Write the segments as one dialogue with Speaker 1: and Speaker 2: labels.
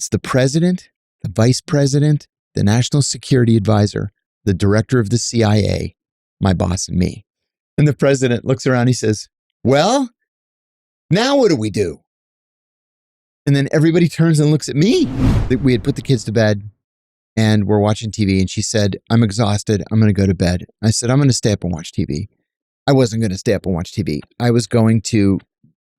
Speaker 1: It's the president, the vice president, the national security advisor, the director of the CIA, my boss, and me. And the president looks around, he says, well, now what do we do? And then everybody turns and looks at me. We had put the kids to bed and we're watching TV. And she said, I'm exhausted. I'm going to go to bed. I said, I'm going to stay up and watch TV. I wasn't going to stay up and watch TV. I was going to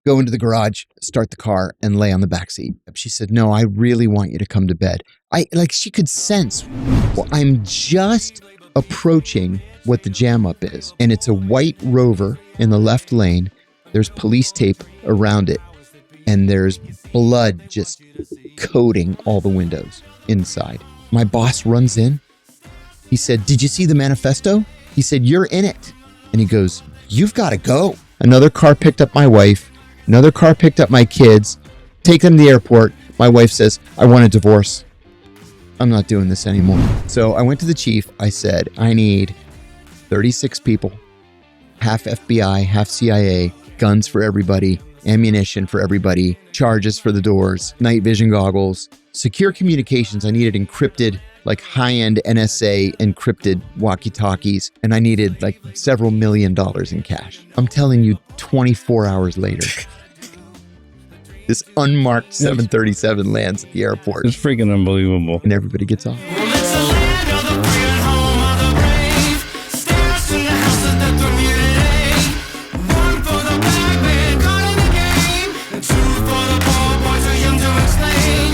Speaker 1: go into the garage, start the car, and lay on the back seat. She said, no, I really want you to come to bed. She could sense, well, I'm just approaching what the jam up is. And it's a white Rover in the left lane. There's police tape around it. And there's blood just coating all the windows inside. My boss runs in. He said, did you see the manifesto? He said, you're in it. And he goes, you've got to go. Another car picked up my wife. Another car picked up my kids, take them to the airport. My wife says, I want a divorce. I'm not doing this anymore. So I went to the chief. I said, I need 36 people, half FBI, half CIA, guns for everybody, ammunition for everybody, charges for the doors, night vision goggles, secure communications. I needed encrypted, like high-end NSA encrypted walkie-talkies, and I needed like several $1 million in cash. I'm telling you, 24 hours later, this unmarked 737 lands at the airport.
Speaker 2: It's freaking unbelievable.
Speaker 1: And everybody gets off.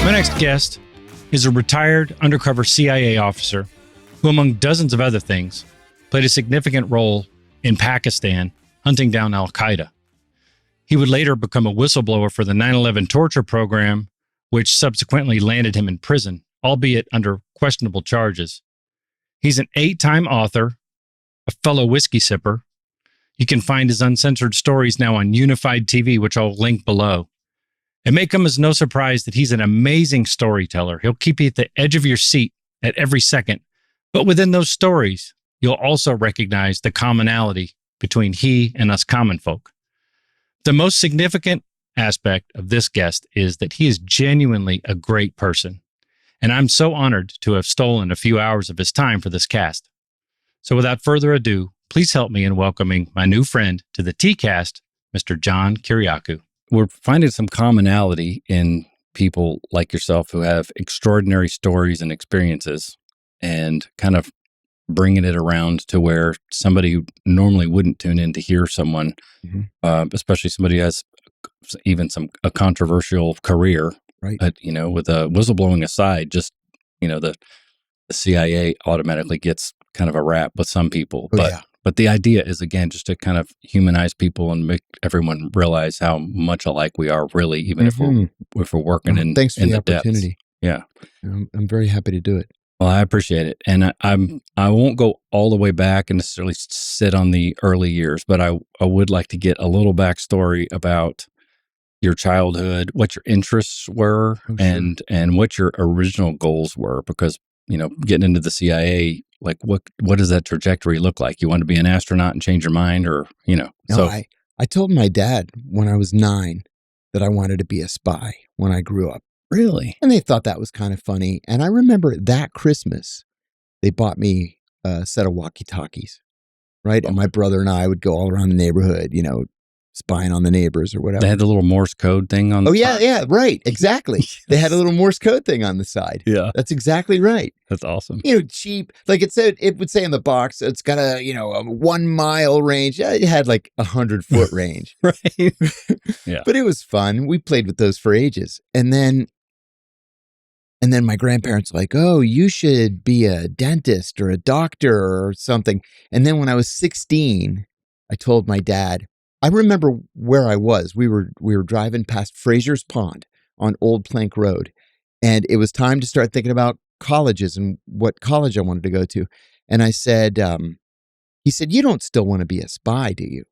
Speaker 2: My next guest is a retired undercover CIA officer who, among dozens of other things, played a significant role in Pakistan hunting down Al-Qaeda. He would later become a whistleblower for the 9/11 torture program, which subsequently landed him in prison, albeit under questionable charges. He's an 8-time author, a fellow whiskey sipper. You can find his uncensored stories now on Unified TV, which I'll link below. It may come as no surprise that he's an amazing storyteller. He'll keep you at the edge of your seat at every second. But within those stories, you'll also recognize the commonality between he and us common folk. The most significant aspect of this guest is that he is genuinely a great person. And I'm so honored to have stolen a few hours of his time for this cast. So without further ado, please help me in welcoming my new friend to the T-Cast, Mr. John Kiriakou.
Speaker 3: We're finding some commonality in people like yourself who have extraordinary stories and experiences and kind of bringing it around to where somebody who normally wouldn't tune in to hear someone, especially somebody who has even a controversial career,
Speaker 1: right?
Speaker 3: But, with a whistleblowing aside, just, the CIA automatically gets kind of a rap with some people. But the idea is, again, just to kind of humanize people and make everyone realize how much alike we are, really, even if we're working in
Speaker 1: thanks for
Speaker 3: in
Speaker 1: the
Speaker 3: the
Speaker 1: opportunity.
Speaker 3: Depths. Yeah,
Speaker 1: I'm very happy to do it.
Speaker 3: Well, I appreciate it, and I won't go all the way back and necessarily sit on the early years, but I would like to get a little backstory about your childhood, what your interests were, and what your original goals were, because getting into the CIA. Like, what does that trajectory look like? You want to be an astronaut and change your mind, or,
Speaker 1: No,
Speaker 3: so
Speaker 1: I told my dad when I was 9 that I wanted to be a spy when I grew up.
Speaker 3: Really?
Speaker 1: And they thought that was kind of funny. And I remember that Christmas, they bought me a set of walkie-talkies, right? And my brother and I would go all around the neighborhood, spying on the neighbors or whatever.
Speaker 3: They had the little Morse code thing on the side.
Speaker 1: Yeah, right. Exactly.
Speaker 3: Yes.
Speaker 1: They had a little Morse code thing on the side.
Speaker 3: Yeah.
Speaker 1: That's exactly right.
Speaker 3: That's awesome.
Speaker 1: Cheap. Like it would say in the box, it's got a 1 mile range. Yeah, it had like 100-foot range.
Speaker 3: Right. Yeah.
Speaker 1: But it was fun. We played with those for ages. And then my grandparents were like, oh, you should be a dentist or a doctor or something. And then when I was 16, I told my dad, I remember where I was. We were driving past Fraser's Pond on Old Plank Road, and it was time to start thinking about colleges and what college I wanted to go to. And I said, he said, you don't still want to be a spy, do you?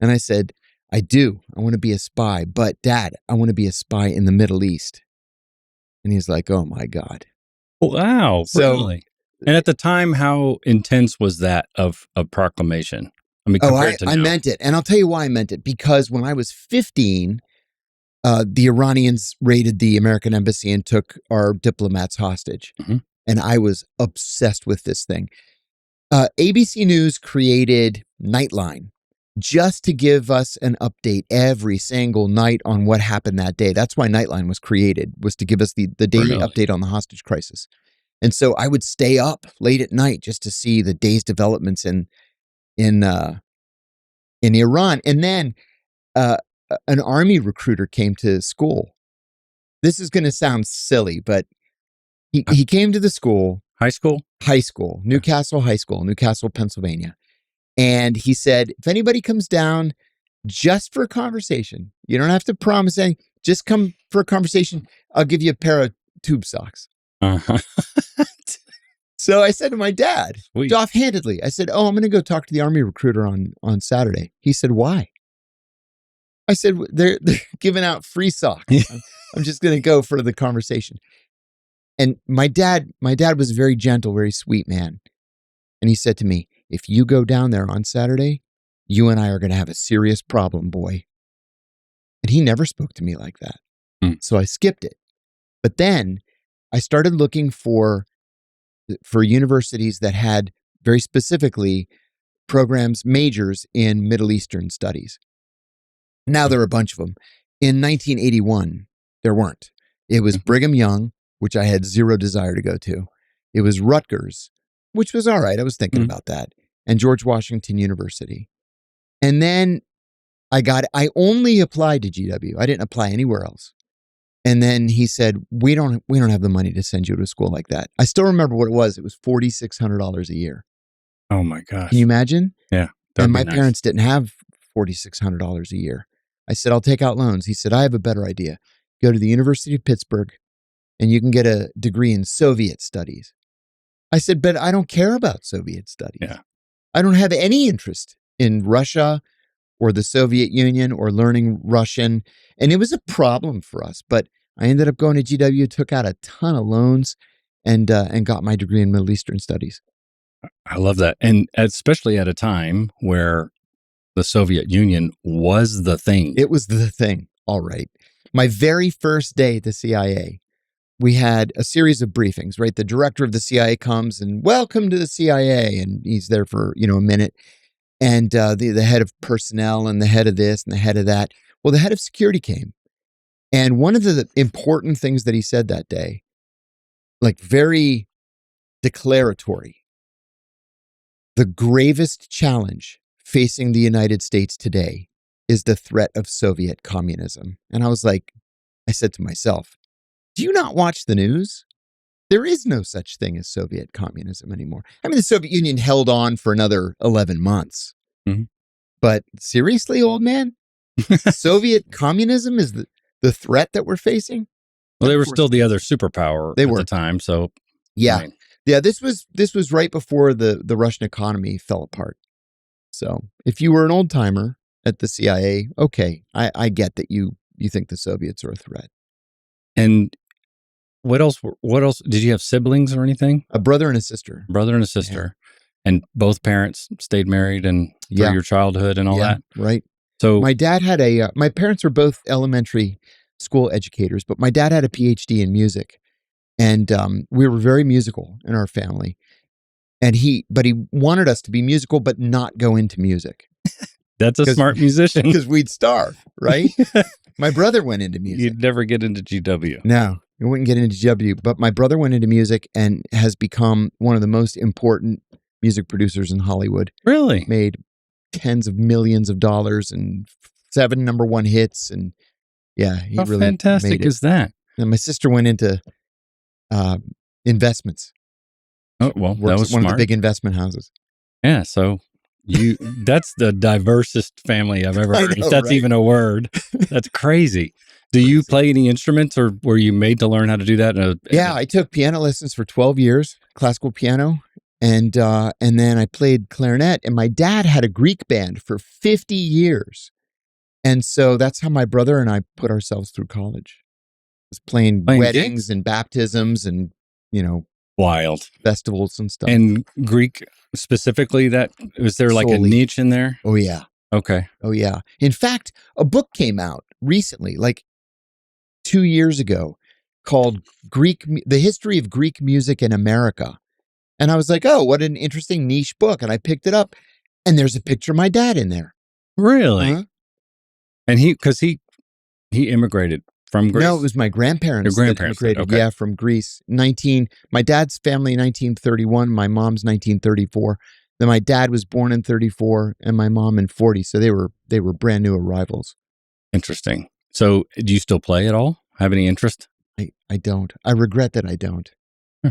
Speaker 1: And I said, I do. I want to be a spy, but Dad, I want to be a spy in the Middle East. And he's like, oh my God.
Speaker 3: Wow.
Speaker 1: So,
Speaker 3: really? And at the time, how intense was that of a proclamation? I mean,
Speaker 1: I meant it. And I'll tell you why I meant it. Because when I was 15, the Iranians raided the American embassy and took our diplomats hostage.
Speaker 3: Mhm.
Speaker 1: And I was obsessed with this thing. ABC News created Nightline just to give us an update every single night on what happened that day. That's why Nightline was created, was to give us the daily
Speaker 3: Really?
Speaker 1: update on the hostage crisis. And so I would stay up late at night just to see the day's developments in Iran. And then an army recruiter came to school. This is going to sound silly, but he came to the school.
Speaker 3: High school?
Speaker 1: High school, Newcastle High School, Newcastle, Pennsylvania. And he said, if anybody comes down just for a conversation, you don't have to promise anything, just come for a conversation, I'll give you a pair of tube socks.
Speaker 3: Uh-huh.
Speaker 1: So I said to my dad,
Speaker 3: Sweet.
Speaker 1: offhandedly, I said, oh, I'm going to go talk to the army recruiter on Saturday. He said, why? I said, they're giving out free socks. I'm just going to go for the conversation. And my dad was a very gentle, very sweet man. And he said to me, if you go down there on Saturday, you and I are going to have a serious problem, boy. And he never spoke to me like that. So I skipped it. But then I started looking for universities that had very specifically programs, majors in Middle Eastern studies. Now there are a bunch of them. In 1981, there weren't. It was Brigham Young, which I had zero desire to go to. It was Rutgers, which was all right. I was thinking about that. And George Washington University. And then I only applied to GW. I didn't apply anywhere else. And then he said, we don't have the money to send you to a school like that. I still remember what it was. It was $4,600 a year.
Speaker 3: Oh my gosh.
Speaker 1: Can you imagine?
Speaker 3: Yeah.
Speaker 1: And my parents didn't have $4,600 a year. I said, I'll take out loans. He said, I have a better idea. Go to the University of Pittsburgh and you can get a degree in Soviet studies. I said, but I don't care about Soviet studies.
Speaker 3: Yeah.
Speaker 1: I don't have any interest in Russia or the Soviet Union or learning Russian. And it was a problem for us. But I ended up going to GW, took out a ton of loans, and got my degree in Middle Eastern studies.
Speaker 3: I love that. And especially at a time where the Soviet Union was the thing.
Speaker 1: It was the thing. All right. My very first day at the CIA, we had a series of briefings, right? The director of the CIA comes and welcome to the CIA. And he's there for, a minute. And the head of personnel and the head of this and the head of that. Well, the head of security came. And one of the important things that he said that day, like very declaratory, the gravest challenge facing the United States today is the threat of Soviet communism. And I said to myself, do you not watch the news? There is no such thing as Soviet communism anymore. I mean, the Soviet Union held on for another 11 months.
Speaker 3: Mm-hmm.
Speaker 1: But seriously, old man, Soviet communism is the threat that we're facing?
Speaker 3: Well, they were still the other superpower at the time. So
Speaker 1: yeah.
Speaker 3: I mean,
Speaker 1: yeah, this was right before the Russian economy fell apart. So if you were an old timer at the CIA, okay, I get that you think the Soviets are a threat.
Speaker 3: And what else? Did you have siblings or anything?
Speaker 1: A brother and a sister.
Speaker 3: Brother and a sister. Yeah. And both parents stayed married and through your childhood and all that?
Speaker 1: Right.
Speaker 3: So
Speaker 1: my dad had my parents were both elementary school educators, but my dad had a PhD in music. And we were very musical in our family. And he wanted us to be musical, but not go into music.
Speaker 3: That's a smart musician.
Speaker 1: Because we'd starve, right? My brother went into music.
Speaker 3: You'd never get into GW.
Speaker 1: No, I wouldn't get into GW. But my brother went into music and has become one of the most important music producers in Hollywood.
Speaker 3: Really?
Speaker 1: Made tens of millions of dollars and 7 number 1 hits. And yeah, he
Speaker 3: How
Speaker 1: really
Speaker 3: fantastic
Speaker 1: made it.
Speaker 3: is that?
Speaker 1: And my sister went into investments.
Speaker 3: Oh, well, that was
Speaker 1: one
Speaker 3: smart.
Speaker 1: of the big investment houses.
Speaker 3: Yeah, so that's the diversest family I've ever heard.
Speaker 1: know,
Speaker 3: If that's
Speaker 1: right?
Speaker 3: even a word. That's crazy. Do you play any instruments, or were you made to learn how to do that?
Speaker 1: Yeah, I took piano lessons for 12 years, classical piano. And then I played clarinet, and my dad had a Greek band for 50 years. And so that's how my brother and I put ourselves through college. Was playing weddings
Speaker 3: gigs?
Speaker 1: and baptisms and,
Speaker 3: Wild.
Speaker 1: festivals and stuff.
Speaker 3: And Greek specifically, was there like
Speaker 1: Solely.
Speaker 3: a niche in there?
Speaker 1: Oh, yeah.
Speaker 3: Okay.
Speaker 1: Oh, yeah. In fact, a book came out recently, like 2 years ago called The History of Greek Music in America. And I was like, oh, what an interesting niche book. And I picked it up and there's a picture of my dad in there.
Speaker 3: Really?
Speaker 1: Uh-huh.
Speaker 3: And he immigrated from Greece?
Speaker 1: No, it was my grandparents.
Speaker 3: Your grandparents
Speaker 1: that immigrated.
Speaker 3: okay.
Speaker 1: Yeah, from Greece. My dad's family, 1931. My mom's 1934. Then my dad was born in 34 and my mom in 40. So they were brand new arrivals.
Speaker 3: Interesting. So do you still play at all? Have any interest?
Speaker 1: I don't. I regret that I don't.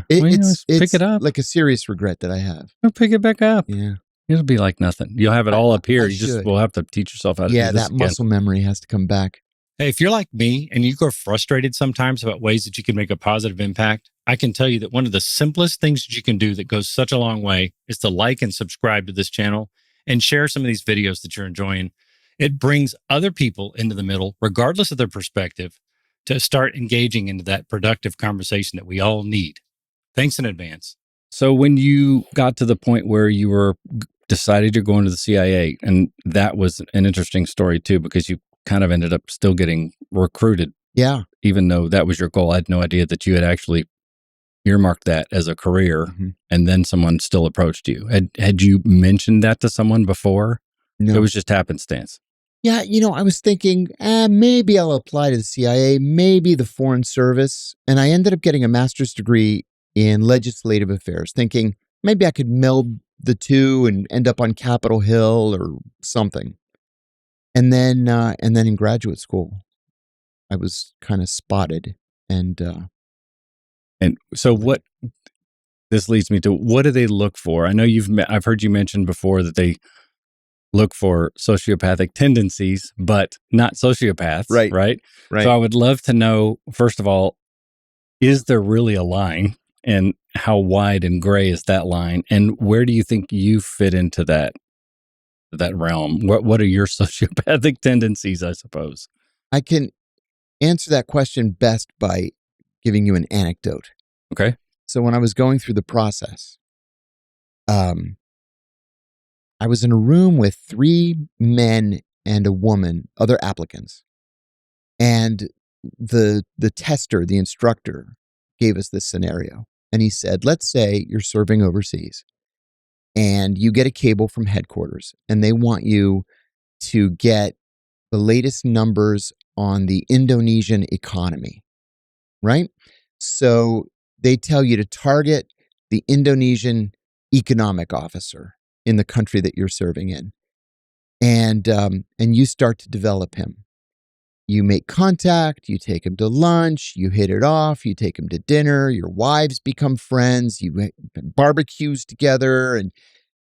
Speaker 3: It's pick it up.
Speaker 1: Like a serious regret that I have.
Speaker 3: We'll pick it back up.
Speaker 1: Yeah.
Speaker 3: It'll be like nothing. You'll have it all up here.
Speaker 1: I
Speaker 3: You just
Speaker 1: should.
Speaker 3: will have to teach yourself how to do this
Speaker 1: that
Speaker 3: again.
Speaker 1: muscle memory has to come back.
Speaker 2: Hey, if you're like me and you grow frustrated sometimes about ways that you can make a positive impact, I can tell you that one of the simplest things that you can do that goes such a long way is to like and subscribe to this channel and share some of these videos that you're enjoying. It brings other people into the middle, regardless of their perspective, to start engaging into that productive conversation that we all need. Thanks in advance.
Speaker 3: So when you got to the point where you were decided you're going to the CIA, and that was an interesting story too, because you kind of ended up still getting recruited.
Speaker 1: Yeah.
Speaker 3: Even though that was your goal. I had no idea that you had actually earmarked that as a career, and then someone still approached you. Had you mentioned that to someone before?
Speaker 1: No.
Speaker 3: It was just happenstance.
Speaker 1: Yeah, I was thinking, maybe I'll apply to the CIA, maybe the Foreign Service. And I ended up getting a master's degree in legislative affairs, thinking maybe I could meld the two and end up on Capitol Hill or something. And then in graduate school, I was kind of spotted. And
Speaker 3: so what, this leads me to, what do they look for? I know I've heard you mention before that they look for sociopathic tendencies, but not sociopaths. Right. So I would love to know, first of all, is there really a line, and how wide and gray is that line? And where do you think you fit into that realm? What are your sociopathic tendencies, I suppose?
Speaker 1: I can answer that question best by giving you an anecdote.
Speaker 3: Okay.
Speaker 1: So when I was going through the process, I was in a room with 3 men and a woman, other applicants. And the tester, the instructor, gave us this scenario. And he said, let's say you're serving overseas and you get a cable from headquarters and they want you to get the latest numbers on the Indonesian economy, right? So they tell you to target the Indonesian economic officer in the country that you're serving in. And you start to develop him. You make contact, you take him to lunch, you hit it off, you take him to dinner, your wives become friends, you barbecues together, and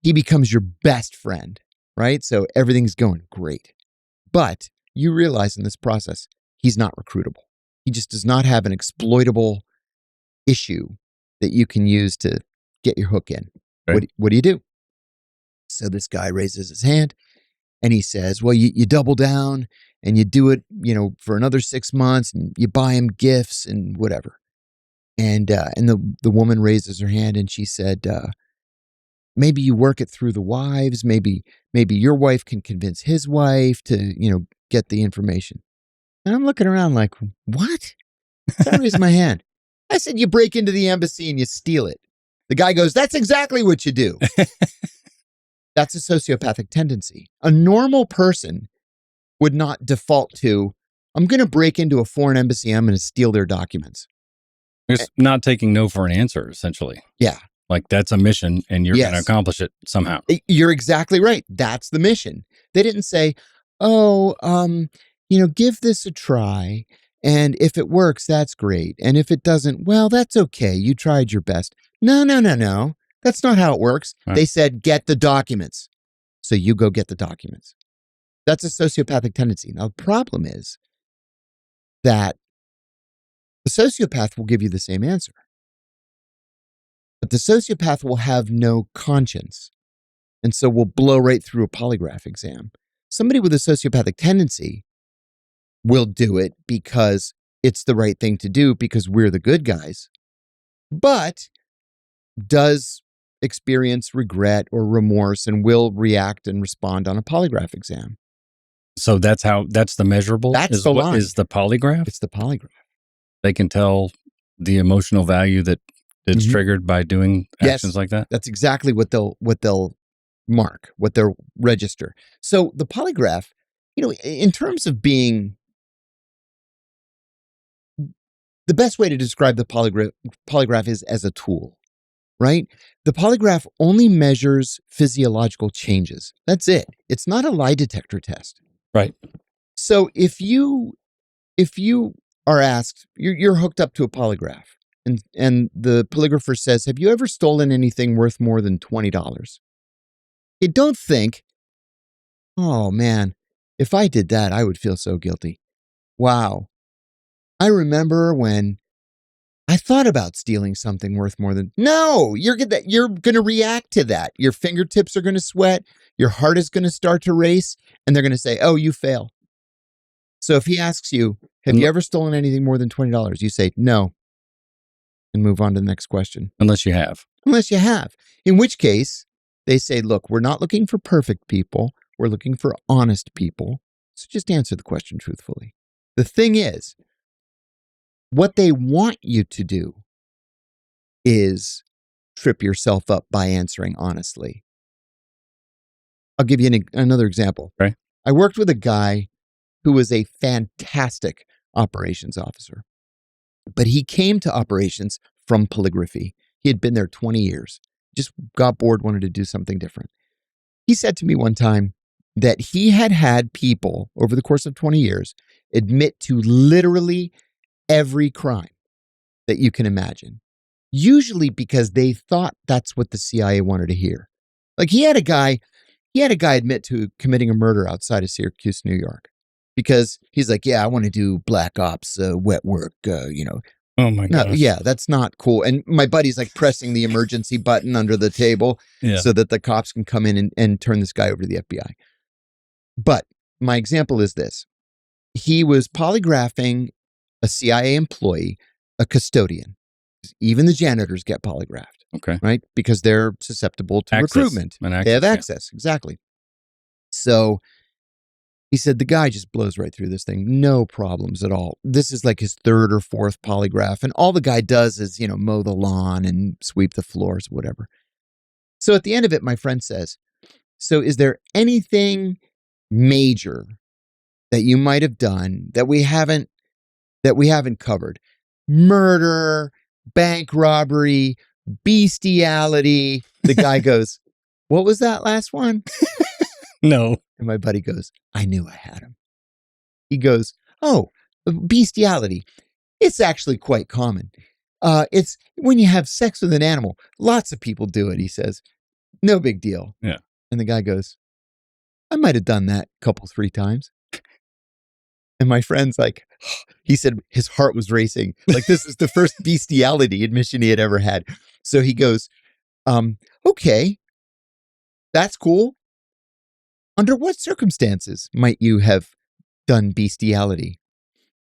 Speaker 1: he becomes your best friend, right? So everything's going great. But you realize in this process, he's not recruitable. He just does not have an exploitable issue that you can use to get your hook in.
Speaker 3: Okay.
Speaker 1: What do you do? So this guy raises his hand and he says, well, you double down and you do it, for another 6 months and you buy him gifts and whatever. And the woman raises her hand and she said, maybe you work it through the wives. Maybe your wife can convince his wife to, get the information. And I'm looking around like, what? So I raised my hand. I said, you break into the embassy and you steal it. The guy goes, that's exactly what you do. That's a sociopathic tendency. A normal person would not default to, I'm going to break into a foreign embassy. I'm going to steal their documents.
Speaker 3: It's not taking no for an answer, essentially.
Speaker 1: Yeah.
Speaker 3: Like that's a mission and you're going to accomplish it somehow.
Speaker 1: You're exactly right. That's the mission. They didn't say, give this a try. And if it works, that's great. And if it doesn't, well, that's okay. You tried your best. No. That's not how it works. Huh. They said, get the documents. So you go get the documents. That's a sociopathic tendency. Now, the problem is that the sociopath will give you the same answer. But the sociopath will have no conscience. And so will blow right through a polygraph exam. Somebody with a sociopathic tendency will do it because it's the right thing to do because we're the good guys, but does experience regret or remorse and will react and respond on a polygraph exam.
Speaker 3: So that's the measurable.
Speaker 1: That's the line.
Speaker 3: Is the polygraph.
Speaker 1: It's the polygraph.
Speaker 3: They can tell the emotional value that's triggered by doing actions like that.
Speaker 1: That's exactly what they'll mark, what they'll register. So the polygraph, in terms of being the best way to describe the polygraph is as a tool, right? The polygraph only measures physiological changes. That's it. It's not a lie detector test.
Speaker 3: Right.
Speaker 1: So if you are asked, you're hooked up to a polygraph, and the polygrapher says, "Have you ever stolen anything worth more than $20?" You don't think, "Oh man, if I did that, I would feel so guilty." Wow. I remember when I thought about stealing something worth more than... No, you're going to react to that. Your fingertips are going to sweat. Your heart is going to start to race, and they're going to say, "Oh, you fail." So if he asks you, "Have you ever stolen anything more than $20?" You say, "No," and move on to the next question.
Speaker 3: Unless you have.
Speaker 1: In which case, they say, "Look, we're not looking for perfect people. We're looking for honest people. So just answer the question truthfully." The thing is, what they want you to do is trip yourself up by answering honestly. I'll give you another example.
Speaker 3: Okay.
Speaker 1: I worked with a guy who was a fantastic operations officer, but he came to operations from polygraphy. He had been there 20 years, just got bored, wanted to do something different. He said to me one time that he had people over the course of 20 years admit to literally every crime that you can imagine, usually because they thought that's what the CIA wanted to hear. Like he had a guy admit to committing a murder outside of Syracuse, New York, because he's like, "Yeah, I want to do black ops, wet work,
Speaker 3: Oh my gosh.
Speaker 1: No, yeah, that's not cool." And my buddy's like pressing the emergency button under the table so that the cops can come in and turn this guy over to the FBI. But my example is this. He was polygraphing a CIA employee, a custodian. Even the janitors get polygraphed.
Speaker 3: Okay.
Speaker 1: Right? Because they're susceptible to recruitment. They have access. Yeah. Exactly. So he said the guy just blows right through this thing. No problems at all. This is like his third or fourth polygraph. And all the guy does is, mow the lawn and sweep the floors, whatever. So at the end of it, my friend says, "So is there anything major that you might have done that we haven't covered? Murder, bank robbery, bestiality." The guy goes, "What was that last one?"
Speaker 3: No.
Speaker 1: And my buddy goes, "I knew I had him." He goes, "Oh, bestiality. It's actually quite common. It's when you have sex with an animal. Lots of people do it," he says. "No big deal."
Speaker 3: Yeah.
Speaker 1: And the guy goes, "I might have done that a couple, 3 times. And my friend's like, he said his heart was racing. Like this is the first bestiality admission he had ever had. So he goes, "Okay, that's cool. Under what circumstances might you have done bestiality?"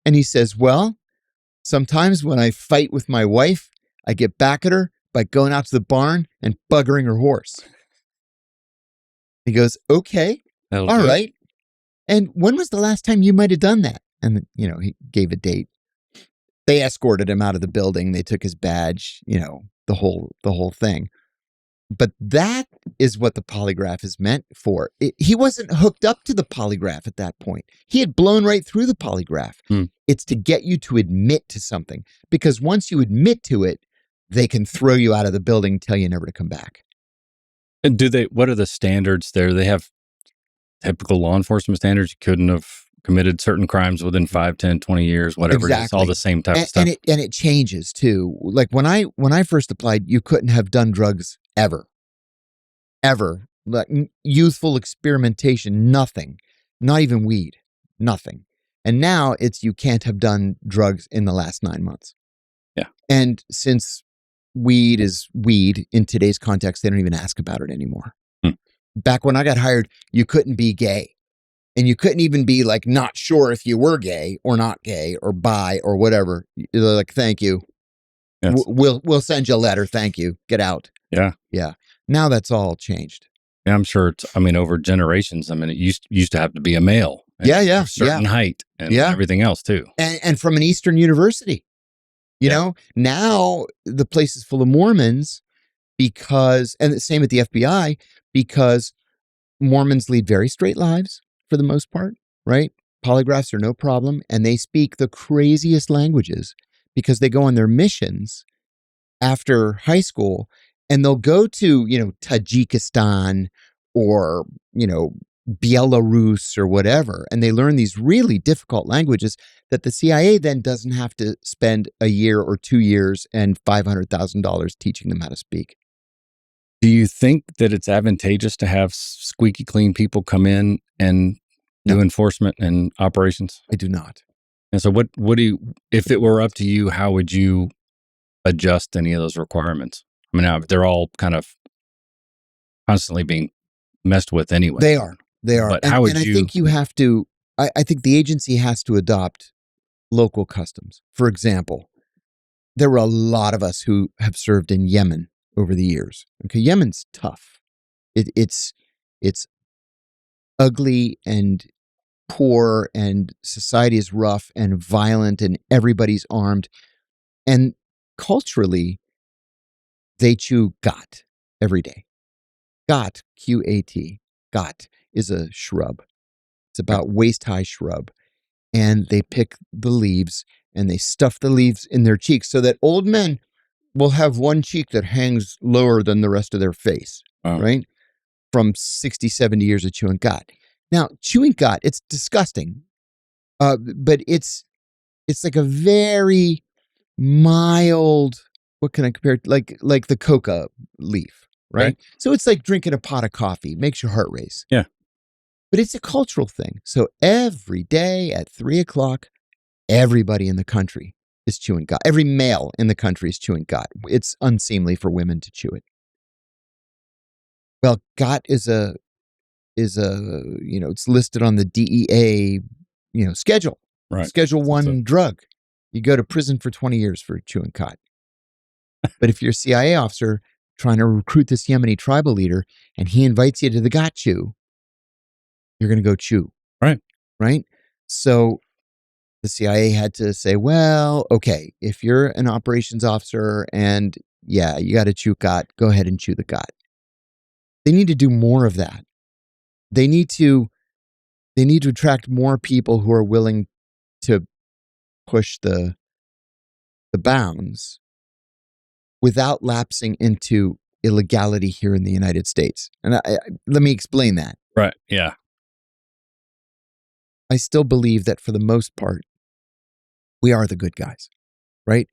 Speaker 1: And he says, "Well, sometimes when I fight with my wife, I get back at her by going out to the barn and buggering her horse." He goes, "Okay, all right. And when was the last time you might have done that?" And, he gave a date. They escorted him out of the building. They took his badge, the whole thing. But that is what the polygraph is meant for. He wasn't hooked up to the polygraph at that point. He had blown right through the polygraph. It's to get you to admit to something. Because once you admit to it, they can throw you out of the building, tell you never to come back.
Speaker 3: And what are the standards there? They have typical law enforcement standards. You couldn't have committed certain crimes within 5, 10, 20 years, whatever.
Speaker 1: Exactly.
Speaker 3: It's all the same type of stuff.
Speaker 1: And it changes too. Like when I first applied, you couldn't have done drugs ever. Like youthful experimentation, nothing. Not even weed, nothing. And now it's you can't have done drugs in the last 9 months.
Speaker 3: Yeah.
Speaker 1: And since weed is weed in today's context, they don't even ask about it anymore. Back when I got hired, you couldn't be gay. And you couldn't even be like not sure if you were gay or not gay or bi or whatever. They're like, "Thank you.
Speaker 3: Yes.
Speaker 1: We'll send you a letter. Thank you. Get out."
Speaker 3: Yeah.
Speaker 1: Yeah. Now that's all changed.
Speaker 3: Yeah, I'm sure over generations. It used to have to be a male
Speaker 1: Yeah.
Speaker 3: A certain height and
Speaker 1: Yeah.
Speaker 3: everything else too.
Speaker 1: And from an Eastern university. You know, now the place is full of Mormons because, and the same at the FBI, because Mormons lead very straight lives for the most part, right? Polygraphs are no problem. And they speak the craziest languages because they go on their missions after high school and they'll go to, Tajikistan or, Belarus or whatever. And they learn these really difficult languages that the CIA then doesn't have to spend a year or 2 years and $500,000 teaching them how to speak.
Speaker 3: Do you think that it's advantageous to have squeaky clean people come in and do enforcement and operations?
Speaker 1: I do not.
Speaker 3: And so what do you, if it were up to you, how would you adjust any of those requirements? I mean, they're all kind of constantly being messed with anyway.
Speaker 1: They are.
Speaker 3: But how would
Speaker 1: I
Speaker 3: you?
Speaker 1: think you have to, I think the agency has to adopt local customs. For example, there were a lot of us who have served in Yemen over the years. Okay, Yemen's tough. It's ugly and poor, and society is rough and violent, and everybody's armed. And culturally, they chew gat every day. Gat, Q-A-T, gat is a shrub. It's about waist-high shrub. And they pick the leaves and they stuff the leaves in their cheeks so that old men will have one cheek that hangs lower than the rest of their face, right? From 60, 70 years of chewing gat. Now, chewing gat, it's disgusting, but it's like a very mild, what can I compare it? Like the coca leaf, right? So it's like drinking a pot of coffee, makes your heart race.
Speaker 3: Yeah.
Speaker 1: But it's a cultural thing. So every day at 3:00, everybody in the country is chewing gat. Every male in the country is chewing gat. It's unseemly for women to chew it. Well, gat is it's listed on the DEA, schedule.
Speaker 3: Right.
Speaker 1: Schedule 1 drug. You go to prison for 20 years for chewing gat. But if you're a CIA officer trying to recruit this Yemeni tribal leader and he invites you to the gat chew, you're going to go chew. Right? So the CIA had to say, well, okay, if you're an operations officer and you got to chew gat, go ahead and chew the gat. They need to do more of that. They need to attract more people who are willing to push the bounds without lapsing into illegality here in the United States. And let me explain that.
Speaker 3: Right. Yeah.
Speaker 1: I still believe that for the most part, we are the good guys, right?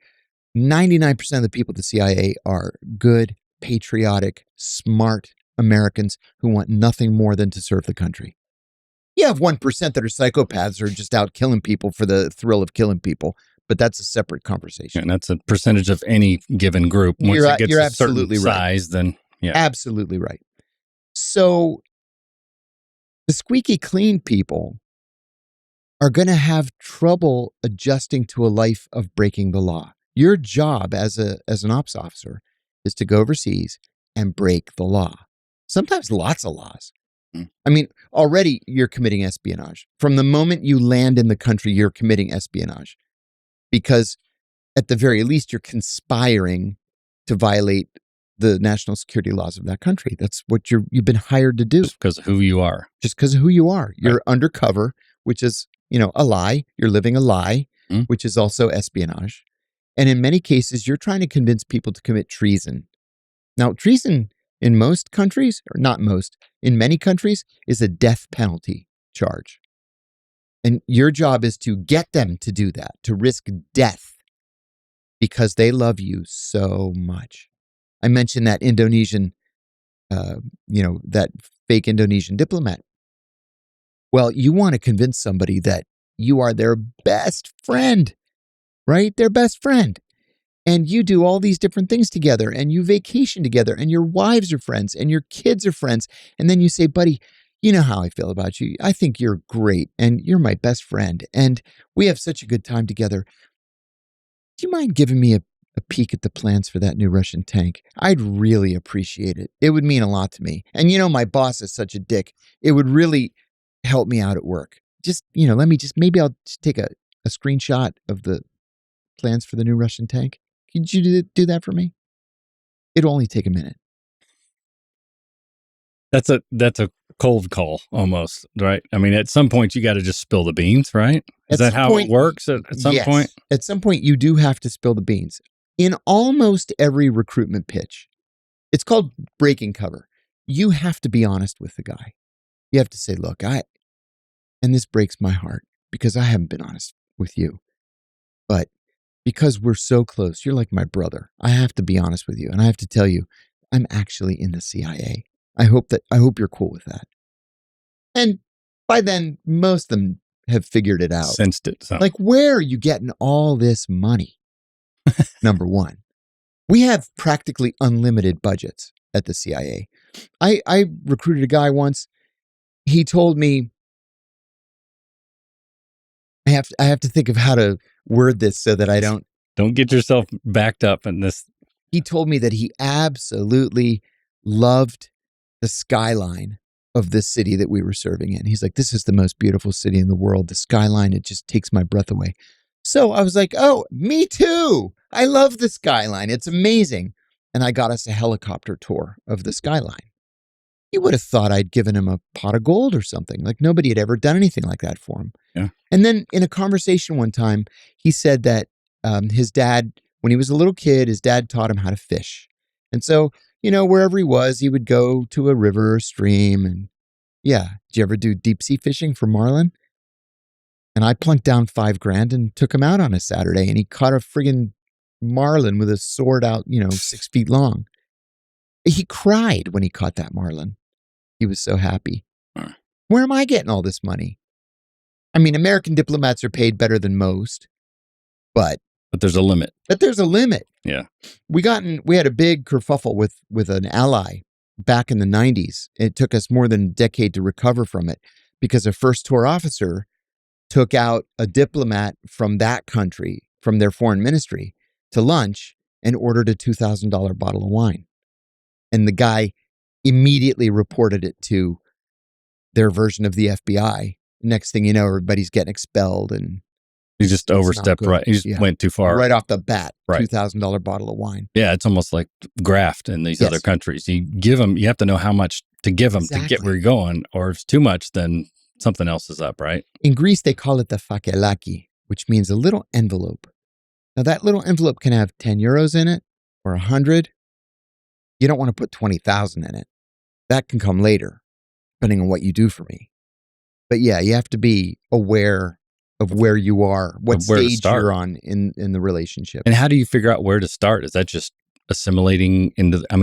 Speaker 1: 99% of the people at the CIA are good, patriotic, smart Americans who want nothing more than to serve the country. You have 1% that are psychopaths or just out killing people for the thrill of killing people, but that's a separate conversation.
Speaker 3: And that's a percentage of any given group. Once it gets a certain size, then
Speaker 1: Absolutely right. So the squeaky clean people are going to have trouble adjusting to a life of breaking the law. Your job as an ops officer is to go overseas and break the law. Sometimes lots of laws. I mean, already you're committing espionage. From the moment you land in the country, you're committing espionage. Because at the very least, you're conspiring to violate the national security laws of that country. That's what you've been hired to do.
Speaker 3: Just because of who you are.
Speaker 1: Just because of who you are. You're undercover, which is, a lie. You're living a lie, which is also espionage. And in many cases, you're trying to convince people to commit treason. Now, treason in most countries, or not most, in many countries, is a death penalty charge. And your job is to get them to do that, to risk death because they love you so much. I mentioned that Indonesian, that fake Indonesian diplomat. Well, you want to convince somebody that you are their best friend, right? Their best friend. And you do all these different things together and you vacation together and your wives are friends and your kids are friends. And then you say, buddy, you know how I feel about you. I think you're great and you're my best friend. And we have such a good time together. Do you mind giving me a peek at the plans for that new Russian tank? I'd really appreciate it. It would mean a lot to me. And my boss is such a dick. It would really help me out at work. maybe I'll just take a screenshot of the plans for the new Russian tank. Could you do that for me? It'll only take a minute.
Speaker 3: That's a cold call almost, right? I mean, at some point you got to just spill the beans, right? Is that how it works at some point?
Speaker 1: At some point you do have to spill the beans. In almost every recruitment pitch, it's called breaking cover. You have to be honest with the guy. You have to say, look, and this breaks my heart because I haven't been honest with you, but because we're so close, you're like my brother. I have to be honest with you. And I have to tell you, I'm actually in the CIA. I hope you're cool with that. And by then, most of them have figured it out.
Speaker 3: Sensed it. So.
Speaker 1: Like, where are you getting all this money? Number one, we have practically unlimited budgets at the CIA. I recruited a guy once. He told me, I have to think of how to word this so that I don't
Speaker 3: get yourself backed up in this.
Speaker 1: He told me that he absolutely loved the skyline of this city that we were serving in. He's like, this is the most beautiful city in the world. The skyline, it just takes my breath away. So I was like, oh, me too. I love the skyline. It's amazing. And I got us a helicopter tour of the skyline. You would have thought I'd given him a pot of gold or something. Like nobody had ever done anything like that for him.
Speaker 3: Yeah.
Speaker 1: And then in a conversation one time, he said that his dad, when he was a little kid, his dad taught him how to fish. And so, wherever he was, he would go to a river or stream. And yeah, did you ever do deep sea fishing for marlin? And I plunked down $5,000 and took him out on a Saturday, and he caught a friggin' marlin with a sword out, 6 feet long. He cried when he caught that marlin. He was so happy. Where am I getting all this money? I mean, American diplomats are paid better than most, but
Speaker 3: there's a limit.
Speaker 1: Yeah. We had a big kerfuffle with an ally back in the 90s. It took us more than a decade to recover from it because a first tour officer took out a diplomat from that country, from their foreign ministry, to lunch and ordered a $2,000 bottle of wine. And the guy immediately reported it to their version of the FBI. Next thing you know, everybody's getting expelled, and
Speaker 3: he just overstepped, right? He just went too far.
Speaker 1: Right off the bat,
Speaker 3: right.
Speaker 1: $2,000 bottle of wine.
Speaker 3: Yeah, it's almost like graft in these other countries. You give them, you have to know how much to give them to get where you're going, or if it's too much, then something else is up, right?
Speaker 1: In Greece, they call it the fakelaki, which means a little envelope. Now, that little envelope can have 10 euros in it or 100. You don't want to put 20,000 in it. That can come later, depending on what you do for me. But yeah, you have to be aware of where you are, what stage you're on in the relationship.
Speaker 3: And how do you figure out where to start? Is that just assimilating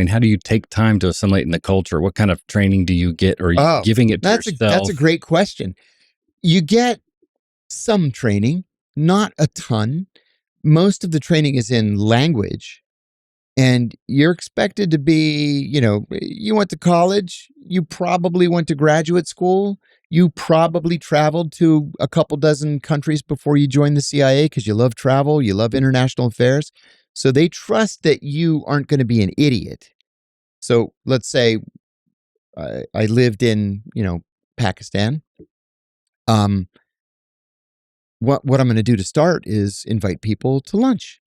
Speaker 3: how do you take time to assimilate in the culture? What kind of training do you get, or are you giving it to yourself?
Speaker 1: That's a great question. You get some training, not a ton. Most of the training is in language. And you're expected to be, you went to college, you probably went to graduate school, you probably traveled to a couple dozen countries before you joined the CIA because you love travel, you love international affairs. So they trust that you aren't going to be an idiot. So let's say I lived in, Pakistan. What I'm going to do to start is invite people to lunch.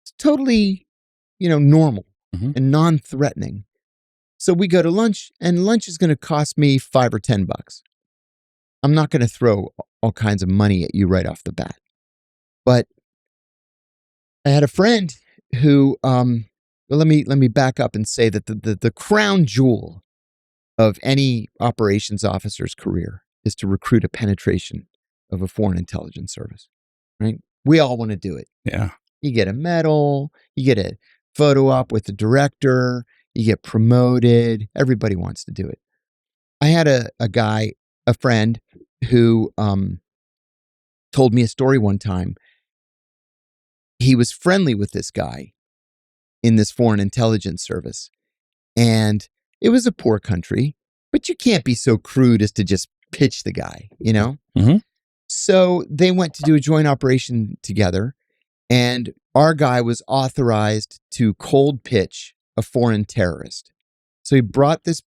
Speaker 1: It's totally normal and non-threatening. So we go to lunch, and lunch is going to cost me $5 or $10. I'm not going to throw all kinds of money at you right off the bat. But I had a friend who, let me back up and say that the crown jewel of any operations officer's career is to recruit a penetration of a foreign intelligence service, right? We all want to do it.
Speaker 3: Yeah.
Speaker 1: You get a medal, you get a photo op with the director, you get promoted. Everybody wants to do it. I had a friend who told me a story one time. He was friendly with this guy in this foreign intelligence service. And it was a poor country, but you can't be so crude as to just pitch the guy,
Speaker 3: Mm-hmm.
Speaker 1: So they went to do a joint operation together. And our guy was authorized to cold pitch a foreign terrorist. So he brought this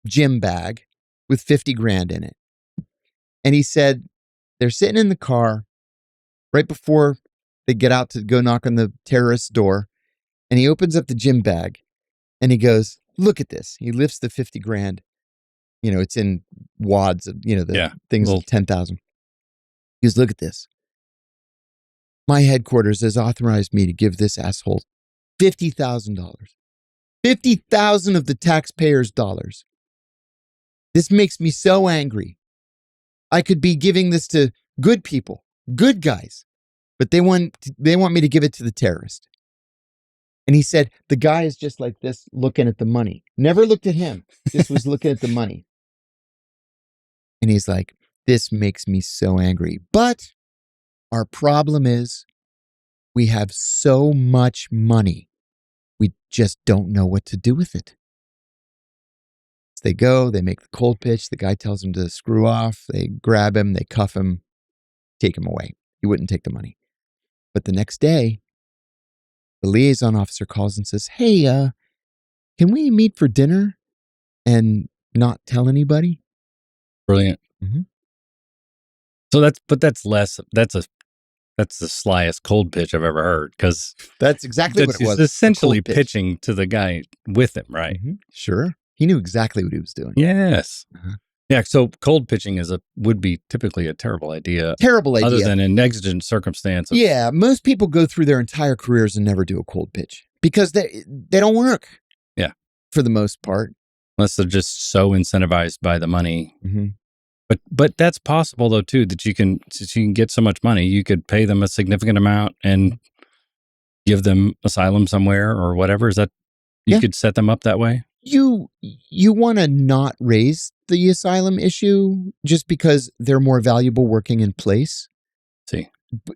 Speaker 1: gym bag with $50,000 in it. And he said they're sitting in the car right before they get out to go knock on the terrorist's door. And he opens up the gym bag and he goes, look at this. He lifts the 50 grand. You know, it's in wads of, you know, the things of 10,000. He goes, look at this. My headquarters has authorized me to give this asshole $50,000. 50,000 of the taxpayers' dollars. This makes me so angry. I could be giving this to good people, good guys, but they want me to give it to the terrorist. And he said, the guy is just like this, looking at the money. Never looked at him, just was looking at the money. And he's like, this makes me so angry. But our problem is we have so much money. We just don't know what to do with it. So they go, they make the cold pitch. The guy tells them to screw off. They grab him, they cuff him, take him away. He wouldn't take the money. But the next day, the liaison officer calls and says, hey, can we meet for dinner and not tell anybody?
Speaker 3: Brilliant.
Speaker 1: Mm-hmm.
Speaker 3: So that's the slyest cold pitch I've ever heard, because
Speaker 1: that's exactly what it was.
Speaker 3: Essentially pitching to the guy with him, right?
Speaker 1: Mm-hmm. Sure. He knew exactly what he was doing.
Speaker 3: Yes. Uh-huh. Yeah. So cold pitching would be typically a terrible idea.
Speaker 1: Terrible idea.
Speaker 3: Other than in exigent circumstances.
Speaker 1: Yeah. Most people go through their entire careers and never do a cold pitch because they don't work.
Speaker 3: Yeah.
Speaker 1: For the most part.
Speaker 3: Unless they're just so incentivized by the money.
Speaker 1: Mm-hmm.
Speaker 3: But that's possible though too, that you can get so much money, you could pay them a significant amount and give them asylum somewhere or whatever. Is that you could set them up that way?
Speaker 1: You want to not raise the asylum issue just because they're more valuable working in place.
Speaker 3: See,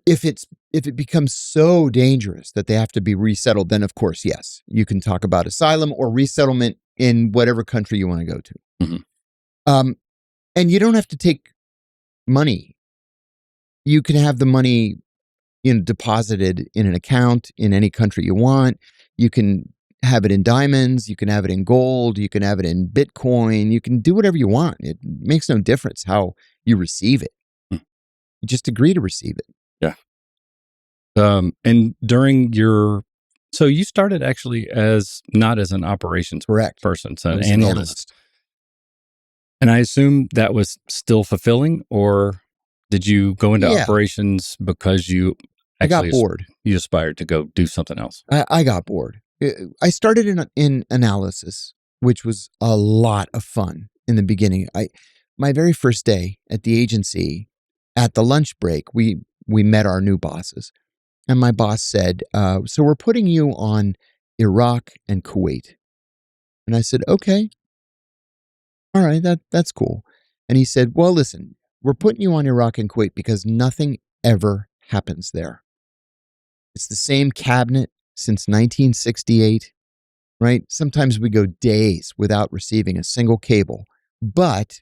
Speaker 1: if it becomes so dangerous that they have to be resettled, then of course, yes, you can talk about asylum or resettlement in whatever country you want to go to.
Speaker 3: Mm-hmm.
Speaker 1: And you don't have to take money. You can have the money, deposited in an account in any country you want. You can have it in diamonds. You can have it in gold. You can have it in Bitcoin. You can do whatever you want. It makes no difference how you receive it. You just agree to receive it.
Speaker 3: Yeah. And during so you started actually not as an operations person, so an analyst. And I assume that was still fulfilling, or did you go into operations because I got bored? You aspired to go do something else.
Speaker 1: I got bored. I started in analysis, which was a lot of fun in the beginning. My very first day at the agency, at the lunch break, we met our new bosses. And my boss said, so we're putting you on Iraq and Kuwait. And I said, okay. All right, that's cool. And he said, well, listen, we're putting you on Iraq and Kuwait because nothing ever happens there. It's the same cabinet since 1968, right? Sometimes we go days without receiving a single cable. But,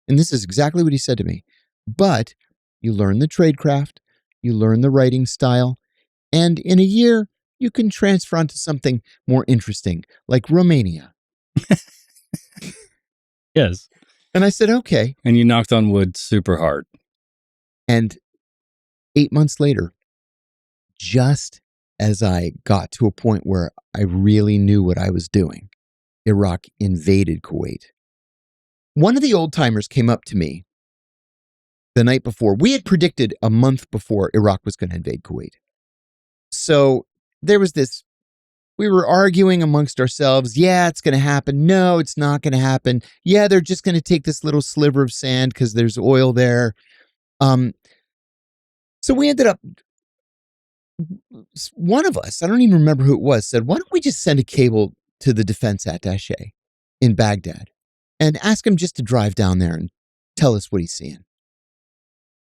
Speaker 1: and this is exactly what he said to me, but you learn the tradecraft, you learn the writing style, and in a year, you can transfer onto something more interesting, like Romania.
Speaker 3: Yes.
Speaker 1: And I said, okay.
Speaker 3: And you knocked on wood super hard.
Speaker 1: And 8 months later, just as I got to a point where I really knew what I was doing, Iraq invaded Kuwait. One of the old timers came up to me the night before. We had predicted a month before Iraq was going to invade Kuwait. So there was this. We were arguing amongst ourselves. Yeah, it's going to happen. No, it's not going to happen. Yeah, they're just going to take this little sliver of sand because there's oil there. So we ended up, one of us, I don't even remember who it was, said, why don't we just send a cable to the defense attaché in Baghdad and ask him just to drive down there and tell us what he's seeing.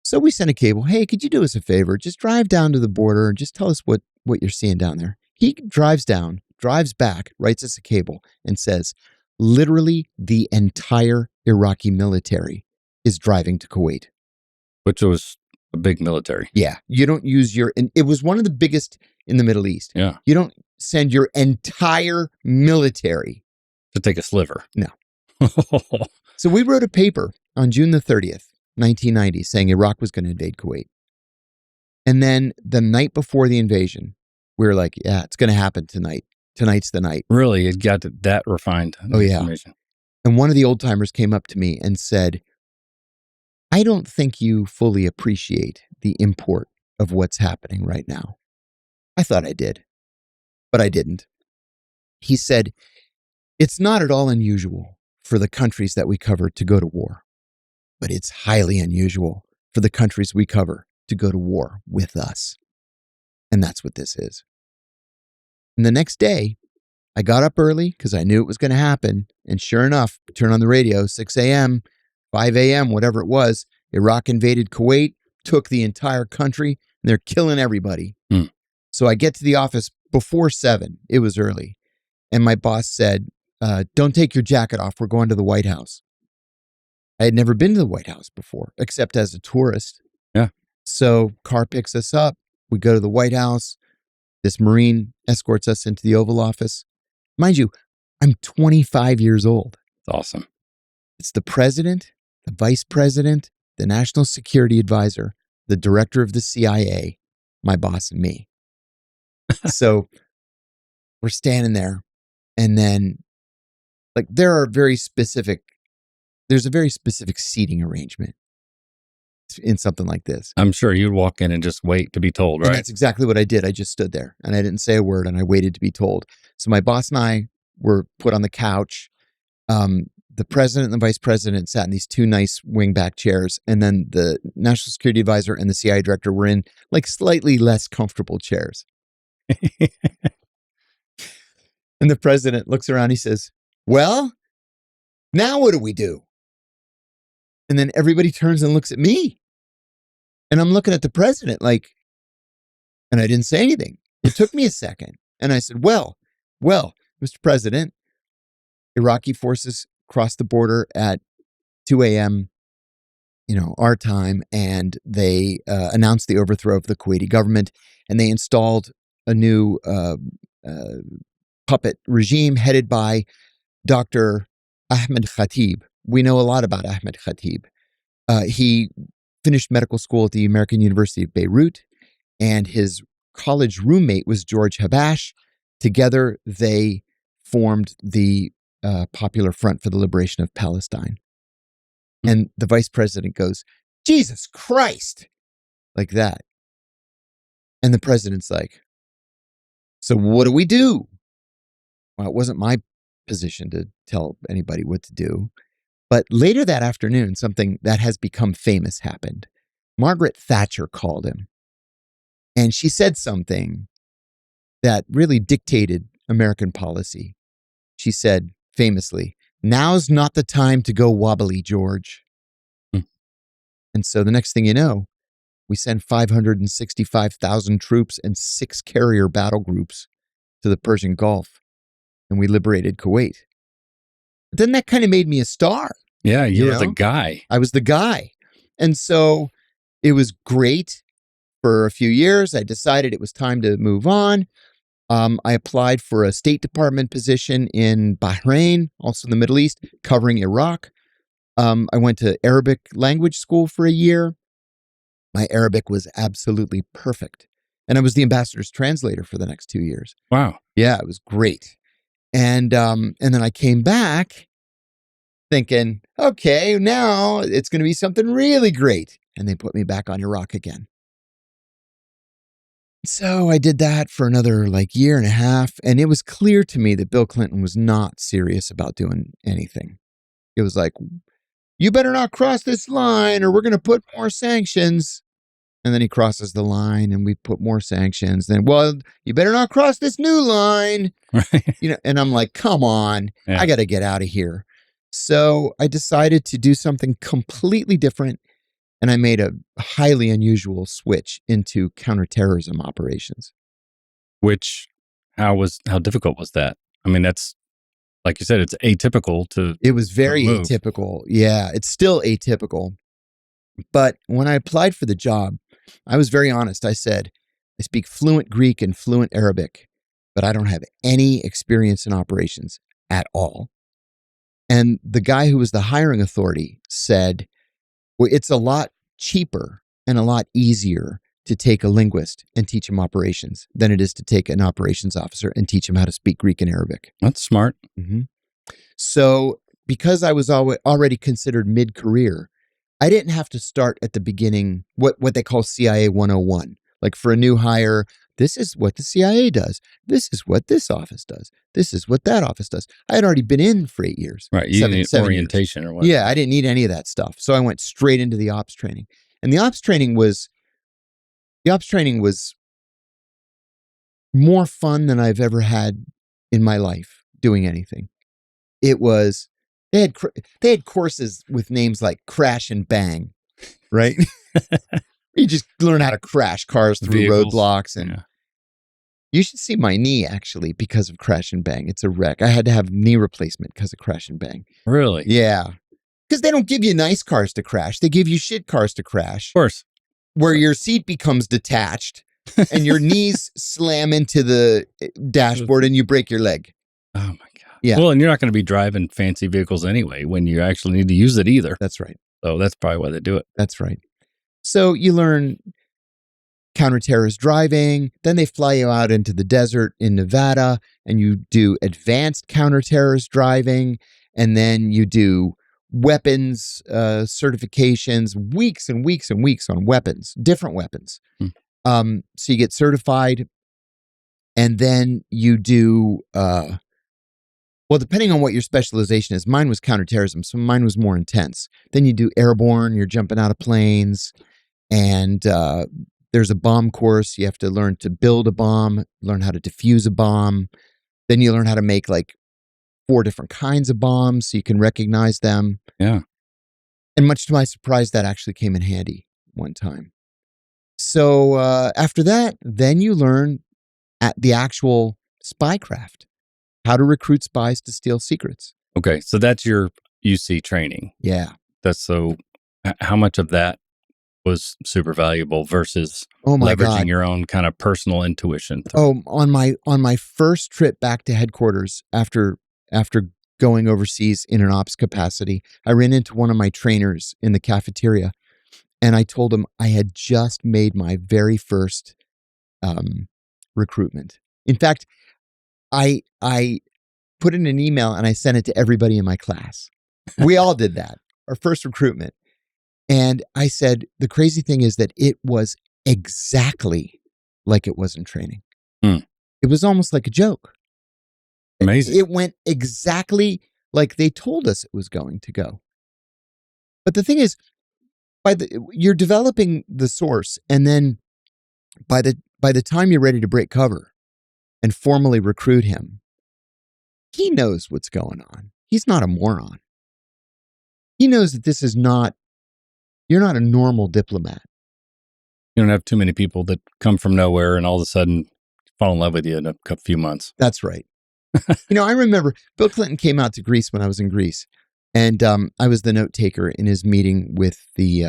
Speaker 1: So we sent a cable. Hey, could you do us a favor? Just drive down to the border and just tell us what you're seeing down there. He drives down, drives back, writes us a cable, and says, literally the entire Iraqi military is driving to Kuwait.
Speaker 3: Which was a big military.
Speaker 1: Yeah. You don't use and it was one of the biggest in the Middle East.
Speaker 3: Yeah.
Speaker 1: You don't send your entire military
Speaker 3: to take a sliver.
Speaker 1: No. So we wrote a paper on June the 30th 1990, saying Iraq was going to invade Kuwait. And then the night before the invasion, we were like, yeah, it's going to happen tonight. Tonight's the night.
Speaker 3: Really? It got that refined.
Speaker 1: Oh, yeah. And one of the old timers came up to me and said, I don't think you fully appreciate the import of what's happening right now. I thought I did, but I didn't. He said, it's not at all unusual for the countries that we cover to go to war, but it's highly unusual for the countries we cover to go to war with us. And that's what this is. And the next day, I got up early because I knew it was going to happen. And sure enough, turn on the radio, 6 a.m., 5 a.m., whatever it was, Iraq invaded Kuwait, took the entire country, and they're killing everybody. So I get to the office before 7. It was early. And my boss said, don't take your jacket off. We're going to the White House. I had never been to the White House before, except as a tourist.
Speaker 3: Yeah.
Speaker 1: So car picks us up. We go to the White House. This Marine escorts us into the Oval Office. Mind you, I'm 25 years old.
Speaker 3: It's awesome.
Speaker 1: It's the president, the vice president, the national security advisor, the director of the CIA, my boss, and me. So we're standing there, and then like there's a very specific seating arrangement in something like this.
Speaker 3: I'm sure you'd walk in and just wait to be told, right?
Speaker 1: And that's exactly what I did. I just stood there and I didn't say a word and I waited to be told. So my boss and I were put on the couch. The president and the vice president sat in these two nice wingback chairs. And then the national security advisor and the CIA director were in like slightly less comfortable chairs. And the president looks around, he says, well, now what do we do? And then everybody turns and looks at me. And I'm looking at the president like, and I didn't say anything. It took me a second. And I said, well, Mr. President, Iraqi forces crossed the border at 2 a.m., our time, and they announced the overthrow of the Kuwaiti government, and they installed a new puppet regime headed by Dr. Ahmed Khatib. We know a lot about Ahmed Khatib. He finished medical school at the American University of Beirut, and his college roommate was George Habash. Together, they formed the Popular Front for the Liberation of Palestine. And the vice president goes, Jesus Christ, like that. And the president's like, so what do we do? Well, it wasn't my position to tell anybody what to do. But later that afternoon, something that has become famous happened. Margaret Thatcher called him. And she said something that really dictated American policy. She said famously, now's not the time to go wobbly, George. And so the next thing you know, we sent 565,000 troops and 6 carrier battle groups to the Persian Gulf, and we liberated Kuwait. But then that kind of made me a star.
Speaker 3: Yeah, you were the guy.
Speaker 1: I was the guy. And so it was great for a few years. I decided it was time to move on. I applied for a State Department position in Bahrain, also in the Middle East, covering Iraq. I went to Arabic language school for a year. My Arabic was absolutely perfect. And I was the ambassador's translator for the next 2 years.
Speaker 3: Wow.
Speaker 1: Yeah, it was great. And then I came back thinking, okay, now it's going to be something really great. And they put me back on Iraq again. So I did that for another year and a half. And it was clear to me that Bill Clinton was not serious about doing anything. It was like, you better not cross this line or we're going to put more sanctions. And then he crosses the line and we put more sanctions. Then, well, you better not cross this new line.
Speaker 3: Right.
Speaker 1: And I'm like, come on, I got to get out of here. So I decided to do something completely different. And I made a highly unusual switch into counterterrorism operations.
Speaker 3: Which, how difficult was that? I mean, that's, like you said, it's atypical to.
Speaker 1: It was very atypical. Yeah, it's still atypical. But when I applied for the job, I was very honest. I said, I speak fluent Greek and fluent Arabic, but I don't have any experience in operations at all. And the guy who was the hiring authority said, Well, it's a lot cheaper and a lot easier to take a linguist and teach him operations than it is to take an operations officer and teach him how to speak Greek and Arabic.
Speaker 3: That's smart.
Speaker 1: Mm-hmm. So because I was already considered mid-career, I didn't have to start at the beginning, what they call CIA 101. Like for a new hire, this is what the CIA does. This is what this office does. This is what that office does. I had already been in for 8 years.
Speaker 3: Right. You need orientation or what?
Speaker 1: Yeah, I didn't need any of that stuff. So I went straight into the ops training. And the ops training was more fun than I've ever had in my life doing anything. It was, they had courses with names like Crash and Bang, right? You just learn how to crash cars through
Speaker 3: Vehicles.
Speaker 1: roadblocks. And you should see my knee, actually, because of Crash and Bang. It's a wreck. I had to have knee replacement because of Crash and Bang.
Speaker 3: Really?
Speaker 1: Yeah. Because they don't give you nice cars to crash. They give you shit cars to crash.
Speaker 3: Of course.
Speaker 1: Where your seat becomes detached and your knees slam into the dashboard and you break your leg.
Speaker 3: Oh, my God.
Speaker 1: Yeah.
Speaker 3: Well, and you're not going to be driving fancy vehicles anyway when you actually need to use it either.
Speaker 1: That's right.
Speaker 3: So that's probably why they do it.
Speaker 1: That's right. So you learn counter-terrorist driving. Then they fly you out into the desert in Nevada and you do advanced counter-terrorist driving. And then you do weapons certifications, weeks and weeks and weeks on weapons, different weapons. So you get certified, and then you do, well, depending on what your specialization is, mine was counterterrorism, so mine was more intense. Then you do airborne, you're jumping out of planes, and there's a bomb course. You have to learn to build a bomb, learn how to defuse a bomb. Then you learn how to make like 4 different kinds of bombs so you can recognize them.
Speaker 3: Yeah.
Speaker 1: And much to my surprise, that actually came in handy one time. So after that, then you learn at the actual spy craft, how to recruit spies to steal secrets.
Speaker 3: Okay. So that's your UC training.
Speaker 1: Yeah.
Speaker 3: That's so, how much of that was super valuable versus
Speaker 1: my
Speaker 3: leveraging
Speaker 1: God.
Speaker 3: your own kind of personal intuition?
Speaker 1: On my first trip back to headquarters after going overseas in an ops capacity, I ran into one of my trainers in the cafeteria, and I told him I had just made my very first recruitment. In fact, I put in an email and I sent it to everybody in my class. We all did that, our first recruitment. And I said, the crazy thing is that it was exactly like it was in training. It was almost like a joke.
Speaker 3: Amazing.
Speaker 1: It went exactly like they told us it was going to go. But the thing is, you're developing the source, and then by the time you're ready to break cover and formally recruit him, he knows what's going on. He's not a moron. He knows that this is not, you're not a normal diplomat.
Speaker 3: You don't have too many people that come from nowhere and all of a sudden fall in love with you in a few months.
Speaker 1: That's right. I remember Bill Clinton came out to Greece when I was in Greece, and I was the note taker in his meeting with the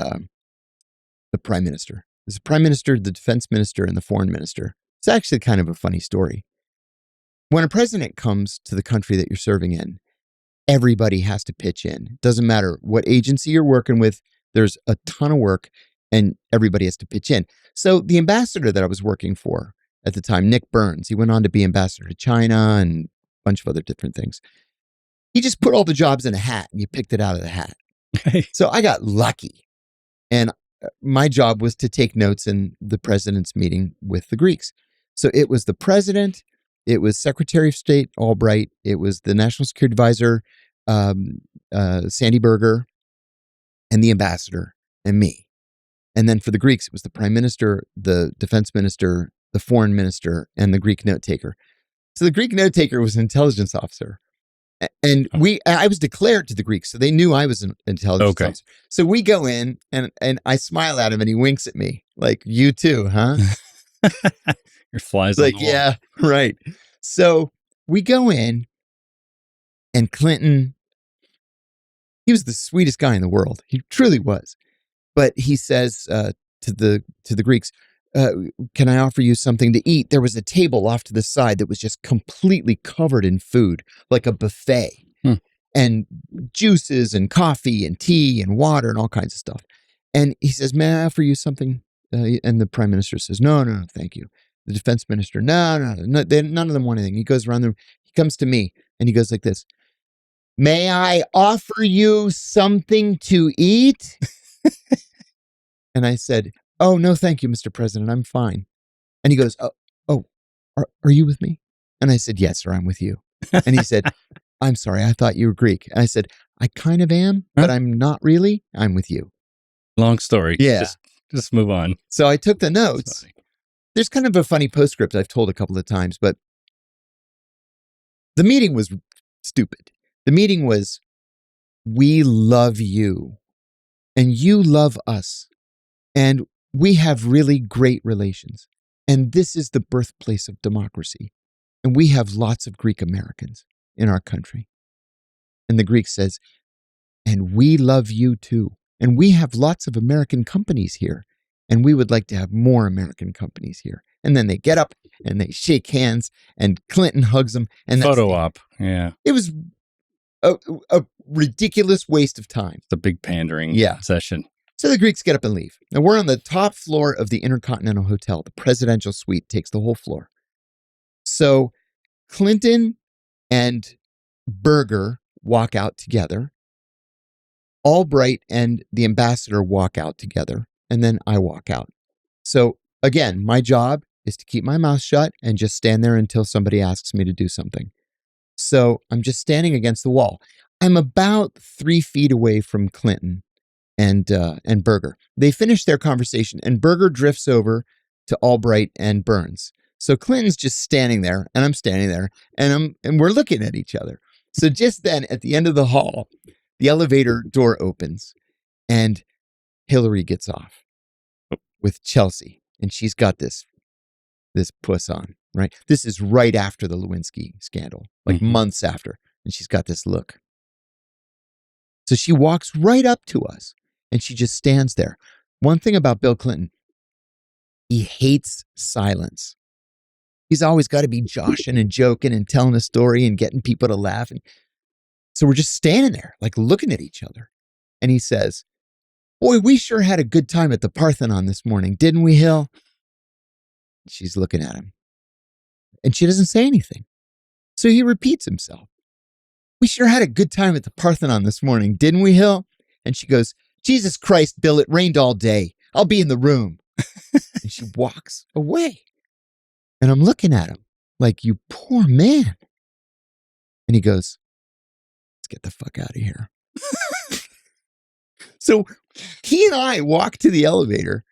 Speaker 1: prime minister. There's the prime minister, the defense minister, and the foreign minister. It's actually kind of a funny story. When a president comes to the country that you're serving in, everybody has to pitch in. Doesn't matter what agency you're working with, there's a ton of work, and everybody has to pitch in. So the ambassador that I was working for at the time, Nick Burns, he went on to be ambassador to China and a bunch of other different things. He just put all the jobs in a hat and you picked it out of the hat. So I got lucky. And my job was to take notes in the president's meeting with the Greeks. So it was the president, it was Secretary of State Albright, it was the National Security Advisor, Sandy Berger, and the ambassador, and me. And then for the Greeks, it was the prime minister, the defense minister, the foreign minister, and the Greek note taker. So the Greek note taker was an intelligence officer. And I was declared to the Greeks, so they knew I was an intelligence officer. So we go in, and I smile at him, and he winks at me, like, you too, huh?
Speaker 3: Your flies
Speaker 1: like,
Speaker 3: on the wall.
Speaker 1: yeah, right. So we go in, and Clinton, he was the sweetest guy in the world. He truly was. But he says to the Greeks, can I offer you something to eat? There was a table off to the side that was just completely covered in food, like a buffet, and juices and coffee and tea and water and all kinds of stuff. And he says, may I offer you something? And the prime minister says, no, thank you. The defense minister, no, none of them want anything. He goes around the room. He comes to me and he goes like this. May I offer you something to eat? And I said, oh, no, thank you, Mr. President. I'm fine. And he goes, are you with me? And I said, yes, sir, I'm with you. And he said, I'm sorry, I thought you were Greek. And I said, I kind of am, but I'm not really. I'm with you.
Speaker 3: Long story.
Speaker 1: Yeah.
Speaker 3: Just move on.
Speaker 1: So I took the notes. There's kind of a funny postscript I've told a couple of times, but the meeting was stupid. The meeting was, we love you and you love us and we have really great relations. And this is the birthplace of democracy. And we have lots of Greek Americans in our country. And the Greek says, and we love you too. And we have lots of American companies here. And we would like to have more American companies here. And then they get up and they shake hands and Clinton hugs them. And
Speaker 3: photo op. Yeah.
Speaker 1: It was a ridiculous waste of time.
Speaker 3: The big pandering session.
Speaker 1: So the Greeks get up and leave. Now we're on the top floor of the Intercontinental Hotel. The presidential suite takes the whole floor. So Clinton and Berger walk out together. Albright and the ambassador walk out together. And then I walk out. So again, my job is to keep my mouth shut and just stand there until somebody asks me to do something. So I'm just standing against the wall. I'm about 3 feet away from Clinton and Berger. They finish their conversation and Berger drifts over to Albright and Burns. So Clinton's just standing there and I'm standing there and we're looking at each other. So just then at the end of the hall, the elevator door opens and Hillary gets off with Chelsea and she's got this puss on, right? This is right after the Lewinsky scandal, like months after. And she's got this look. So she walks right up to us and she just stands there. One thing about Bill Clinton, he hates silence. He's always got to be joshing and joking and telling a story and getting people to laugh. And so we're just standing there, like looking at each other. And he says, boy, we sure had a good time at the Parthenon this morning, didn't we, Hill? She's looking at him. And she doesn't say anything. So he repeats himself. We sure had a good time at the Parthenon this morning, didn't we, Hill? And she goes, Jesus Christ, Bill, it rained all day. I'll be in the room. And she walks away. And I'm looking at him like, you poor man. And he goes, let's get the fuck out of here. So he and I walk to the elevator.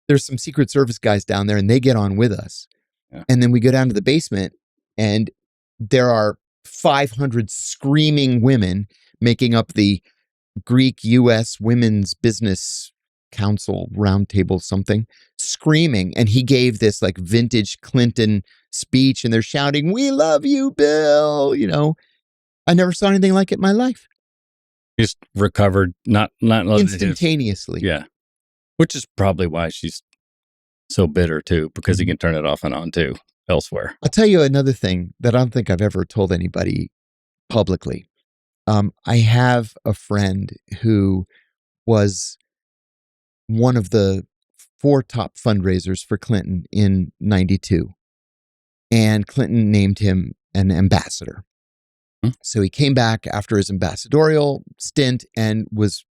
Speaker 1: There's some Secret Service guys down there and they get on with us. Yeah. And then we go down to the basement and there are 500 screaming women making up the Greek U.S. Women's Business Council roundtable something, screaming. And he gave this like vintage Clinton speech and they're shouting, we love you, Bill. You know, I never saw anything like it in my life.
Speaker 3: Just recovered, not
Speaker 1: instantaneously.
Speaker 3: Yeah. Which is probably why she's so bitter too, because he can turn it off and on too elsewhere.
Speaker 1: I'll tell you another thing that I don't think I've ever told anybody publicly. I have a friend who was one of the 4 top fundraisers for Clinton in 92. And Clinton named him an ambassador. So he came back after his ambassadorial stint and was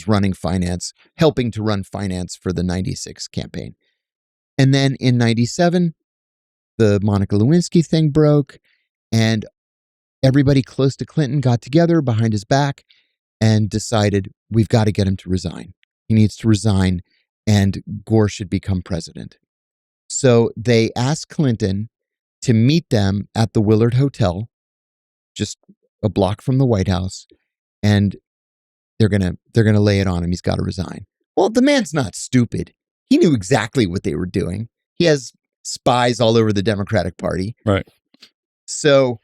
Speaker 1: running finance, helping to run finance for the 96 campaign. And then in 97, the Monica Lewinsky thing broke and everybody close to Clinton got together behind his back and decided we've got to get him to resign. He needs to resign and Gore should become president. So they asked Clinton to meet them at the Willard Hotel, just a block from the White House, and they're gonna lay it on him. He's got to resign. Well, the man's not stupid. He knew exactly what they were doing. He has spies all over the Democratic Party.
Speaker 3: Right.
Speaker 1: So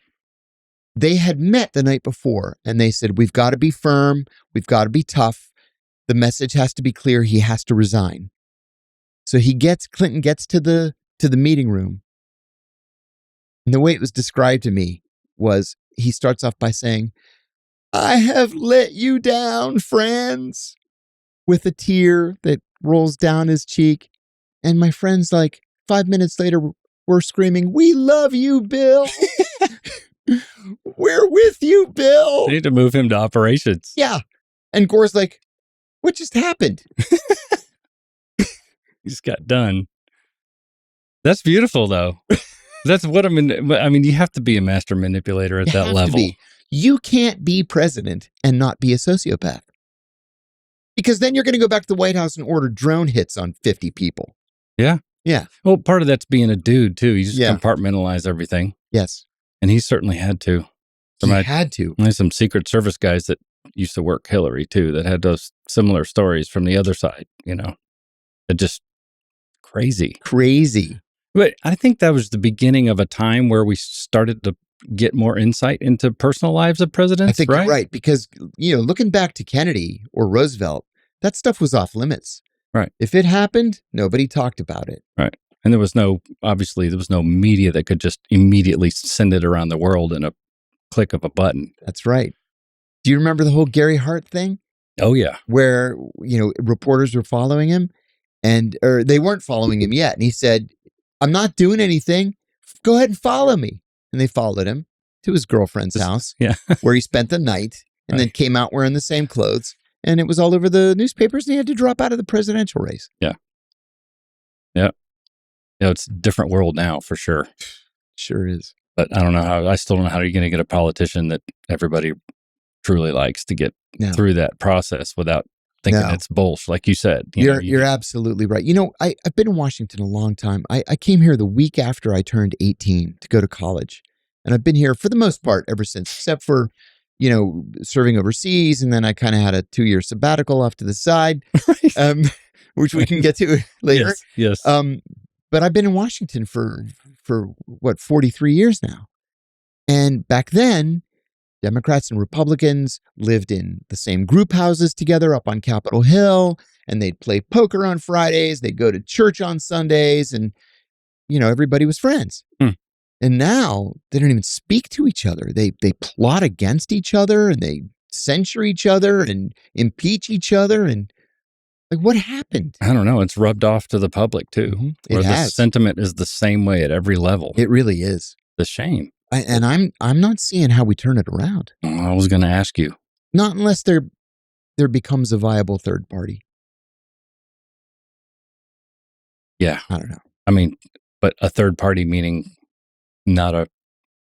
Speaker 1: they had met the night before and they said, we've got to be firm. We've got to be tough. The message has to be clear. He has to resign. So Clinton gets to the meeting room. And the way it was described to me was he starts off by saying, I have let you down, friends. with a tear that rolls down his cheek. And my friend's like, 5 minutes later, we're screaming, "We love you, Bill." "We're with you, Bill."
Speaker 3: They need to move him to operations.
Speaker 1: Yeah. And Gore's like, "What just happened?"
Speaker 3: He just got done. That's beautiful, though. That's what I mean, you have to be a master manipulator at that level.
Speaker 1: You can't be president and not be a sociopath. Because then you're going to go back to the White House and order drone hits on 50 people.
Speaker 3: Yeah.
Speaker 1: Yeah.
Speaker 3: Well, part of that's being a dude, too. You just compartmentalize everything.
Speaker 1: Yes.
Speaker 3: And he certainly had to.
Speaker 1: He had to.
Speaker 3: There's some Secret Service guys that used to work Hillary, too, that had those similar stories from the other side, That just crazy. But I think that was the beginning of a time where we started to get more insight into personal lives of presidents,
Speaker 1: I think
Speaker 3: right?
Speaker 1: You're right. Because, looking back to Kennedy or Roosevelt, that stuff was off limits.
Speaker 3: Right.
Speaker 1: If it happened, nobody talked about it.
Speaker 3: Right. And there was no media that could just immediately send it around the world in a click of a button.
Speaker 1: That's right. Do you remember the whole Gary Hart thing?
Speaker 3: Oh, yeah.
Speaker 1: Where, reporters were following him or they weren't following him yet. And he said, "I'm not doing anything. Go ahead and follow me." And they followed him to his girlfriend's house where he spent the night and then came out wearing the same clothes. And it was all over the newspapers and he had to drop out of the presidential race.
Speaker 3: Yeah. Yeah. It's a different world now for sure.
Speaker 1: Sure is.
Speaker 3: But I still don't know how you're going to get a politician that everybody truly likes to get through that process without thinking it's bullshit, like you said.
Speaker 1: You're absolutely right. I've been in Washington a long time. I came here the week after I turned 18 to go to college. And I've been here for the most part ever since, except for, serving overseas. And then I kind of had a 2-year sabbatical off to the side, which we can get to later.
Speaker 3: Yes.
Speaker 1: But I've been in Washington for 43 years now. And back then, Democrats and Republicans lived in the same group houses together up on Capitol Hill, and they'd play poker on Fridays. They'd go to church on Sundays, and, everybody was friends. And now they don't even speak to each other. They plot against each other, and they censure each other and impeach each other. And what happened?
Speaker 3: I don't know. It's rubbed off to the public too.
Speaker 1: Mm-hmm.
Speaker 3: Where the sentiment is the same way at every level.
Speaker 1: It really is.
Speaker 3: The shame.
Speaker 1: And I'm not seeing how we turn it around.
Speaker 3: I was going to ask you.
Speaker 1: Not unless there becomes a viable third party.
Speaker 3: Yeah.
Speaker 1: I don't know.
Speaker 3: But a third party meaning not a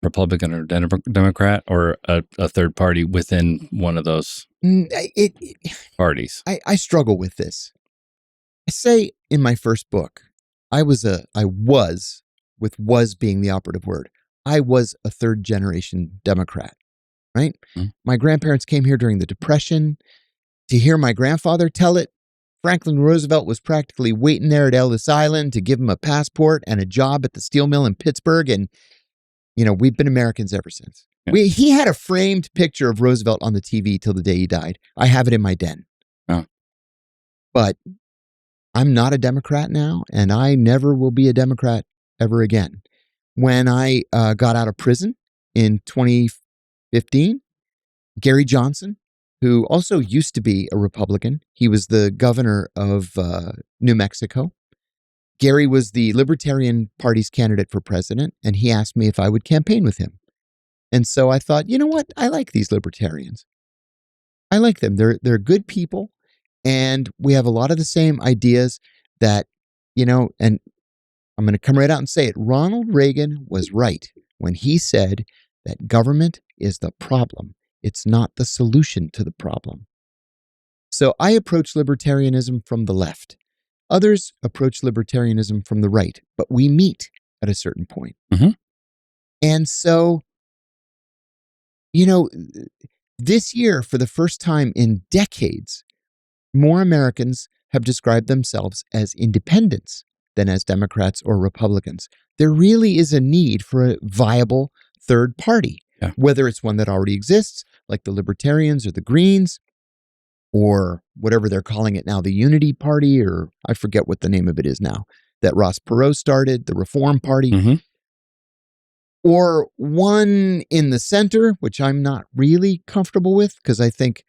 Speaker 3: Republican or Democrat, or a third party within one of those parties.
Speaker 1: I struggle with this. I say in my first book, I was being the operative word. I was a third generation Democrat, right? Mm-hmm. My grandparents came here during the Depression. To hear my grandfather tell it, Franklin Roosevelt was practically waiting there at Ellis Island to give him a passport and a job at the steel mill in Pittsburgh. And, we've been Americans ever since. Yeah. He had a framed picture of Roosevelt on the TV till the day he died. I have it in my den.
Speaker 3: Oh.
Speaker 1: But I'm not a Democrat now, and I never will be a Democrat ever again. When I got out of prison in 2015, Gary Johnson, who also used to be a Republican, he was the governor of New Mexico. Gary was the Libertarian Party's candidate for president, and he asked me if I would campaign with him. And so I thought, you know what? I like these libertarians. I like them. They're good people, and we have a lot of the same ideas that, and I'm going to come right out and say it. Ronald Reagan was right when he said that government is the problem. It's not the solution to the problem. So I approach libertarianism from the left. Others approach libertarianism from the right, but we meet at a certain point.
Speaker 3: Mm-hmm.
Speaker 1: And so, this year, for the first time in decades, more Americans have described themselves as independents than as Democrats or Republicans. There really is a need for a viable third party, whether it's one that already exists, like the Libertarians or the Greens, or whatever they're calling it now, the Unity Party, or I forget what the name of it is now, that Ross Perot started, the Reform Party,
Speaker 3: mm-hmm.
Speaker 1: or one in the center, which I'm not really comfortable with, because I think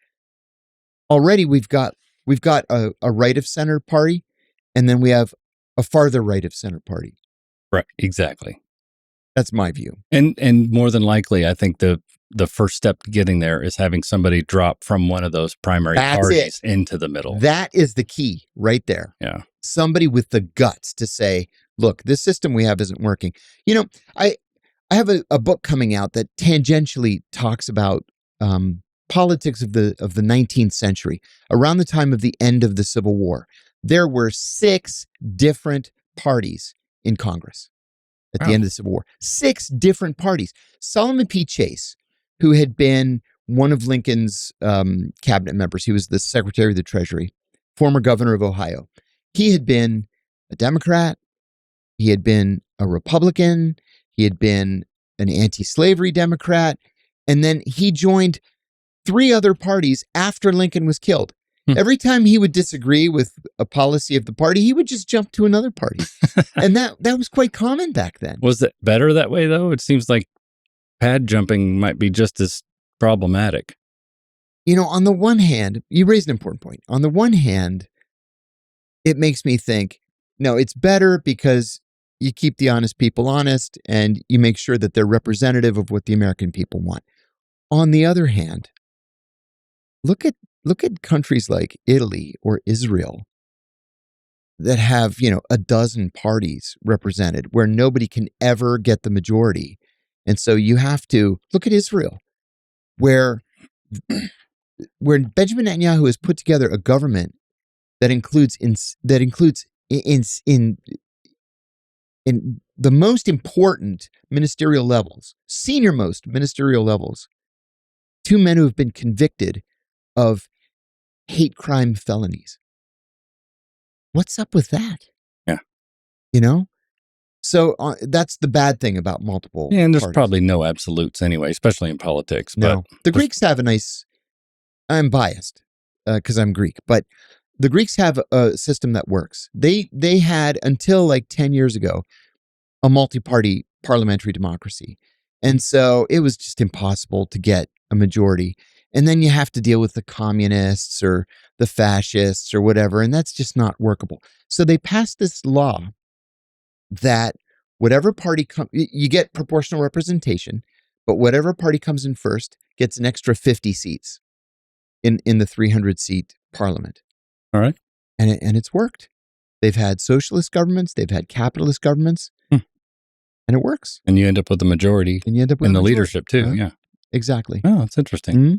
Speaker 1: already we've got We've got a right of center party, and then we have a farther right of center party.
Speaker 3: Right. Exactly.
Speaker 1: That's my view.
Speaker 3: And more than likely, I think the first step to getting there is having somebody drop from one of those primary parties into the middle.
Speaker 1: That is the key right there.
Speaker 3: Yeah.
Speaker 1: Somebody with the guts to say, look, this system we have isn't working. You know, I have a book coming out that tangentially talks about politics of the 19th century. Around the time of the end of the Civil War, there were 6 different parties in Congress at the end of the Civil War. 6 different parties. Solomon P. Chase, who had been one of Lincoln's cabinet members, he was the Secretary of the Treasury, former governor of Ohio. He had been a Democrat. He had been a Republican. He had been an anti-slavery Democrat. And then he joined 3 other parties after Lincoln was killed. Every time he would disagree with a policy of the party, he would just jump to another party. And that was quite common back then.
Speaker 3: Was it better that way, though? It seems like pad jumping might be just as problematic.
Speaker 1: You know, on the one hand, you raised an important point. On the one hand, it makes me think, no, it's better because you keep the honest people honest and you make sure that they're representative of what the American people want. On the other hand, look at countries like Italy or Israel that have, you know, a dozen parties represented where nobody can ever get the majority. And so you have to look at Israel, where Benjamin Netanyahu has put together a government that includes in the most important ministerial levels, senior most ministerial levels, 2 men who have been convicted of hate crime felonies. What's up with that?
Speaker 3: Yeah.
Speaker 1: You know? So that's the bad thing about multiple
Speaker 3: Yeah, and there's
Speaker 1: parties.
Speaker 3: probably no absolutes anyway, especially in politics.
Speaker 1: No. The Greeks have a nice, I'm biased because I'm Greek, but the Greeks have a system that works. They had, until like 10 years ago, a multi-party parliamentary democracy. And so it was just impossible to get a majority. And then you have to deal with the communists or the fascists or whatever, and that's just not workable. So they passed this law that whatever party you get proportional representation, but whatever party comes in first gets an extra 50 seats in the 300-seat parliament.
Speaker 3: All right.
Speaker 1: And it's worked. They've had socialist governments, they've had capitalist governments, and it works.
Speaker 3: And you end up with the majority
Speaker 1: And you end up with
Speaker 3: in the
Speaker 1: majority.
Speaker 3: leadership too. Yeah.
Speaker 1: Exactly.
Speaker 3: Oh, that's interesting.
Speaker 1: Mm-hmm.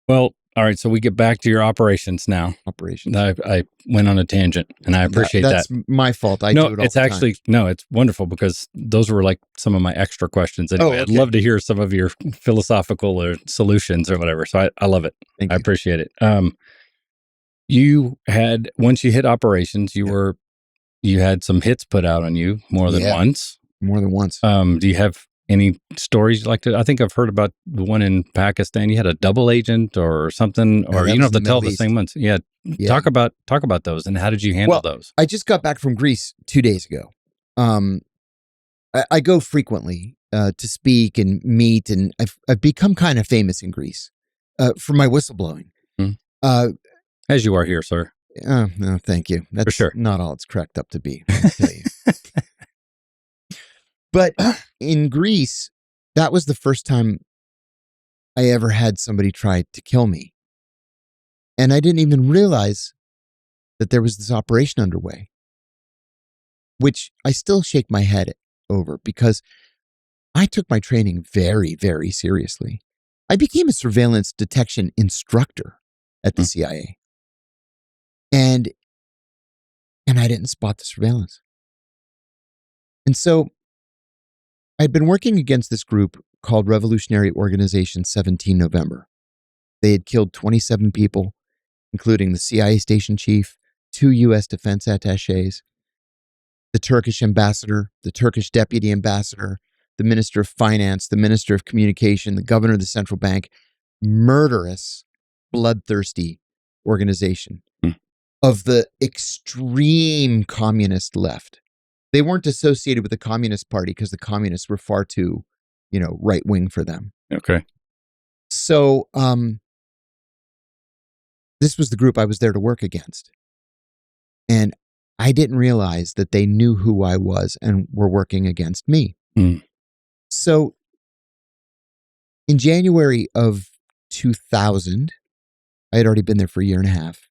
Speaker 3: Well, all right. So we get back to your operations now.
Speaker 1: Operations.
Speaker 3: I went on a tangent, and I appreciate that.
Speaker 1: That's my fault. I do it all
Speaker 3: it's
Speaker 1: the
Speaker 3: actually
Speaker 1: time.
Speaker 3: no, it's wonderful because those were like some of my extra questions. Anyway,
Speaker 1: okay.
Speaker 3: I'd love to hear some of your philosophical or solutions or whatever. So I love it.
Speaker 1: Thank
Speaker 3: I
Speaker 1: you.
Speaker 3: appreciate it. You had, once you hit operations, you had some hits put out on you more than once.
Speaker 1: More than once.
Speaker 3: Do you have any stories like that? I think I've heard about the one in Pakistan. You had a double agent or something, or you don't have to tell the same ones. Yeah. Talk about those and how did you handle those?
Speaker 1: I just got back from Greece 2 days ago. I go frequently to speak and meet, and I've become kind of famous in Greece for my whistleblowing.
Speaker 3: As you are here, sir.
Speaker 1: No, thank you. That's
Speaker 3: for sure
Speaker 1: not all it's cracked up to be, I'll tell you. But in Greece, that was the first time I ever had somebody try to kill me. And I didn't even realize that there was this operation underway, which I still shake my head over because I took my training very, very seriously. I became a surveillance detection instructor at the CIA. And I didn't spot the surveillance. And so I'd been working against this group called Revolutionary Organization 17 November. They had killed 27 people, including the CIA station chief, 2 U.S. defense attachés, the Turkish ambassador, the Turkish deputy ambassador, the minister of finance, the minister of communication, the governor of the central bank. Murderous, bloodthirsty organization of the extreme communist left. They weren't associated with the Communist Party because the communists were far too, right wing for them.
Speaker 3: Okay.
Speaker 1: So, this was the group I was there to work against. And I didn't realize that they knew who I was and were working against me.
Speaker 3: Mm.
Speaker 1: So in January of 2000, I had already been there for a year and a half.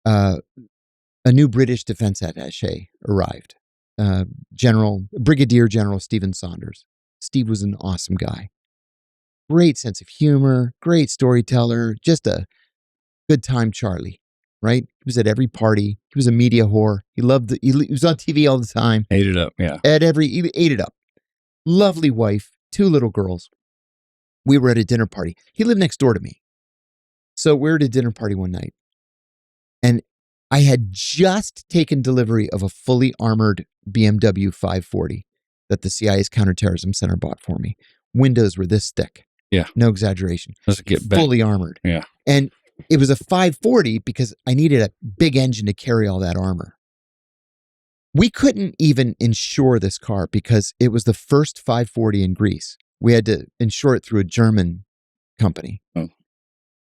Speaker 1: A new British defense attaché arrived. Brigadier General Stephen Saunders. Steve was an awesome guy. Great sense of humor, great storyteller, just a good time Charlie, right? He was at every party. He was a media whore. He was on TV all the time.
Speaker 3: Ate it up, yeah.
Speaker 1: He ate it up. Lovely wife, 2 little girls. We were at a dinner party. He lived next door to me. So we were at a dinner party one night. And I had just taken delivery of a fully armored BMW 540 that the CIA's Counterterrorism Center bought for me. Windows were this thick.
Speaker 3: Yeah.
Speaker 1: No exaggeration.
Speaker 3: Let's get back.
Speaker 1: Fully armored.
Speaker 3: Yeah.
Speaker 1: And it was a 540 because I needed a big engine to carry all that armor. We couldn't even insure this car because it was the first 540 in Greece. We had to insure it through a German company.
Speaker 3: Oh.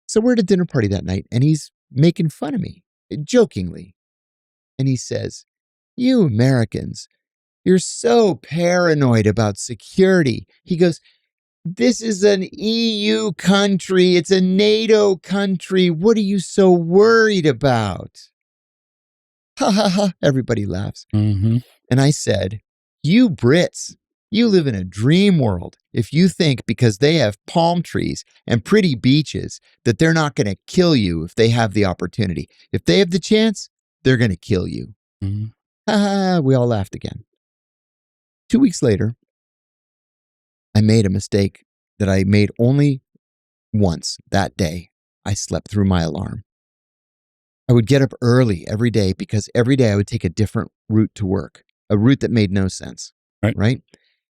Speaker 1: So we're at a dinner party that night and he's making fun of me, jokingly. And he says, "You Americans, you're so paranoid about security." He goes, "This is an EU country. It's a NATO country. What are you so worried about?" Ha ha ha. Everybody laughs.
Speaker 3: Mm-hmm.
Speaker 1: And I said, "You Brits, you live in a dream world if you think because they have palm trees and pretty beaches that they're not going to kill you if they have the opportunity. If they have the chance, they're going to kill you."
Speaker 3: Mm-hmm.
Speaker 1: Ha ha. We all laughed again. 2 weeks later, I made a mistake that I made only once that day. I slept through my alarm. I would get up early every day because every day I would take a different route to work, a route that made no sense. Right?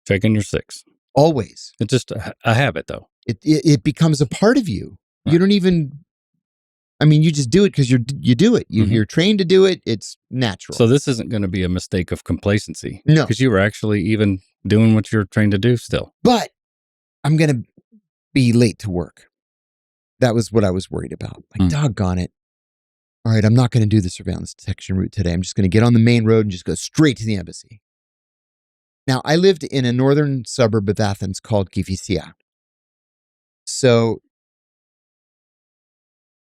Speaker 3: Taking your 6.
Speaker 1: Always.
Speaker 3: It's just a habit, though.
Speaker 1: It becomes a part of you.
Speaker 3: Right.
Speaker 1: You don't even, you just do it because you do it. You're trained to do it. It's natural.
Speaker 3: So this isn't going to be a mistake of complacency.
Speaker 1: No.
Speaker 3: Because you were actually even doing what you're trained to do still.
Speaker 1: But I'm going to be late to work. That was what I was worried about. Like, doggone it. All right, I'm not going to do the surveillance detection route today. I'm just going to get on the main road and just go straight to the embassy. Now, I lived in a northern suburb of Athens called Kifisia. So,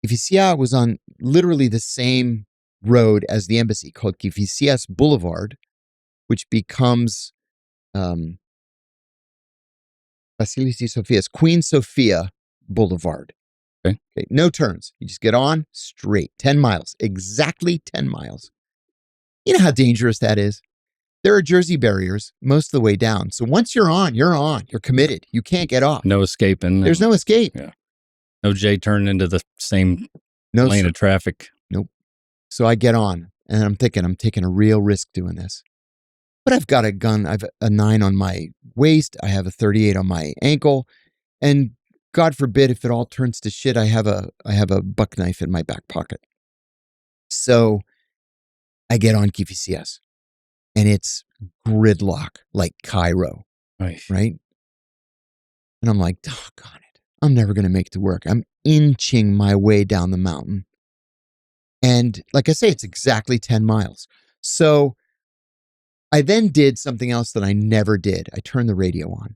Speaker 1: Kifisia was on literally the same road as the embassy called Kifisias Boulevard, which becomes Vasiliki Sophia's Queen Sophia Boulevard. Okay, no turns. You just get on straight, 10 miles, exactly 10 miles. You know how dangerous that is? There are Jersey barriers most of the way down. So once you're on, you're on. You're committed. You can't get off.
Speaker 3: No escaping.
Speaker 1: There's no escape.
Speaker 3: Yeah. No J turning into the same lane of traffic.
Speaker 1: Nope. So I get on and I'm thinking I'm taking a real risk doing this. But I've got a gun. I have a 9 on my waist. I have a 38 on my ankle. And God forbid if it all turns to shit, I have a buck knife in my back pocket. So I get on Kifisias and it's gridlock like Cairo,
Speaker 3: right?
Speaker 1: And I'm like, doggone it. I'm never going to make it to work. I'm inching my way down the mountain. And like I say, it's exactly 10 miles. So I then did something else that I never did. I turned the radio on.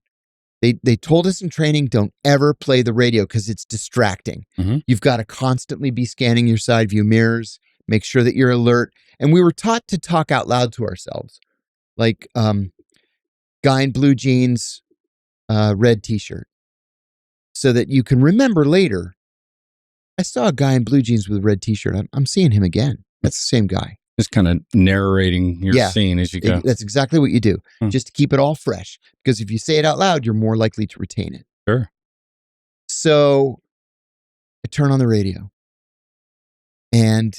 Speaker 1: They told us in training, don't ever play the radio because it's distracting.
Speaker 3: Mm-hmm. You've
Speaker 1: got to constantly be scanning your side view mirrors, make sure that you're alert. And we were taught to talk out loud to ourselves. Like guy in blue jeans, red t-shirt. So that you can remember later, I saw a guy in blue jeans with a red t-shirt. I'm seeing him again. That's the same guy.
Speaker 3: Just kind of narrating your scene as you go.
Speaker 1: That's exactly what you do, just to keep it all fresh. Because if you say it out loud, you're more likely to retain it.
Speaker 3: Sure.
Speaker 1: So I turn on the radio. And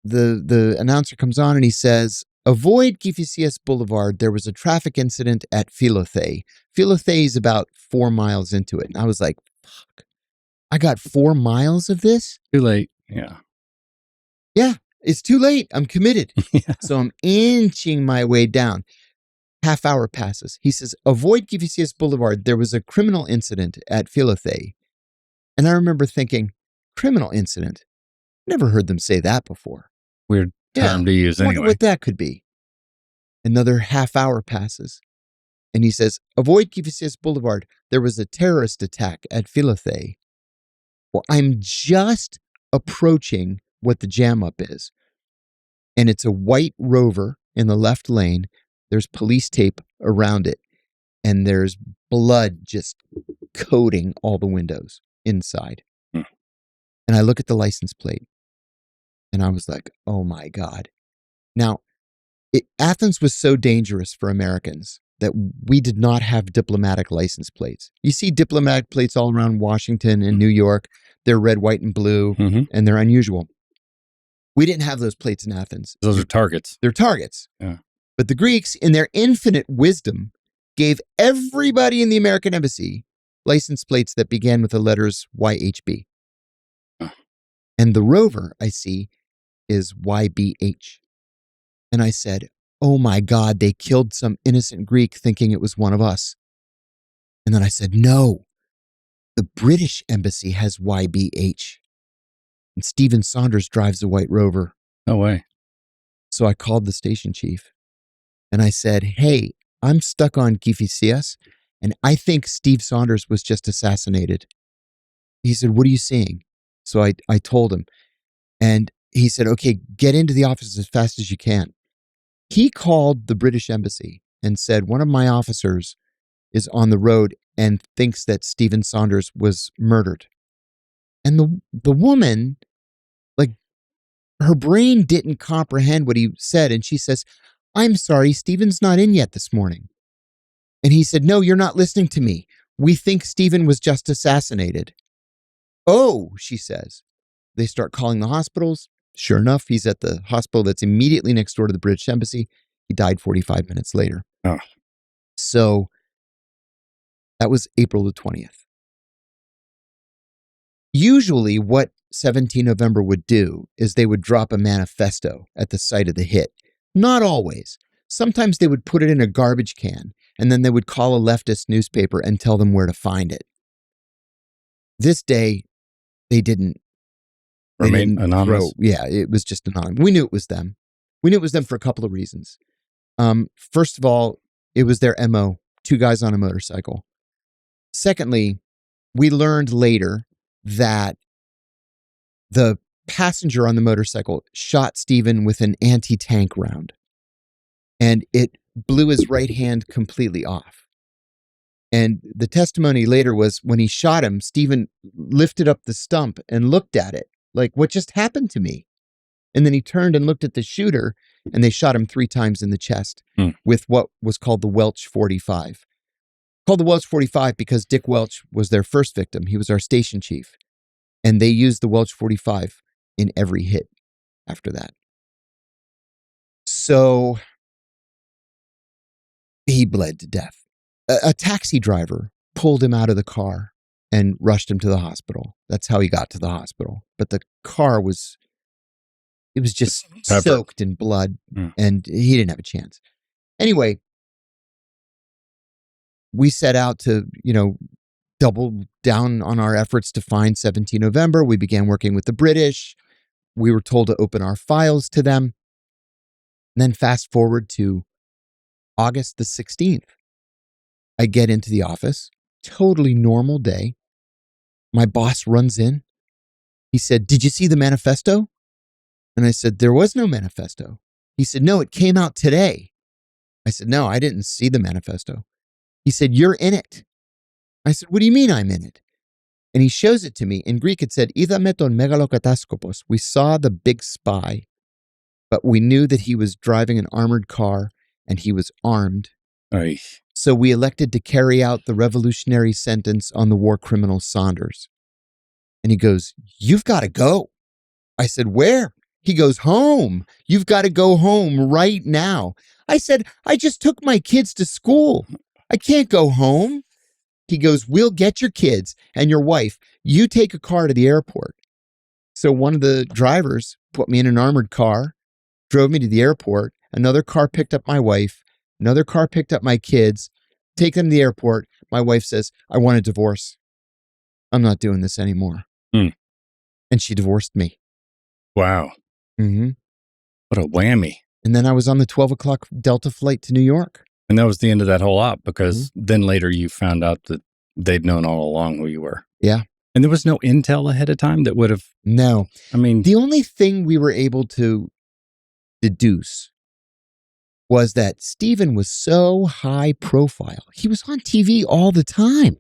Speaker 1: the announcer comes on and he says, "Avoid Kifisias Boulevard. There was a traffic incident at Philothei." Philothei is about 4 miles into it. And I was like, fuck, I got 4 miles of this?
Speaker 3: Too late. Yeah.
Speaker 1: Yeah. It's too late. I'm committed.
Speaker 3: Yeah.
Speaker 1: So I'm inching my way down. Half hour passes. He says, "Avoid Kifisias Boulevard. There was a criminal incident at Philothei." And I remember thinking, criminal incident. Never heard them say that before.
Speaker 3: Weird term to use
Speaker 1: Wonder
Speaker 3: anyway.
Speaker 1: what that could be. Another half hour passes. And he says, avoid Kiriakou Boulevard. There was a terrorist attack at Philadelphia. Well, I'm just approaching what the jam up is. And it's a white Rover in the left lane. There's police tape around it. And there's blood just coating all the windows inside. And I look at the license plate. And I was like, oh my God. Now, Athens was so dangerous for Americans that we did not have diplomatic license plates. You see diplomatic plates all around Washington and New York. They're red, white, and blue, and they're unusual. We didn't have those plates in Athens.
Speaker 3: Those are targets.
Speaker 1: They're targets.
Speaker 3: Yeah.
Speaker 1: But the Greeks, in their infinite wisdom, gave everybody in the American embassy license plates that began with the letters YHB. And the Rover, I see, is YBH. And I said, oh my God, they killed some innocent Greek thinking it was one of us. And then I said, no, the British embassy has YBH. And Stephen Saunders drives a white Rover.
Speaker 3: No way.
Speaker 1: So I called the station chief and I said, hey, I'm stuck on Kiriakou and I think Steve Saunders was just assassinated. He said, what are you seeing? So I told him, and he said, okay, get into the office as fast as you can. He called the British embassy and said, one of my officers is on the road and thinks that Stephen Saunders was murdered. And the woman, like, her brain didn't comprehend what he said. And she says, I'm sorry, Stephen's not in yet this morning. And he said, no, you're not listening to me. We think Stephen was just assassinated. Oh, she says. They start calling the hospitals. Sure enough, he's at the hospital that's immediately next door to the British embassy. He died 45 minutes later.
Speaker 3: Oh.
Speaker 1: So that was April the 20th. Usually what 17 November would do is they would drop a manifesto at the site of the hit. Not always. Sometimes they would put it in a garbage can and then they would call a leftist newspaper and tell them where to find it. This day, they didn't.
Speaker 3: Remain anonymous.
Speaker 1: It was just anonymous. We knew it was them. We knew it was them for a couple of reasons. First of all, it was their MO, 2 guys on a motorcycle. Secondly, we learned later that the passenger on the motorcycle shot Stephen with an anti-tank round, and it blew his right hand completely off. And the testimony later was when he shot him, Stephen lifted up the stump and looked at it. Like, what just happened to me? And then he turned and looked at the shooter, and they shot him 3 times in the chest with what was called the Welch 45. Called the Welch 45 because Dick Welch was their first victim. He was our station chief. And they used the Welch 45 in every hit after that. So he bled to death. A taxi driver pulled him out of the car and rushed him to the hospital. That's how he got to the hospital. But the car was just soaked in blood, and he didn't have a chance. Anyway, we set out to, double down on our efforts to find 17 November. We began working with the British. We were told to open our files to them. And then fast forward to August the 16th. I get into the office, totally normal day. My boss runs in. He said, did you see the manifesto? And I said, there was no manifesto. He said, no, it came out today. I said, no, I didn't see the manifesto. He said, you're in it. I said, what do you mean I'm in it? And he shows it to me. In Greek, it said, Idame ton megalokataskopos. We saw the big spy, but we knew that he was driving an armored car and he was armed.
Speaker 3: Aye.
Speaker 1: So we elected to carry out the revolutionary sentence on the war criminal Saunders. And he goes, you've got to go. I said, where? He goes, home. You've got to go home right now. I said, I just took my kids to school. I can't go home. He goes, we'll get your kids and your wife. You take a car to the airport. So one of the drivers put me in an armored car, drove me to the airport. Another car picked up my wife. Another car picked up my kids, take them to the airport. My wife says, I want a divorce. I'm not doing this anymore. And she divorced me.
Speaker 3: Wow.
Speaker 1: Mm-hmm.
Speaker 3: What a whammy.
Speaker 1: And then I was on the 12 o'clock Delta flight to New York.
Speaker 3: And that was the end of that whole op, because then later you found out that they'd known all along who you were.
Speaker 1: Yeah.
Speaker 3: And there was no intel ahead of time that would have...
Speaker 1: No.
Speaker 3: I mean...
Speaker 1: The only thing we were able to deduce was that Stephen was so high profile. He was on TV all the time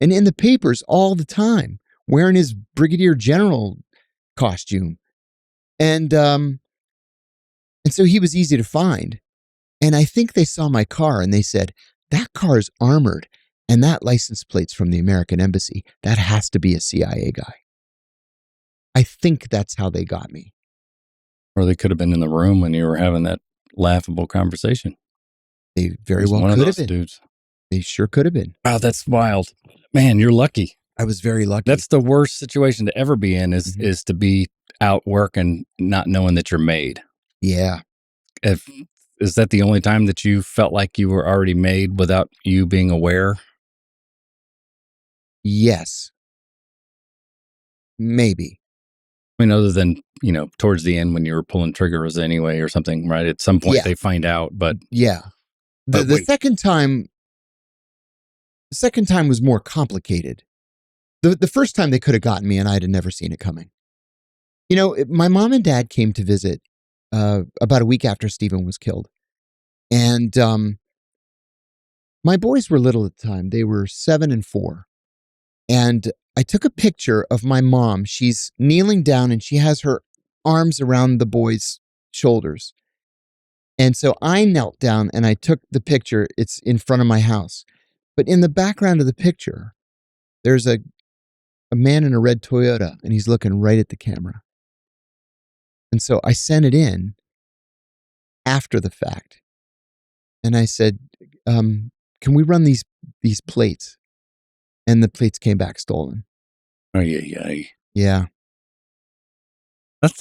Speaker 1: and in the papers all the time, wearing his brigadier general costume. And so he was easy to find. And I think they saw my car and they said, that car is armored and that license plate's from the American embassy. That has to be a CIA guy. I think that's how they got me.
Speaker 3: Or they could have been in the room when you were having that laughable conversation.
Speaker 1: They very well could have been.
Speaker 3: Dudes.
Speaker 1: They sure could have been.
Speaker 3: Wow, that's wild. Man, you're lucky.
Speaker 1: I was very lucky.
Speaker 3: That's the worst situation to ever be in, is to be out working, not knowing that you're made.
Speaker 1: Yeah.
Speaker 3: Is that the only time that you felt like you were already made without you being aware?
Speaker 1: Yes. Maybe.
Speaker 3: I mean, other than, towards the end when you were pulling triggers anyway or something, right? At some point they find out, but...
Speaker 1: Yeah. The second time was more complicated. The first time they could have gotten me and I'd have never seen it coming. My mom and dad came to visit about a week after Stephen was killed. And my boys were little at the time. They were 7 and 4. And I took a picture of my mom. She's kneeling down and she has her arms around the boys' shoulders. And so I knelt down and I took the picture. It's in front of my house. But in the background of the picture, there's a man in a red Toyota and he's looking right at the camera. And so I sent it in after the fact. And I said, can we run these plates? And the plates came back stolen.
Speaker 3: Oh, yeah.
Speaker 1: Yeah.
Speaker 3: That's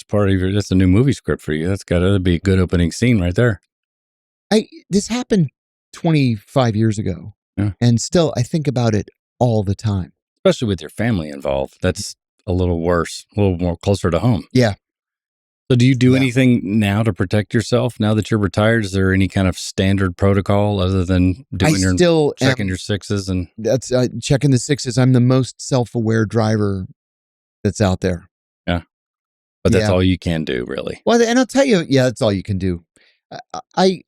Speaker 3: part of that's a new movie script for you. That's got to be a good opening scene right there.
Speaker 1: This happened 25 years ago.
Speaker 3: Yeah.
Speaker 1: And still, I think about it all the time.
Speaker 3: Especially with your family involved. That's a little worse, a little more closer to home.
Speaker 1: Yeah.
Speaker 3: So do you do anything now to protect yourself now that you're retired? Is there any kind of standard protocol other than checking your sixes? And
Speaker 1: that's checking the sixes. I'm the most self-aware driver that's out there.
Speaker 3: Yeah. But that's all you can do, really.
Speaker 1: Well, and I'll tell you, that's all you can do. I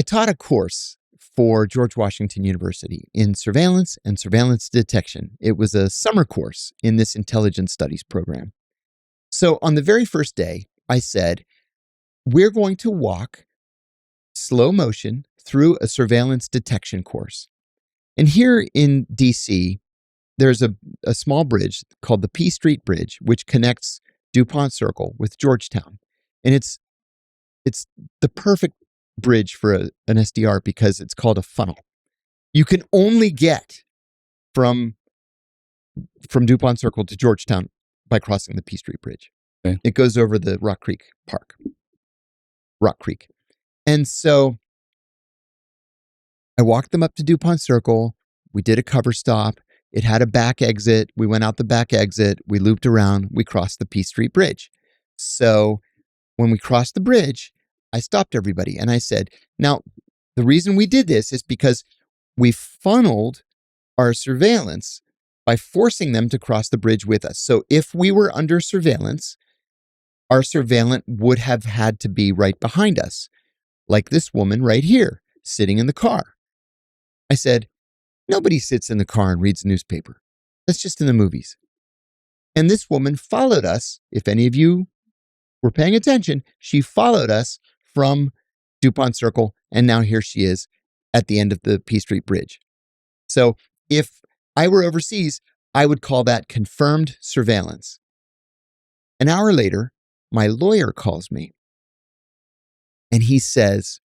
Speaker 1: taught a course for George Washington University in surveillance and surveillance detection. It was a summer course in this intelligence studies program. So on the very first day, I said, we're going to walk slow motion through a surveillance detection course. And here in DC, there's a small bridge called the P Street Bridge, which connects DuPont Circle with Georgetown. And it's the perfect bridge for an SDR because it's called a funnel. You can only get from DuPont Circle to Georgetown by crossing the P Street Bridge.
Speaker 3: Okay.
Speaker 1: It goes over the Rock Creek. And so I walked them up to DuPont Circle. We did a cover stop. It had a back exit. We went out the back exit. We looped around. We crossed the P Street Bridge. So when we crossed the bridge, I stopped everybody and I said, now, the reason we did this is because we funneled our surveillance by forcing them to cross the bridge with us. So if we were under surveillance, our surveillant would have had to be right behind us, like this woman right here, sitting in the car. I said, nobody sits in the car and reads a newspaper. That's just in the movies. And this woman followed us. If any of you were paying attention, she followed us from DuPont Circle, and now here she is at the end of the P Street Bridge. So if I were overseas, I would call that confirmed surveillance. An hour later, my lawyer calls me and he says,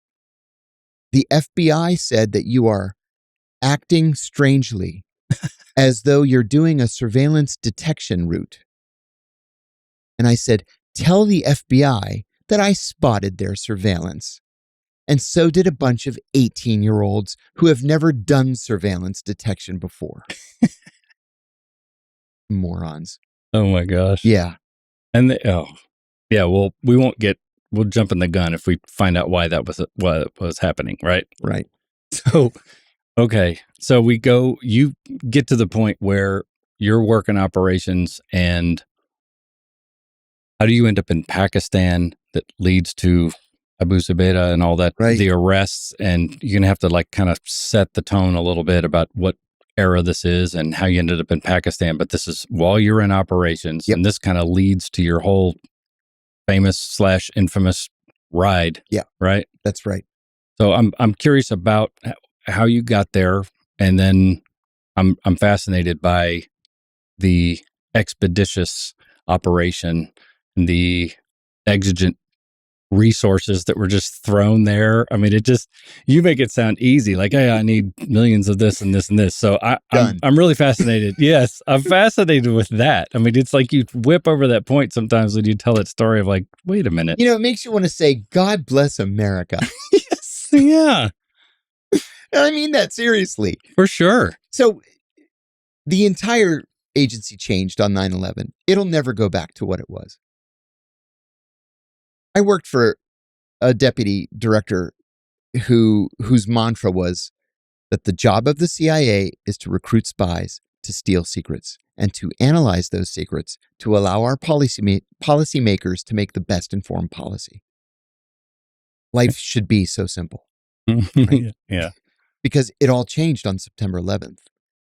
Speaker 1: the FBI said that you are acting strangely as though you're doing a surveillance detection route. And I said, tell the FBI that I spotted their surveillance. And so did a bunch of 18-year-olds who have never done surveillance detection before. Morons.
Speaker 3: Oh my gosh.
Speaker 1: Yeah.
Speaker 3: And well, we'll jump in the gun if we find out why that was happening, right?
Speaker 1: Right.
Speaker 3: So, okay. So you get to the point where you're working operations, and how do you end up in Pakistan that leads to Abu Zubaydah and all that,
Speaker 1: Right.
Speaker 3: the arrests, and you're going to have to like kind of set the tone a little bit about what era this is and how you ended up in Pakistan. But this is while you're in operations,
Speaker 1: Yep.
Speaker 3: and this kind of leads to your whole famous/infamous ride.
Speaker 1: Yeah.
Speaker 3: Right.
Speaker 1: That's right.
Speaker 3: So I'm curious about how you got there, and then I'm fascinated by the expeditious operation and the exigent resources that were just thrown there. I mean, you make it sound easy, like, hey, I need millions of this and this and this. So I'm really fascinated. Yes, I'm fascinated with that. I mean, it's like you whip over that point sometimes when you tell that story of like, wait a minute.
Speaker 1: It makes you want to say, God bless America.
Speaker 3: Yes, yeah.
Speaker 1: I mean that seriously.
Speaker 3: For sure.
Speaker 1: So the entire agency changed on 9/11. It'll never go back to what it was. I worked for a deputy director whose mantra was that the job of the CIA is to recruit spies to steal secrets and to analyze those secrets to allow our policymakers to make the best informed policy. Life should be so simple. Right?
Speaker 3: Yeah.
Speaker 1: Because it all changed on September 11th,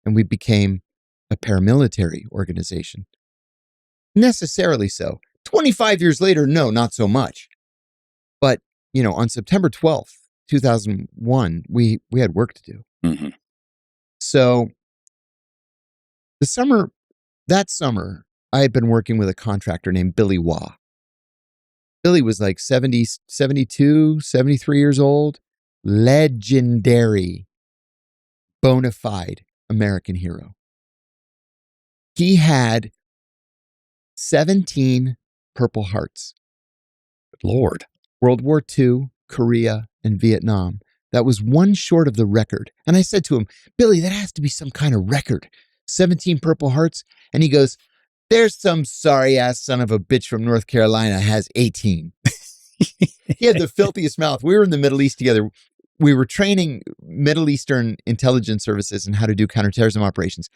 Speaker 1: and we became a paramilitary organization. Necessarily so. 25 years later, no, not so much. But, on September 12th, 2001, we had work to do.
Speaker 3: Mm-hmm.
Speaker 1: So that summer, I had been working with a contractor named Billy Waugh. Billy was like 70, 72, 73 years old. Legendary, bona fide American hero. He had 17 Purple Hearts.
Speaker 3: Good Lord.
Speaker 1: World War II, Korea, and Vietnam. That was one short of the record. And I said to him, Billy, that has to be some kind of record. 17 Purple Hearts. And he goes, there's some sorry-ass son of a bitch from North Carolina has 18. He had the filthiest mouth. We were in the Middle East together. We were training Middle Eastern intelligence services and how to do counterterrorism operations.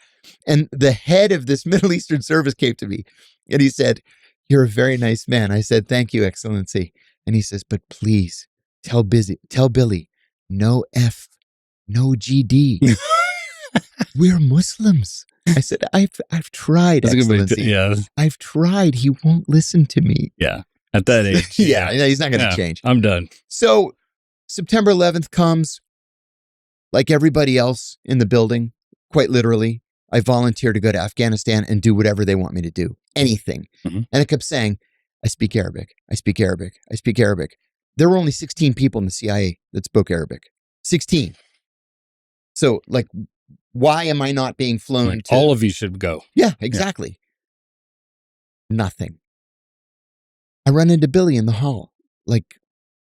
Speaker 1: And the head of this Middle Eastern service came to me and he said, you're a very nice man. I said, thank you, Excellency. And he says, but please tell Billy, no F, no GD. We're Muslims. I said, I've tried, Excellency.
Speaker 3: Yeah.
Speaker 1: I've tried. He won't listen to me.
Speaker 3: Yeah. At that age.
Speaker 1: Yeah, he's not going to change.
Speaker 3: I'm done.
Speaker 1: So September 11th comes, like everybody else in the building, quite literally, I volunteer to go to Afghanistan and do whatever they want me to do. Anything.
Speaker 3: Mm-hmm.
Speaker 1: And I kept saying, I speak Arabic. I speak Arabic. I speak Arabic. There were only 16 people in the CIA that spoke Arabic. 16. So, like, why am I not being flown to...
Speaker 3: All of you should go.
Speaker 1: Yeah, exactly. Yeah. Nothing. I run into Billy in the hall, like,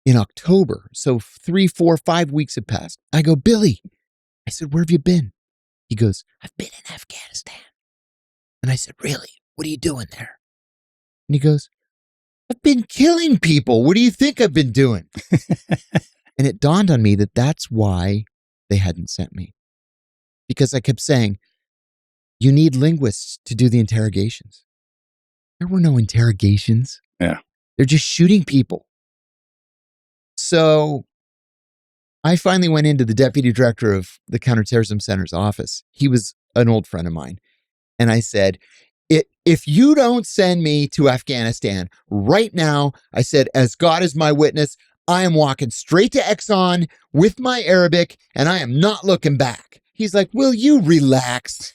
Speaker 1: in October. So 3, 4, 5 weeks had passed. I go, Billy. I said, where have you been? He goes, I've been in Afghanistan. And I said, really? What are you doing there? And he goes, I've been killing people. What do you think I've been doing? And it dawned on me that that's why they hadn't sent me. Because I kept saying, you need linguists to do the interrogations. There were no interrogations.
Speaker 3: Yeah.
Speaker 1: They're just shooting people. So I finally went into the deputy director of the Counterterrorism Center's office. He was an old friend of mine. And I said, if you don't send me to Afghanistan right now, I said, as God is my witness, I am walking straight to Exxon with my Arabic and I am not looking back. He's like, will you relax?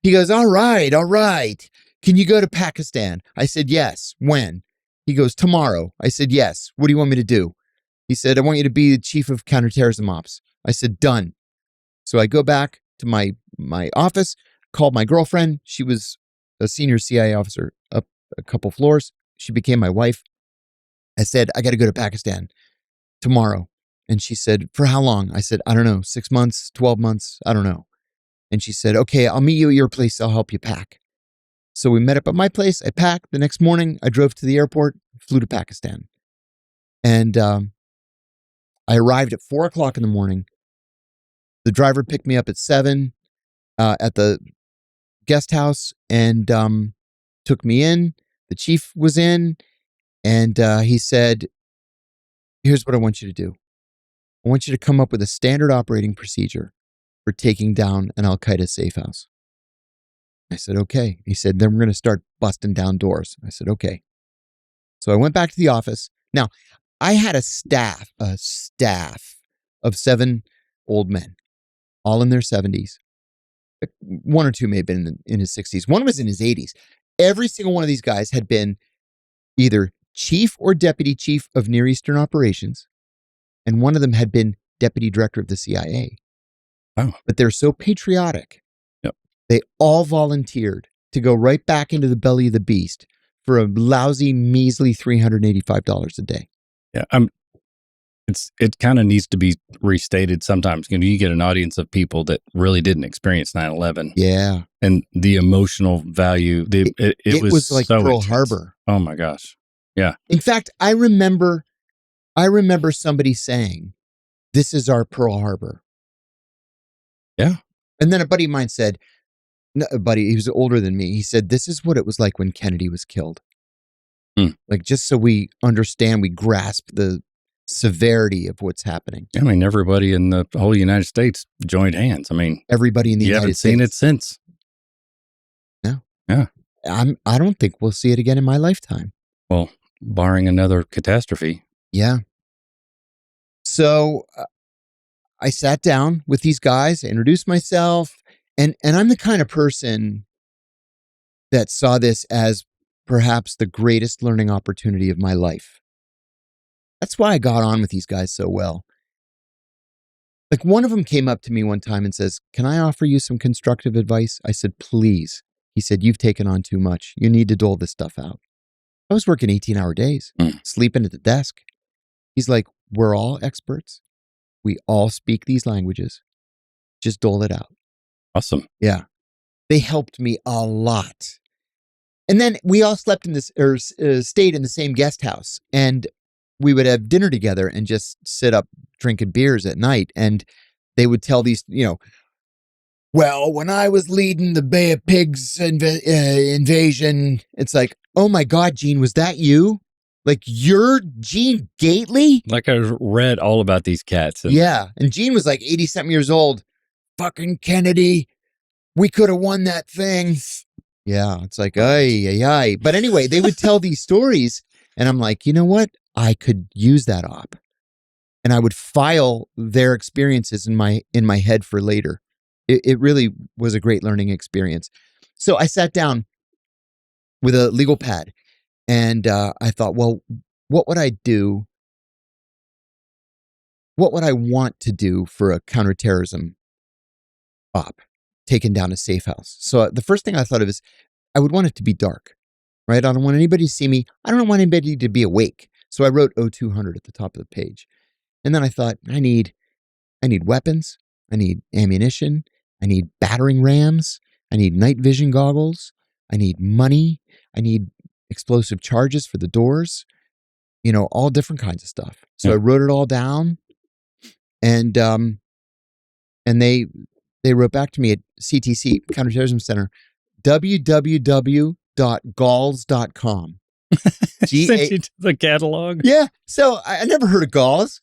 Speaker 1: He goes, all right. Can you go to Pakistan? I said, yes. When? He goes, tomorrow. I said, yes. What do you want me to do? He said, I want you to be the chief of counterterrorism ops. I said, done. So I go back to my office, called my girlfriend. She was a senior CIA officer up a couple floors. She became my wife. I said, I got to go to Pakistan tomorrow. And she said, for how long? I said, I don't know, 6 months, 12 months, I don't know. And she said, okay, I'll meet you at your place. I'll help you pack. So we met up at my place. I packed. The next morning, I drove to the airport, flew to Pakistan. And I arrived at 4 o'clock in the morning. The driver picked me up at 7 at the guest house and took me in. The chief was in, and he said, here's what I want you to do. I want you to come up with a standard operating procedure for taking down an Al-Qaeda safe house. I said, okay. He said, then we're going to start busting down doors. I said, okay. So I went back to the office. Now, I had a staff of 7 old men, all in their 70s. One or two may have been in his 60s. One was in his 80s. Every single one of these guys had been either chief or deputy chief of Near Eastern operations, and one of them had been deputy director of the CIA.
Speaker 3: Oh.
Speaker 1: But they're so patriotic.
Speaker 3: Yep.
Speaker 1: They all volunteered to go right back into the belly of the beast for a lousy, measly $385 a day.
Speaker 3: Yeah, it kind of needs to be restated sometimes. You get an audience of people that really didn't experience 9/11.
Speaker 1: Yeah.
Speaker 3: And the emotional value, it was
Speaker 1: like
Speaker 3: so
Speaker 1: Pearl
Speaker 3: intense.
Speaker 1: Harbor.
Speaker 3: Oh my gosh. Yeah.
Speaker 1: In fact, I remember somebody saying, this is our Pearl Harbor.
Speaker 3: Yeah.
Speaker 1: And then a buddy of mine said, no, a buddy, he was older than me. He said, this is what it was like when Kennedy was killed. Like, just so we understand, we grasp the severity of what's happening.
Speaker 3: I mean, everybody in the whole United States joined hands. I mean,
Speaker 1: everybody in the United States.
Speaker 3: You haven't seen it since.
Speaker 1: No.
Speaker 3: Yeah.
Speaker 1: I don't think we'll see it again in my lifetime.
Speaker 3: Well, barring another catastrophe.
Speaker 1: Yeah. So I sat down with these guys, introduced myself, and I'm the kind of person that saw this as perhaps the greatest learning opportunity of my life. That's why I got on with these guys so well. Like, one of them came up to me one time and says, can I offer you some constructive advice? I said, please. He said, you've taken on too much. You need to dole this stuff out. I was working 18-hour days, sleeping at the desk. He's like, we're all experts. We all speak these languages. Just dole it out.
Speaker 3: Awesome.
Speaker 1: Yeah. They helped me a lot. And then we all slept in this, or stayed in the same guest house. And we would have dinner together and just sit up drinking beers at night. And they would tell these, well, when I was leading the Bay of Pigs invasion, it's like, oh my God, Gene, was that you? Like, you're Gene Gately?
Speaker 3: Like, I read all about these cats.
Speaker 1: Yeah. And Gene was like 80-something years old. Fucking Kennedy. We could have won that thing. Yeah. It's like, ay. But anyway, they would tell these stories. And I'm like, you know what? I could use that op. And I would file their experiences in my head for later. It really was a great learning experience. So I sat down with a legal pad and I thought, well, what would I do? What would I want to do for a counterterrorism op, taking down a safe house? So the first thing I thought of is I would want it to be dark, right? I don't want anybody to see me. I don't want anybody to be awake. So I wrote 0200 at the top of the page. And then I thought, I need weapons. I need ammunition. I need battering rams. I need night vision goggles. I need money. I need explosive charges for the doors. All different kinds of stuff. So I wrote it all down. And they wrote back to me at CTC, Counterterrorism Center, www.galls.com.
Speaker 3: Sent you to the catalog?
Speaker 1: Yeah. So I never heard of Galls.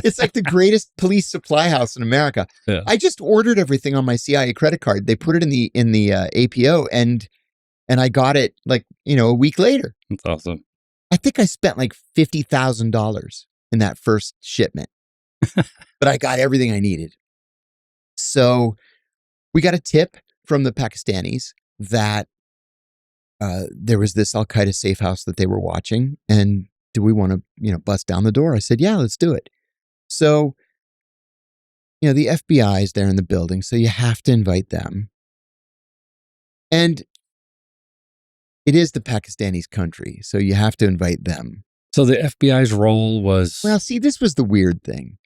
Speaker 1: It's like the greatest police supply house in America.
Speaker 3: Yeah.
Speaker 1: I just ordered everything on my CIA credit card. They put it in the APO and I got it like, a week later.
Speaker 3: That's awesome.
Speaker 1: I think I spent like $50,000 in that first shipment, but I got everything I needed. So we got a tip from the Pakistanis that there was this Al-Qaeda safe house that they were watching. And do we want to, bust down the door? I said, yeah, let's do it. So, the FBI is there in the building, so you have to invite them. And it is the Pakistanis' country, so you have to invite them.
Speaker 3: So the FBI's role was...
Speaker 1: Well, see, this was the weird thing.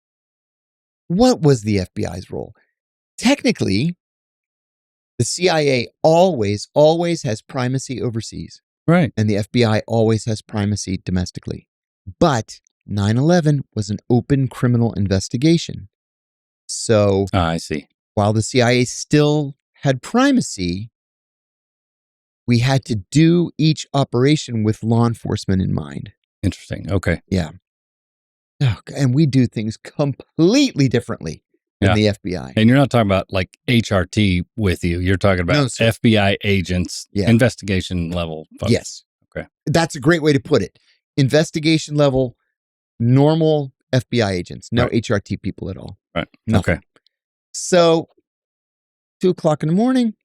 Speaker 1: What was the FBI's role? Technically, The CIA always has primacy overseas.
Speaker 3: Right.
Speaker 1: And the FBI always has primacy domestically. But 9/11 was an open criminal investigation. So
Speaker 3: I see.
Speaker 1: while the CIA still had primacy, we had to do each operation with law enforcement in mind.
Speaker 3: Interesting. Okay.
Speaker 1: Yeah. Oh, and we do things completely differently than the FBI.
Speaker 3: And you're not talking about like HRT with you. You're talking about FBI agents, investigation level folks.
Speaker 1: Yes.
Speaker 3: Okay.
Speaker 1: That's a great way to put it. Investigation level, normal FBI agents, no HRT people at all.
Speaker 3: Right.
Speaker 1: Nothing.
Speaker 3: Okay.
Speaker 1: So 2:00 in the morning,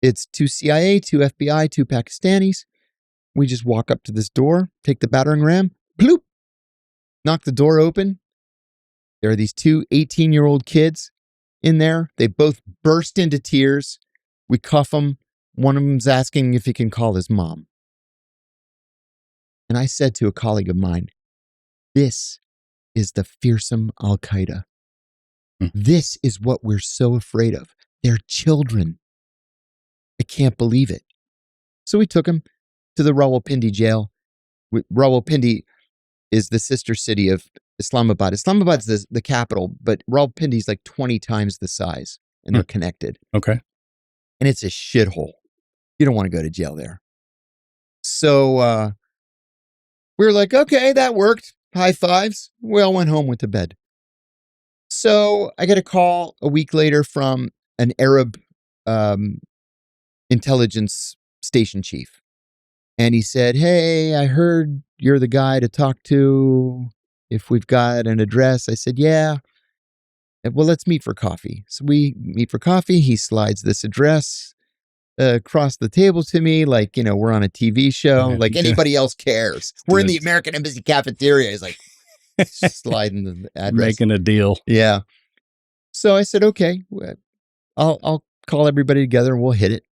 Speaker 1: it's 2 CIA, 2 FBI, 2 Pakistanis. We just walk up to this door, take the battering ram, bloop, knock the door open. There are these 2 18-year-old kids in there. They both burst into tears. We cuff them. One of them's asking if he can call his mom. And I said to a colleague of mine, this is the fearsome Al-Qaeda. This is what we're so afraid of. They're children. I can't believe it. So we took him to the Rawalpindi jail. Rawalpindi is the sister city of Islamabad. Islamabad's the capital, but Rawalpindi's like 20 times the size, and they're connected.
Speaker 3: Okay.
Speaker 1: And it's a shithole. You don't want to go to jail there. So we were like, okay, that worked. High fives. We all went home, went to bed. So I get a call a week later from an Arab intelligence station chief. And he said, hey, I heard you're the guy to talk to if we've got an address. I said, yeah. Well, let's meet for coffee. So we meet for coffee. He slides this address across the table to me like, we're on a TV show. Like anybody else cares. We're in the American Embassy cafeteria. He's like sliding the address.
Speaker 3: Making a deal.
Speaker 1: Yeah. So I said, okay, I'll call everybody together and we'll hit it.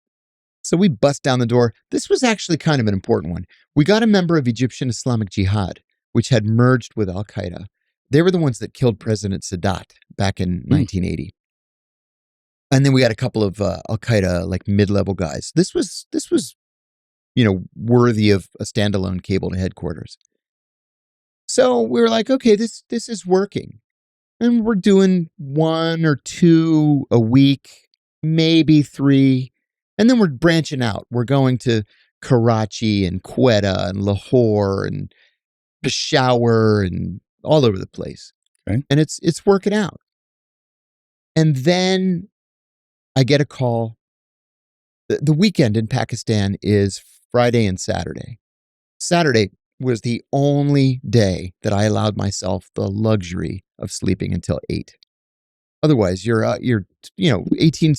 Speaker 1: So we bust down the door. This was actually kind of an important one. We got a member of Egyptian Islamic Jihad, which had merged with Al-Qaeda. They were the ones that killed President Sadat back in 1980. And then we got a couple of Al-Qaeda like mid-level guys. This was worthy of a standalone cable to headquarters. So we were like, okay, this is working. And we're doing 1 or 2 a week, maybe 3. And then we're branching out. We're going to Karachi and Quetta and Lahore and Peshawar and all over the place.
Speaker 3: Okay.
Speaker 1: And it's working out. And then I get a call. The weekend in Pakistan is Friday and Saturday. Saturday was the only day that I allowed myself the luxury of sleeping until 8. Otherwise, you're 18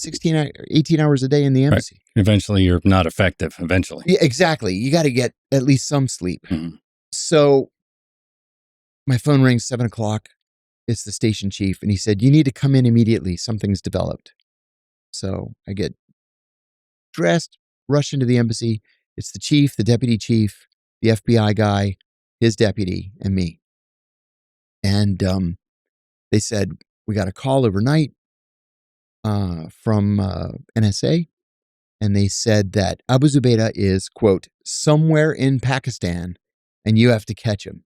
Speaker 1: hours a day in the embassy.
Speaker 3: Right. Eventually, you're not effective. Eventually.
Speaker 1: Yeah, exactly. You got to get at least some sleep. Mm-hmm. So my phone rings 7:00. It's the station chief. And he said, you need to come in immediately. Something's developed. So I get dressed, rush into the embassy. It's the chief, the deputy chief, the FBI guy, his deputy, and me. And they said, we got a call overnight from NSA. And they said that Abu Zubaydah is, quote, somewhere in Pakistan, and you have to catch him.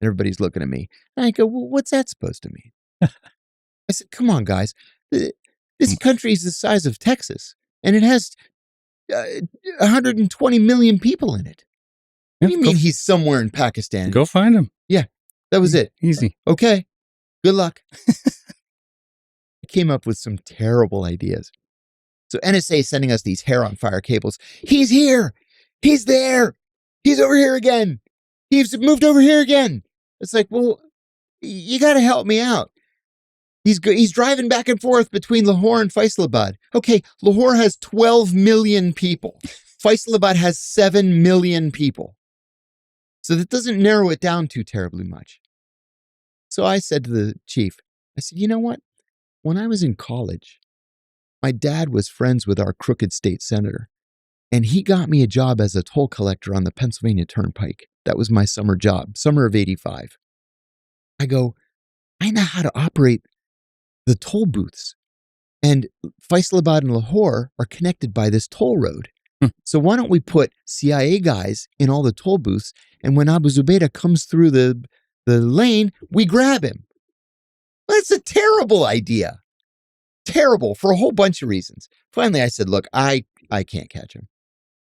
Speaker 1: And everybody's looking at me. And I go, well, what's that supposed to mean? I said, come on, guys. This country is the size of Texas, and it has 120 million people in it. What do you mean he's somewhere in Pakistan?
Speaker 3: Go find him.
Speaker 1: Yeah, that was it.
Speaker 3: Easy.
Speaker 1: Okay, good luck. I came up with some terrible ideas. So NSA is sending us these hair on fire cables. He's here. He's there. He's over here again. He's moved over here again. It's like, well, you got to help me out. He's driving back and forth between Lahore and Faisalabad. Okay, Lahore has 12 million people. Faisalabad has 7 million people. So that doesn't narrow it down too terribly much. So I said to the chief, I said, you know what? When I was in college, my dad was friends with our crooked state senator, and he got me a job as a toll collector on the Pennsylvania Turnpike. That was my summer job, summer of 85. I go, I know how to operate the toll booths. And Faisalabad and Lahore are connected by this toll road. So why don't we put CIA guys in all the toll booths, and when Abu Zubaydah comes through the lane, we grab him. That's a terrible idea. Terrible for a whole bunch of reasons. Finally, I said, look, I can't catch him.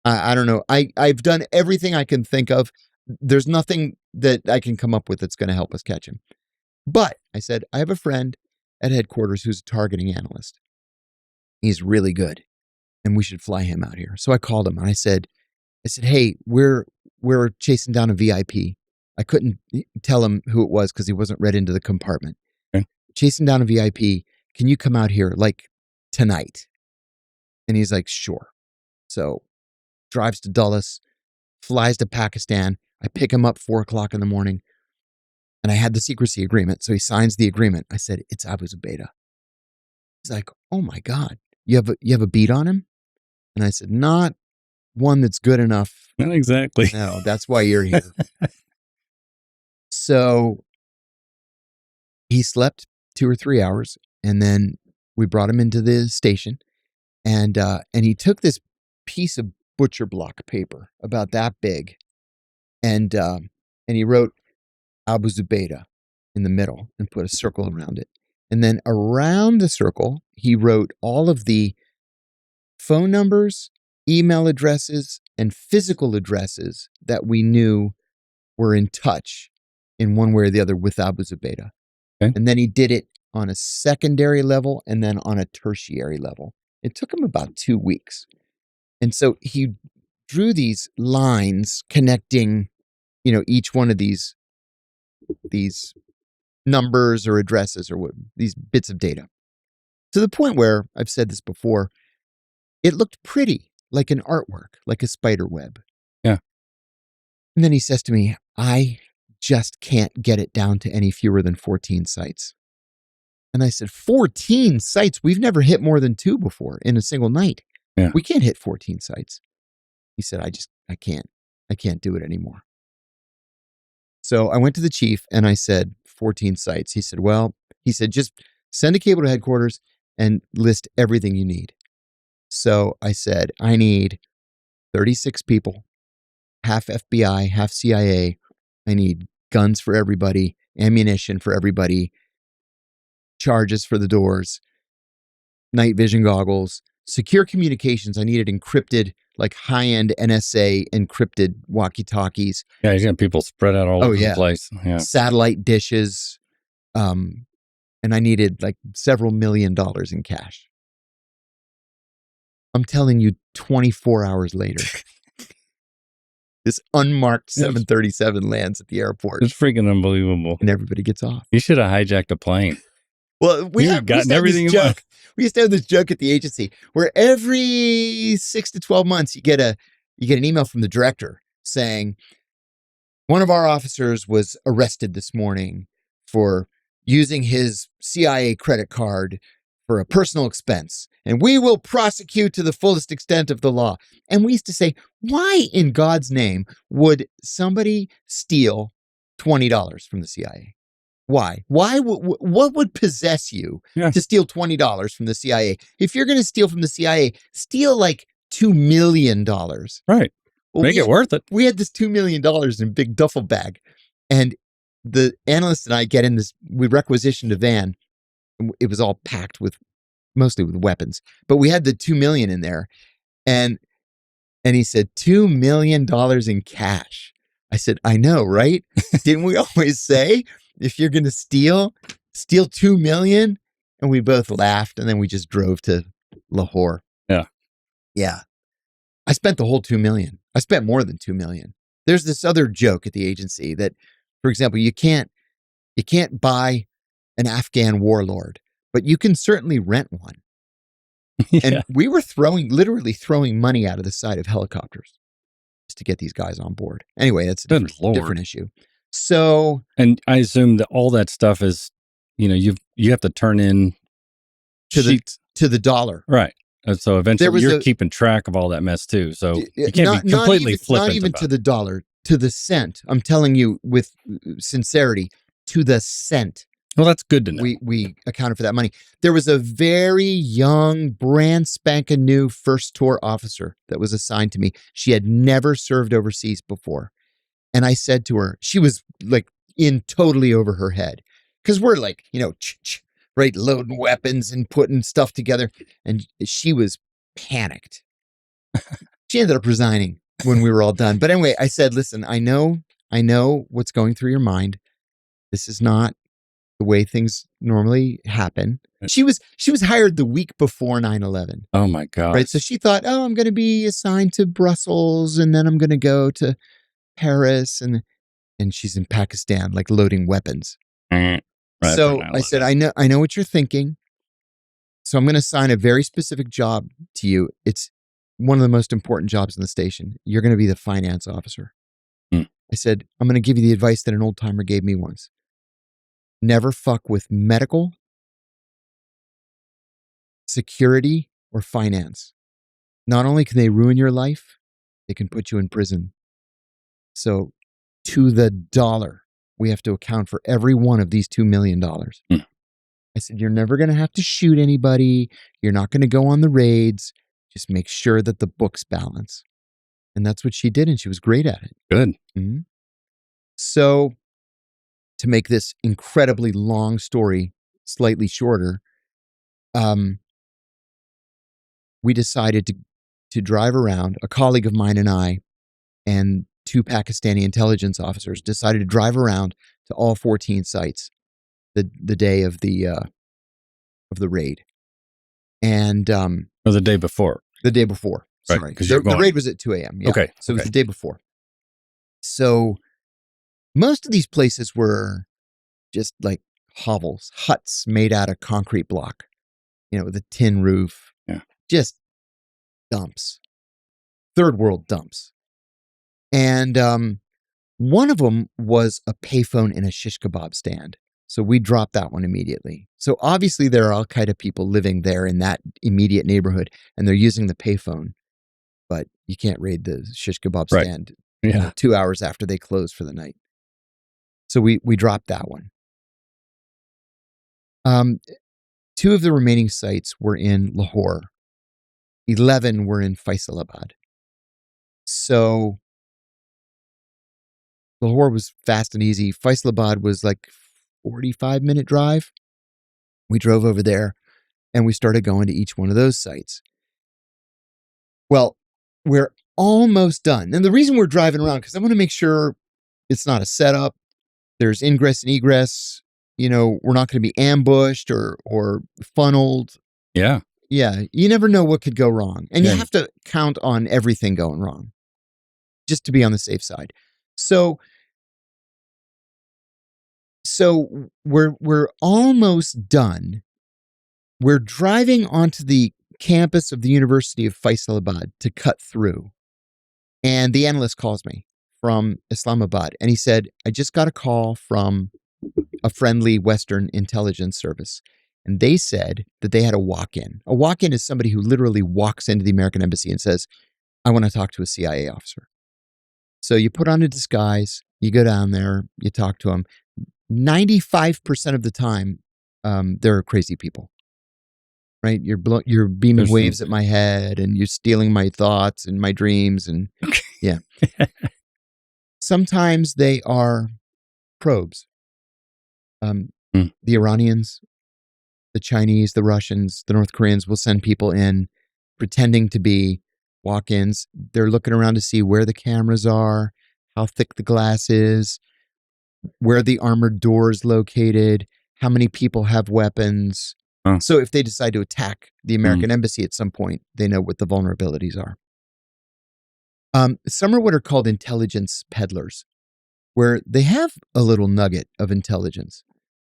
Speaker 1: I don't know. I've done everything I can think of. There's nothing that I can come up with that's going to help us catch him. But I said, I have a friend at headquarters who's a targeting analyst. He's really good, and we should fly him out here. So I called him and I said, hey, we're chasing down a VIP. I couldn't tell him who it was because he wasn't read into the compartment.
Speaker 3: Okay.
Speaker 1: Chasing down a VIP. Can you come out here like tonight? And he's like, sure. So drives to Dulles, flies to Pakistan. I pick him up 4:00 in the morning, and I had the secrecy agreement. So he signs the agreement. I said, it's Abu Zubaydah. He's like, oh my God, you have a beat on him? And I said, not one that's good enough.
Speaker 3: Not exactly.
Speaker 1: No, that's why you're here. So he slept 2 or 3 hours, and then we brought him into the station, and he took this piece of butcher block paper about that big, and he wrote Abu Zubaydah in the middle and put a circle around it. And then around the circle, he wrote all of the phone numbers, email addresses, and physical addresses that we knew were in touch in one way or the other with Abu Zubaydah.
Speaker 3: Okay.
Speaker 1: And then he did it on a secondary level and then on a tertiary level. It took him about 2 weeks. And so he drew these lines connecting, each one of these numbers or addresses or these bits of data, to the point where, I've said this before, it looked pretty, like an artwork, like a spider web.
Speaker 3: Yeah.
Speaker 1: And then he says to me, I just can't get it down to any fewer than 14 sites. And I said, 14 sites? We've never hit more than 2 before in a single night.
Speaker 3: Yeah.
Speaker 1: We can't hit 14 sites. He said, I can't do it anymore. So I went to the chief and I said, 14 sites. He said, just send a cable to headquarters and list everything you need. So I said, I need 36 people, half FBI, half CIA. I need guns for everybody, ammunition for everybody, charges for the doors, night vision goggles, secure communications. I needed encrypted, like high-end NSA encrypted walkie-talkies.
Speaker 3: Yeah, he's got people spread out all over the place. Yeah.
Speaker 1: Satellite dishes. And I needed like several $1 million in cash. I'm telling you, 24 hours later, this unmarked 737 lands at the airport.
Speaker 3: It's freaking unbelievable.
Speaker 1: And everybody gets off.
Speaker 3: You should have hijacked a plane.
Speaker 1: Well, we used to have this joke at the agency where every 6 to 12 months you get an email from the director saying, one of our officers was arrested this morning for using his CIA credit card for a personal expense, and we will prosecute to the fullest extent of the law. And we used to say, why in God's name would somebody steal $20 from the CIA? Why? What would possess you to steal $20 from the CIA? If you're going to steal from the CIA, steal like $2 million.
Speaker 3: Right. Well, make it worth it.
Speaker 1: We had this $2 million in a big duffel bag, and the analyst and I get in this, we requisitioned a van. It was all packed mostly with weapons, but we had the 2 million in there. And he said, $2 million in cash. I said, I know, right? Didn't we always say, if you're going to steal 2 million? And we both laughed, and then we just drove to Lahore.
Speaker 3: Yeah.
Speaker 1: Yeah. I spent the whole 2 million. I spent more than 2 million. There's this other joke at the agency that, for example, you can't buy an Afghan warlord, but you can certainly rent one. Yeah. And we were literally throwing money out of the side of helicopters just to get these guys on board. Anyway, that's a different issue. So,
Speaker 3: and I assume that all that stuff is, you have to turn in
Speaker 1: to the dollar,
Speaker 3: right? And so eventually you're keeping track of all that mess too. So you can't be completely flippant.
Speaker 1: Not even to the dollar, to the cent. I'm telling you with sincerity, to the cent.
Speaker 3: Well, that's good to know.
Speaker 1: We accounted for that money. There was a very young, brand spanking new first tour officer that was assigned to me. She had never served overseas before. And I said to her, she was like in totally over her head. Because we're like, right, loading weapons and putting stuff together. And she was panicked. She ended up resigning when we were all done. But anyway, I said, listen, I know what's going through your mind. This is not the way things normally happen. She was hired the week before 9/11.
Speaker 3: Oh my God.
Speaker 1: Right. So she thought, I'm going to be assigned to Brussels and then I'm going to go to Paris and she's in Pakistan, like loading weapons.
Speaker 3: Right,
Speaker 1: so I said, I know what you're thinking. So I'm going to assign a very specific job to you. It's one of the most important jobs in the station. You're going to be the finance officer. I said, I'm going to give you the advice that an old timer gave me once. Never fuck with medical, security, or finance. Not only can they ruin your life, they can put you in prison. So to the dollar, we have to account for every one of these $2 million. I said, you're never going to have to shoot anybody. You're not going to go on the raids. Just make sure that the books balance. And that's what she did, and she was great at it.
Speaker 3: Good.
Speaker 1: Mm-hmm. So to make this incredibly long story slightly shorter, we decided to drive around. A colleague of mine and I and 2 Pakistani intelligence officers decided to drive around to all 14 sites the day of the raid. And
Speaker 3: the day before.
Speaker 1: The day before.
Speaker 3: Right,
Speaker 1: Sorry. The raid was at 2 a.m. Yeah.
Speaker 3: Okay.
Speaker 1: So it was the day before. So most of these places were just like hovels, huts made out of concrete block, with a tin roof.
Speaker 3: Yeah.
Speaker 1: Just dumps. Third world dumps. And one of them was a payphone in a shish kebab stand. So we dropped that one immediately. So obviously there are Al-Qaeda people living there in that immediate neighborhood, and they're using the payphone. But you can't raid the shish kebab stand 2 hours after they close for the night. So we dropped that one. 2 of the remaining sites were in Lahore. 11 were in Faisalabad. So Lahore was fast and easy. Faisalabad was like 45-minute drive. We drove over there and we started going to each one of those sites. Well, we're almost done. And the reason we're driving around, because I want to make sure it's not a setup. There's ingress and egress. We're not going to be ambushed or funneled.
Speaker 3: Yeah.
Speaker 1: Yeah. You never know what could go wrong. And you have to count on everything going wrong just to be on the safe side. So we're almost done. We're driving onto the campus of the University of Faisalabad to cut through. And the analyst calls me from Islamabad. And he said, I just got a call from a friendly Western intelligence service. And they said that they had a walk-in. A walk-in is somebody who literally walks into the American embassy and says, I want to talk to a CIA officer. So you put on a disguise, you go down there, you talk to them. 95% of the time, they're crazy people. Right? You're beaming waves at my head and you're stealing my thoughts and my dreams. And yeah. Sometimes they are probes. The Iranians, the Chinese, the Russians, the North Koreans will send people in pretending to be walk-ins. They're looking around to see where the cameras are, how thick the glass is, where the armored door is located, how many people have weapons. So if they decide to attack the American embassy at some point, they know what the vulnerabilities are. Some are what are called intelligence peddlers, where they have a little nugget of intelligence.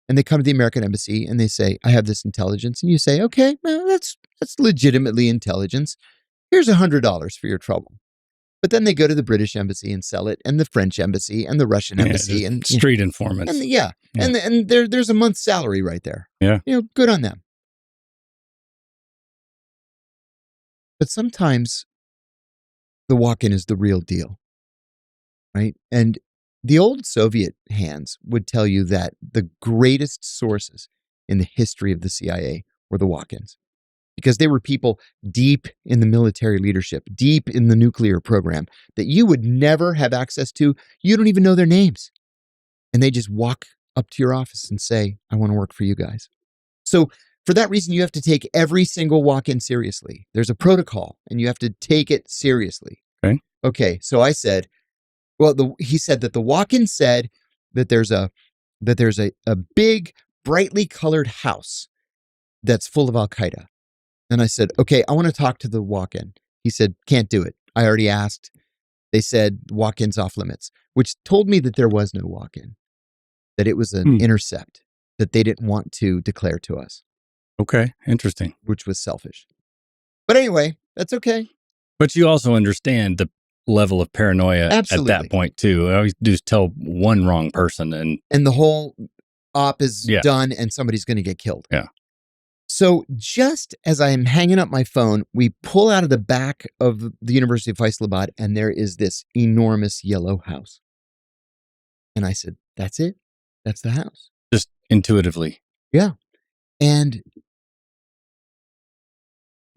Speaker 1: And they come to the American embassy and they say, I have this intelligence. And you say, okay, well, that's legitimately intelligence. Here's $100 for your trouble. But then they go to the British embassy and sell it, and the French embassy and the Russian embassy and
Speaker 3: street informants.
Speaker 1: And and there's a month's salary right there.
Speaker 3: Yeah.
Speaker 1: Good on them. But sometimes the walk-in is the real deal, right? And The old Soviet hands would tell you that the greatest sources in the history of the CIA were the walk-ins, because they were people deep in the military leadership, deep in the nuclear program that you would never have access to. You don't even know their names. And they just walk up to your office and say, I want to work for you guys. So for that reason, you have to take every single walk-in seriously. There's a protocol and you have to take it seriously. Okay. So I said, well, he said that the walk-in said that there's a big, brightly colored house that's full of Al-Qaeda. And I said, okay, I want to talk to the walk-in. He said, can't do it. I already asked. They said walk-in's off limits, which told me that there was no walk-in, that it was an intercept that they didn't want to declare to us.
Speaker 3: Okay, interesting.
Speaker 1: Which was selfish. But anyway, that's okay.
Speaker 3: But you also understand the level of paranoia
Speaker 1: Absolutely.
Speaker 3: at that point too. I always do tell one wrong person and
Speaker 1: the whole op is done and somebody's going to get killed.
Speaker 3: Yeah.
Speaker 1: So just as I am hanging up my phone, we pull out of the back of the University of Whistleblowing and there is this enormous yellow house. And I said, that's it. That's the house.
Speaker 3: Just intuitively.
Speaker 1: Yeah. And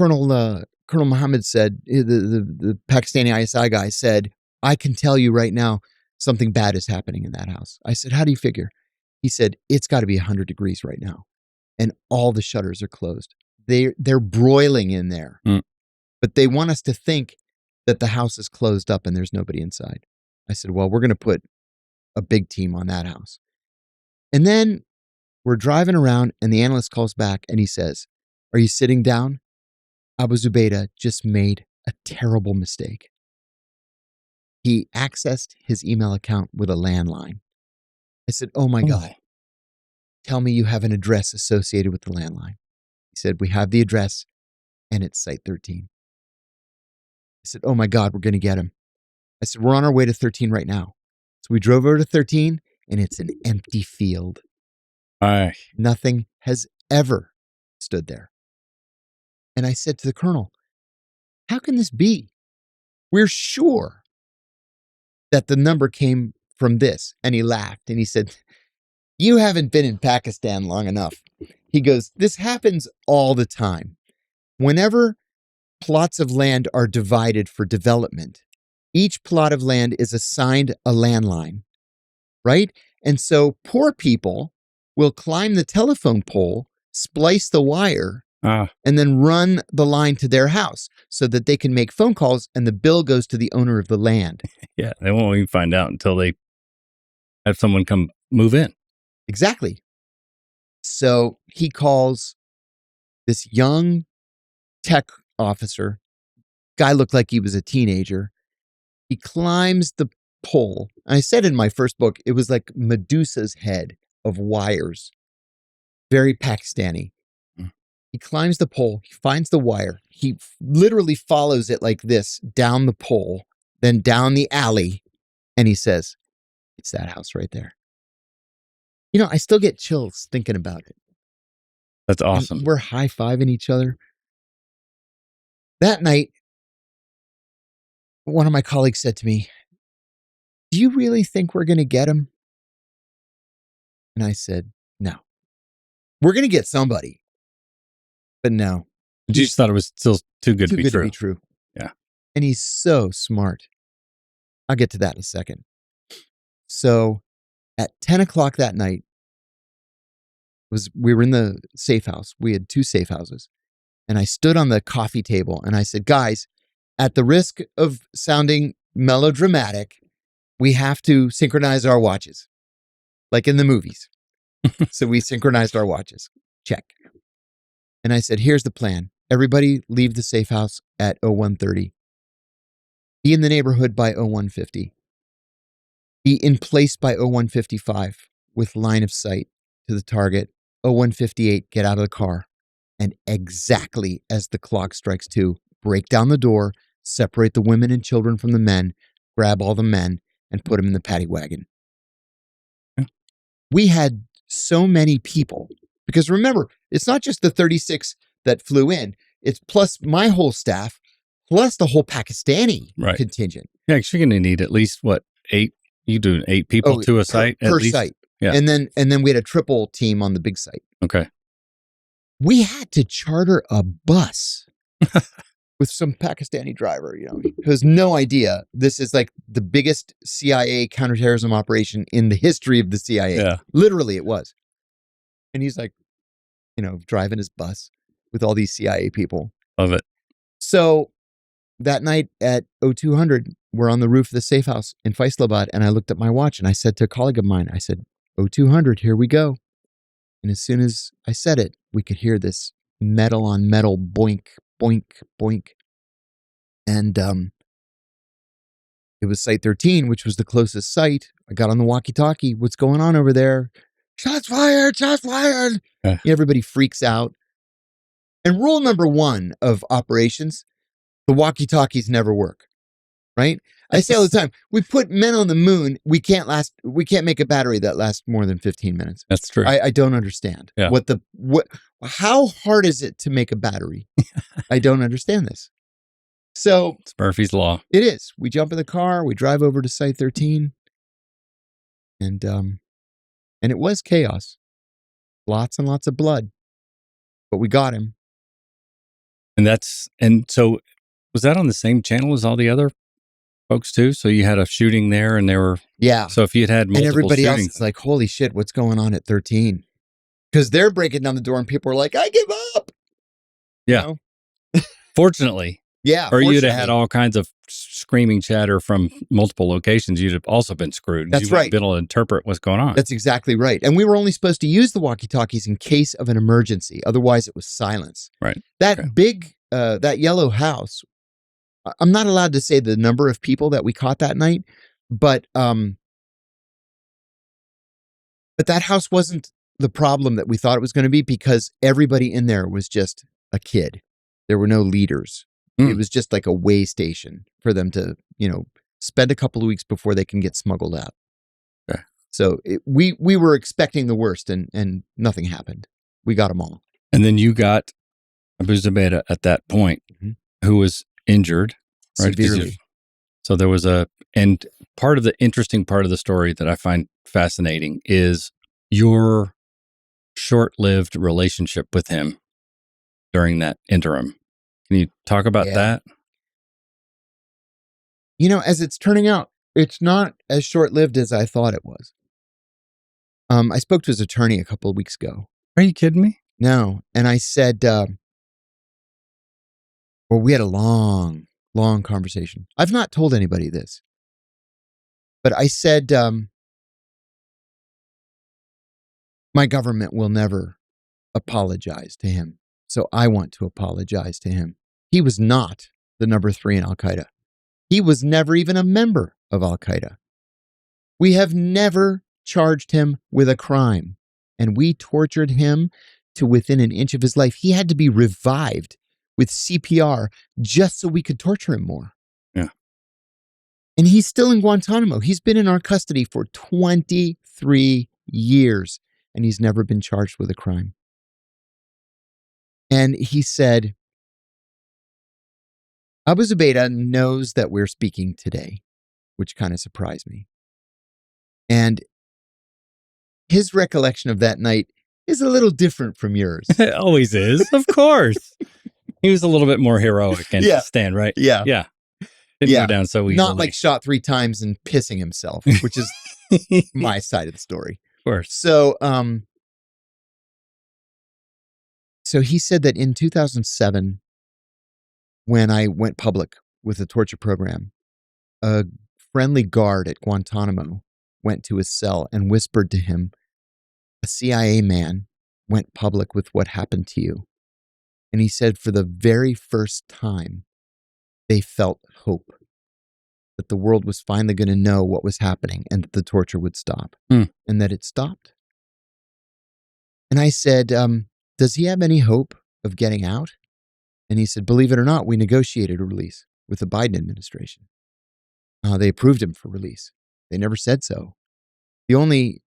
Speaker 1: Colonel Muhammad said, the Pakistani ISI guy said, I can tell you right now something bad is happening in that house. I said, how do you figure? He said, it's got to be 100 degrees right now. And all the shutters are closed. They're broiling in there. But they want us to think that the house is closed up and there's nobody inside. I said, well, we're going to put a big team on that house. And then we're driving around and the analyst calls back and he says, are you sitting down? Abu Zubaydah just made a terrible mistake. He accessed his email account with a landline. I said, oh my God, tell me you have an address associated with the landline. He said, we have the address and it's site 13. I said, oh my God, we're going to get him. I said, we're on our way to 13 right now. So we drove over to 13 and it's an empty field. Nothing has ever stood there. And I said to the colonel, how can this be? We're sure that the number came from this. And he laughed and he said, you haven't been in Pakistan long enough. He goes, this happens all the time. Whenever plots of land are divided for development, each plot of land is assigned a landline, right? And so poor people will climb the telephone pole, splice the wire, and then run the line to their house so that they can make phone calls and the bill goes to the owner of the land.
Speaker 3: Yeah, they won't even find out until they have someone come move in.
Speaker 1: Exactly. So he calls this young tech officer. Guy looked like he was a teenager. He climbs the pole. I said in my first book, it was like Medusa's head of wires. Very Pakistani. He climbs the pole. He finds the wire. He literally follows it like this down the pole, then down the alley. And he says, it's that house right there. You know, I still get chills thinking about it.
Speaker 3: That's awesome.
Speaker 1: And we're high-fiving each other. That night, one of my colleagues said to me, do you really think we're going to get him? And I said, no. We're going to get somebody. But no.
Speaker 3: You just thought it was still too good to be true.
Speaker 1: Yeah. And he's so smart. I'll get to that in a second. So at 10 o'clock that night, we were in the safe house. We had 2 safe houses. And I stood on the coffee table and I said, guys, at the risk of sounding melodramatic, we have to synchronize our watches, like in the movies. So we synchronized our watches. Check. And I said, here's the plan. Everybody leave the safe house at 01:30. Be in the neighborhood by 01:50. Be in place by 01:55 with line of sight to the target. 01:58, get out of the car. And exactly as the clock strikes 2, break down the door, separate the women and children from the men, grab all the men, and put them in the paddy wagon. We had so many people. Because remember, it's not just the 36 that flew in. It's plus my whole staff, plus the whole Pakistani contingent.
Speaker 3: Yeah, you're going to need at least, 8 You do 8 people to a site
Speaker 1: per
Speaker 3: at least?
Speaker 1: site.
Speaker 3: Yeah.
Speaker 1: And then we had a triple team on the big site.
Speaker 3: Okay.
Speaker 1: We had to charter a bus with some Pakistani driver, who has no idea this is like the biggest CIA counterterrorism operation in the history of the CIA.
Speaker 3: Yeah.
Speaker 1: Literally, it was. And he's like, driving his bus with all these CIA people.
Speaker 3: Love it.
Speaker 1: So that night at 0200, we're on the roof of the safe house in Faisalabad, and I looked at my watch and I said to a colleague of mine, I said, 0200, here we go. And as soon as I said it, we could hear this metal on metal boink, boink, boink. And it was Site 13, which was the closest site. I got on the walkie-talkie. What's going on over there? Shots fired, shots fired. Everybody freaks out. And rule number 1 of operations, the walkie-talkies never work, right? I say all the time, we put men on the moon. We can't make a battery that lasts more than 15 minutes.
Speaker 3: That's true.
Speaker 1: I don't understand.
Speaker 3: Yeah.
Speaker 1: How hard is it to make a battery? I don't understand this. So
Speaker 3: it's Murphy's Law.
Speaker 1: It is. We jump in the car, we drive over to Site 13, and it was chaos. Lots and lots of blood. But we got him.
Speaker 3: And so was that on the same channel as all the other folks too? So you had a shooting there and there were...
Speaker 1: Yeah.
Speaker 3: So if you had multiple
Speaker 1: and everybody
Speaker 3: shootings,
Speaker 1: else is like, holy shit, what's going on at 13? Because they're breaking down the door and people are like, I give up.
Speaker 3: Yeah. Fortunately.
Speaker 1: Yeah.
Speaker 3: Or you'd have had all kinds of screaming chatter from multiple locations. You'd have also been screwed.
Speaker 1: That's
Speaker 3: you wouldn't
Speaker 1: right.
Speaker 3: be able to interpret what's going on.
Speaker 1: That's exactly right. And we were only supposed to use the walkie-talkies in case of an emergency. Otherwise, it was silence.
Speaker 3: Right.
Speaker 1: That big, that yellow house, I'm not allowed to say the number of people that we caught that night, but that house wasn't the problem that we thought it was going to be because everybody in there was just a kid. There were no leaders. It was just like a way station for them to, spend a couple of weeks before they can get smuggled out.
Speaker 3: Okay.
Speaker 1: So we were expecting the worst and nothing happened. We got them all.
Speaker 3: And then you got Abu Zubaydah at that point, who was injured. Right?
Speaker 1: Severely.
Speaker 3: So there was and part of the interesting part of the story that I find fascinating is your short-lived relationship with him during that interim. Can you talk about that?
Speaker 1: As it's turning out, it's not as short-lived as I thought it was. I spoke to his attorney a couple of weeks ago.
Speaker 3: Are you kidding me?
Speaker 1: No. And I said, we had a long, long conversation. I've not told anybody this. But I said, my government will never apologize to him. So I want to apologize to him. He was not the number 3 in Al-Qaeda. He was never even a member of Al-Qaeda. We have never charged him with a crime, and we tortured him to within an inch of his life. He had to be revived with CPR just so we could torture him more.
Speaker 3: Yeah.
Speaker 1: And he's still in Guantanamo. He's been in our custody for 23 years, and he's never been charged with a crime. And he said, Abu Zubaydah knows that we're speaking today, which kind of surprised me. And his recollection of that night is a little different from yours.
Speaker 3: It always is, of course. He was a little bit more heroic and stand, right?
Speaker 1: Yeah.
Speaker 3: Yeah. Didn't go down so easily.
Speaker 1: Not like shot 3 times and pissing himself, which is my side of the story.
Speaker 3: Of course.
Speaker 1: So, so he said that in 2007, when I went public with the torture program, a friendly guard at Guantanamo went to his cell and whispered to him, a CIA man went public with what happened to you. And he said for the very first time, they felt hope that the world was finally going to know what was happening and that the torture would stop and that it stopped. And I said, does he have any hope of getting out? And he said, believe it or not, we negotiated a release with the Biden administration. They approved him for release. They never said so. The only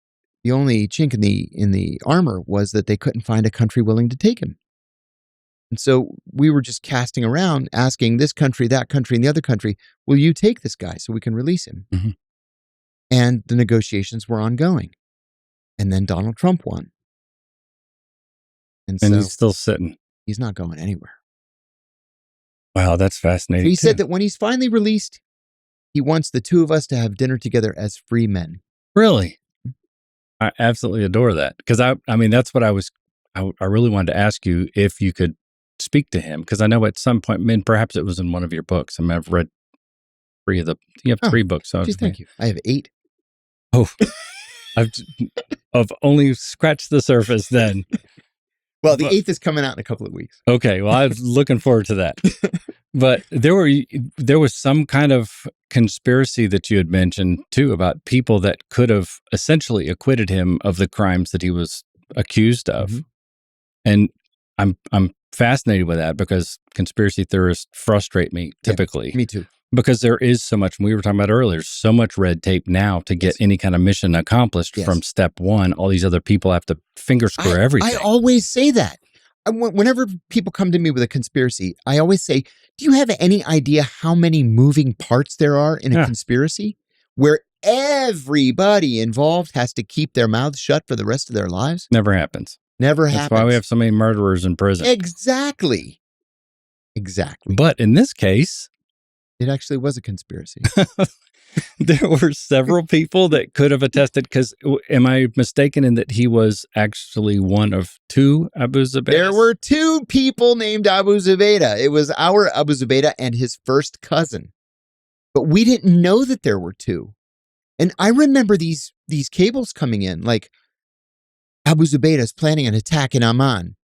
Speaker 1: chink in the armor was that they couldn't find a country willing to take him. And so we were just casting around, asking this country, that country, and the other country, will you take this guy so we can release him? And the negotiations were ongoing. And then Donald Trump won. And so
Speaker 3: he's still sitting.
Speaker 1: he's not going anywhere.
Speaker 3: Wow, that's fascinating.
Speaker 1: So he said that when he's finally released, he wants the two of us to have dinner together as free men.
Speaker 3: Really? I absolutely adore that. Because I mean, that's what I really wanted to ask you if you could speak to him. Because I know at some point, perhaps it was in one of your books. I mean, I've read 3 of you have 3 books. So
Speaker 1: Geez, thank you. I have 8.
Speaker 3: Oh, I've only scratched the surface then.
Speaker 1: Well, the 8th is coming out in a couple of weeks.
Speaker 3: Okay, well, I was looking forward to that. But there was some kind of conspiracy that you had mentioned too about people that could have essentially acquitted him of the crimes that he was accused of. Mm-hmm. And I'm fascinated with that because conspiracy theorists frustrate me typically.
Speaker 1: Yeah, me too.
Speaker 3: Because there is so much, we were talking about earlier, so much red tape now to get any kind of mission accomplished from step 1. All these other people have to finger square everything.
Speaker 1: I always say that. Whenever people come to me with a conspiracy, I always say, do you have any idea how many moving parts there are in a conspiracy where everybody involved has to keep their mouths shut for the rest of their lives?
Speaker 3: Never happens.
Speaker 1: Never happens.
Speaker 3: That's why we have so many murderers in prison.
Speaker 1: Exactly.
Speaker 3: But in this case,
Speaker 1: it actually was a conspiracy.
Speaker 3: There were several people that could have attested, because am I mistaken in that he was actually one of 2 Abu Zubaydah?
Speaker 1: There were 2 people named Abu Zubaydah. It was our Abu Zubaydah and his first cousin. But we didn't know that there were 2. And I remember these cables coming in, like, Abu Zubaydah is planning an attack in Amman.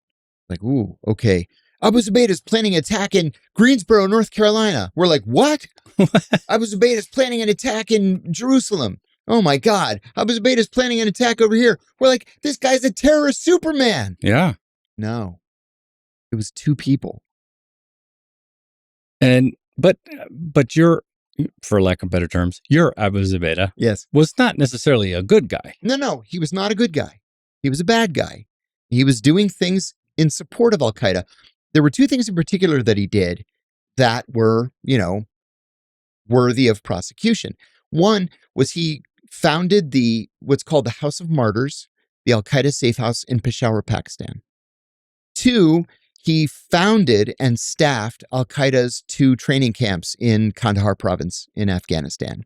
Speaker 1: Like, ooh, okay. Abu Zubaydah is planning an attack in Greensboro, North Carolina. We're like, what? Abu Zubaydah is planning an attack in Jerusalem. Oh my God. Abu Zubaydah is planning an attack over here. We're like, this guy's a terrorist Superman.
Speaker 3: Yeah.
Speaker 1: No. It was 2 people.
Speaker 3: And but you're, for lack of better terms, your Abu Zubaydah was not necessarily a good guy.
Speaker 1: No, he was not a good guy. He was a bad guy. He was doing things in support of Al-Qaeda. There were 2 things in particular that he did that were, worthy of prosecution. One was he founded what's called the House of Martyrs, the Al-Qaeda safe house in Peshawar, Pakistan. 2, he founded and staffed Al-Qaeda's 2 training camps in Kandahar province in Afghanistan.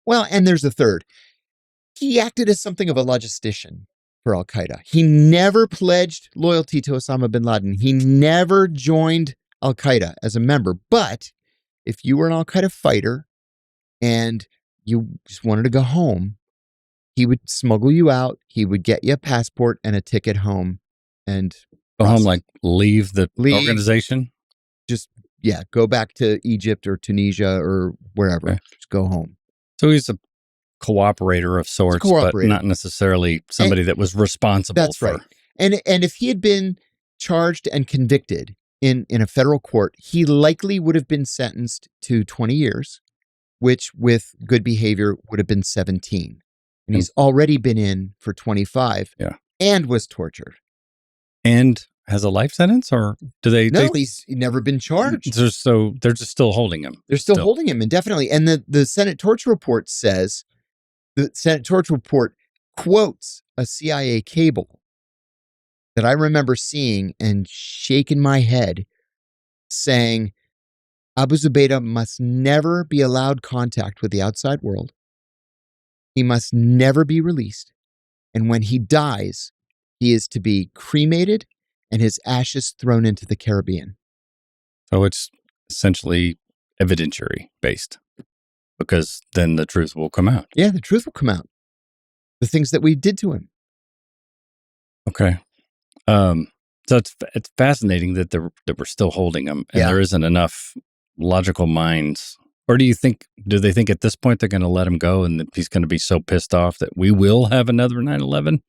Speaker 1: Well, and there's a 3rd. He acted as something of a logistician for Al-Qaeda. He never pledged loyalty to Osama bin Laden. He never joined Al-Qaeda as a member. But if you were an Al-Qaeda fighter and you just wanted to go home, he would smuggle you out. He would get you a passport and a ticket home. And
Speaker 3: go home, like leave the organization?
Speaker 1: Just, go back to Egypt or Tunisia or wherever. Okay. Just go home.
Speaker 3: So he's a cooperator of sorts, but not necessarily somebody that was responsible.
Speaker 1: That's right. And if he had been charged and convicted in a federal court, he likely would have been sentenced to 20 years, which with good behavior would have been 17. And he's already been in for 25 and was tortured.
Speaker 3: And has a life sentence, or do they?
Speaker 1: No, he's never been charged.
Speaker 3: So they're just still holding him.
Speaker 1: They're still holding him indefinitely. And the Senate torture report says, the Senate torture report quotes a CIA cable that I remember seeing and shaking my head, saying Abu Zubaydah must never be allowed contact with the outside world. He must never be released. And when he dies, he is to be cremated and his ashes thrown into the Caribbean.
Speaker 3: So it's essentially evidentiary based, because then the truth will come out.
Speaker 1: Yeah, the truth will come out. The things that we did to him.
Speaker 3: Okay. So it's fascinating that we're still holding him, and there isn't enough logical minds. Or do they think at this point they're going to let him go and that he's going to be so pissed off that we will have another 9/11?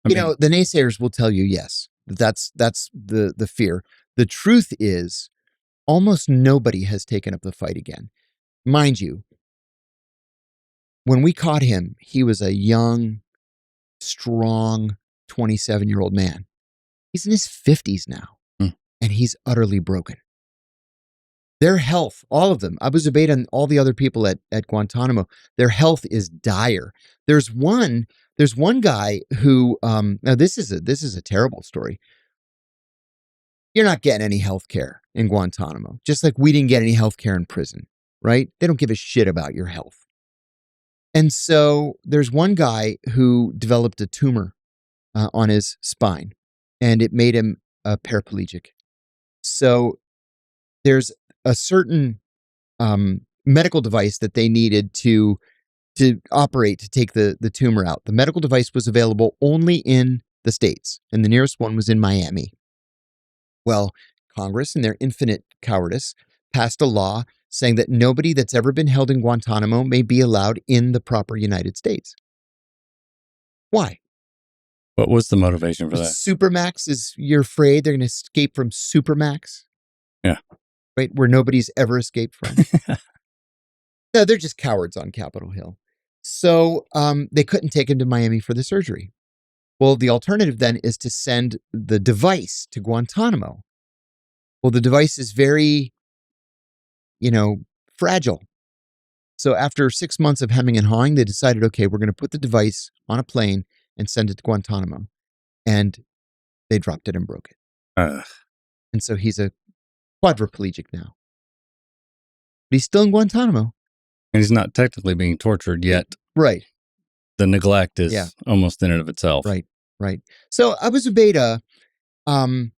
Speaker 1: The naysayers will tell you yes. That's the fear. The truth is, almost nobody has taken up the fight again. Mind you, when we caught him, he was a young, strong 27-year-old man. He's in his 50s now, and he's utterly broken. Their health, all of them, Abu Zubaydah and all the other people at Guantanamo, their health is dire. There's one guy who, now this is a terrible story. You're not getting any health care in Guantanamo, just like we didn't get any health care in prison, right? They don't give a shit about your health. And so there's one guy who developed a tumor on his spine, and it made him paraplegic. So there's a certain medical device that they needed to operate to take the tumor out. The medical device was available only in the States, and the nearest one was in Miami. Well, Congress, in their infinite cowardice, passed a law saying that nobody that's ever been held in Guantanamo may be allowed in the proper United States. Why?
Speaker 3: What was the motivation for that?
Speaker 1: Supermax is, you're afraid they're going to escape from Supermax?
Speaker 3: Yeah.
Speaker 1: Right? Where nobody's ever escaped from. No, they're just cowards on Capitol Hill. So they couldn't take him to Miami for the surgery. Well, the alternative then is to send the device to Guantanamo. Well, the device is very, fragile. So after 6 months of hemming and hawing, they decided, okay, we're going to put the device on a plane and send it to Guantanamo. And they dropped it and broke it. And so he's a quadriplegic now. But he's still in Guantanamo.
Speaker 3: And he's not technically being tortured yet.
Speaker 1: Right.
Speaker 3: The neglect is almost in and of itself.
Speaker 1: Right. So Abu Zubaydah, all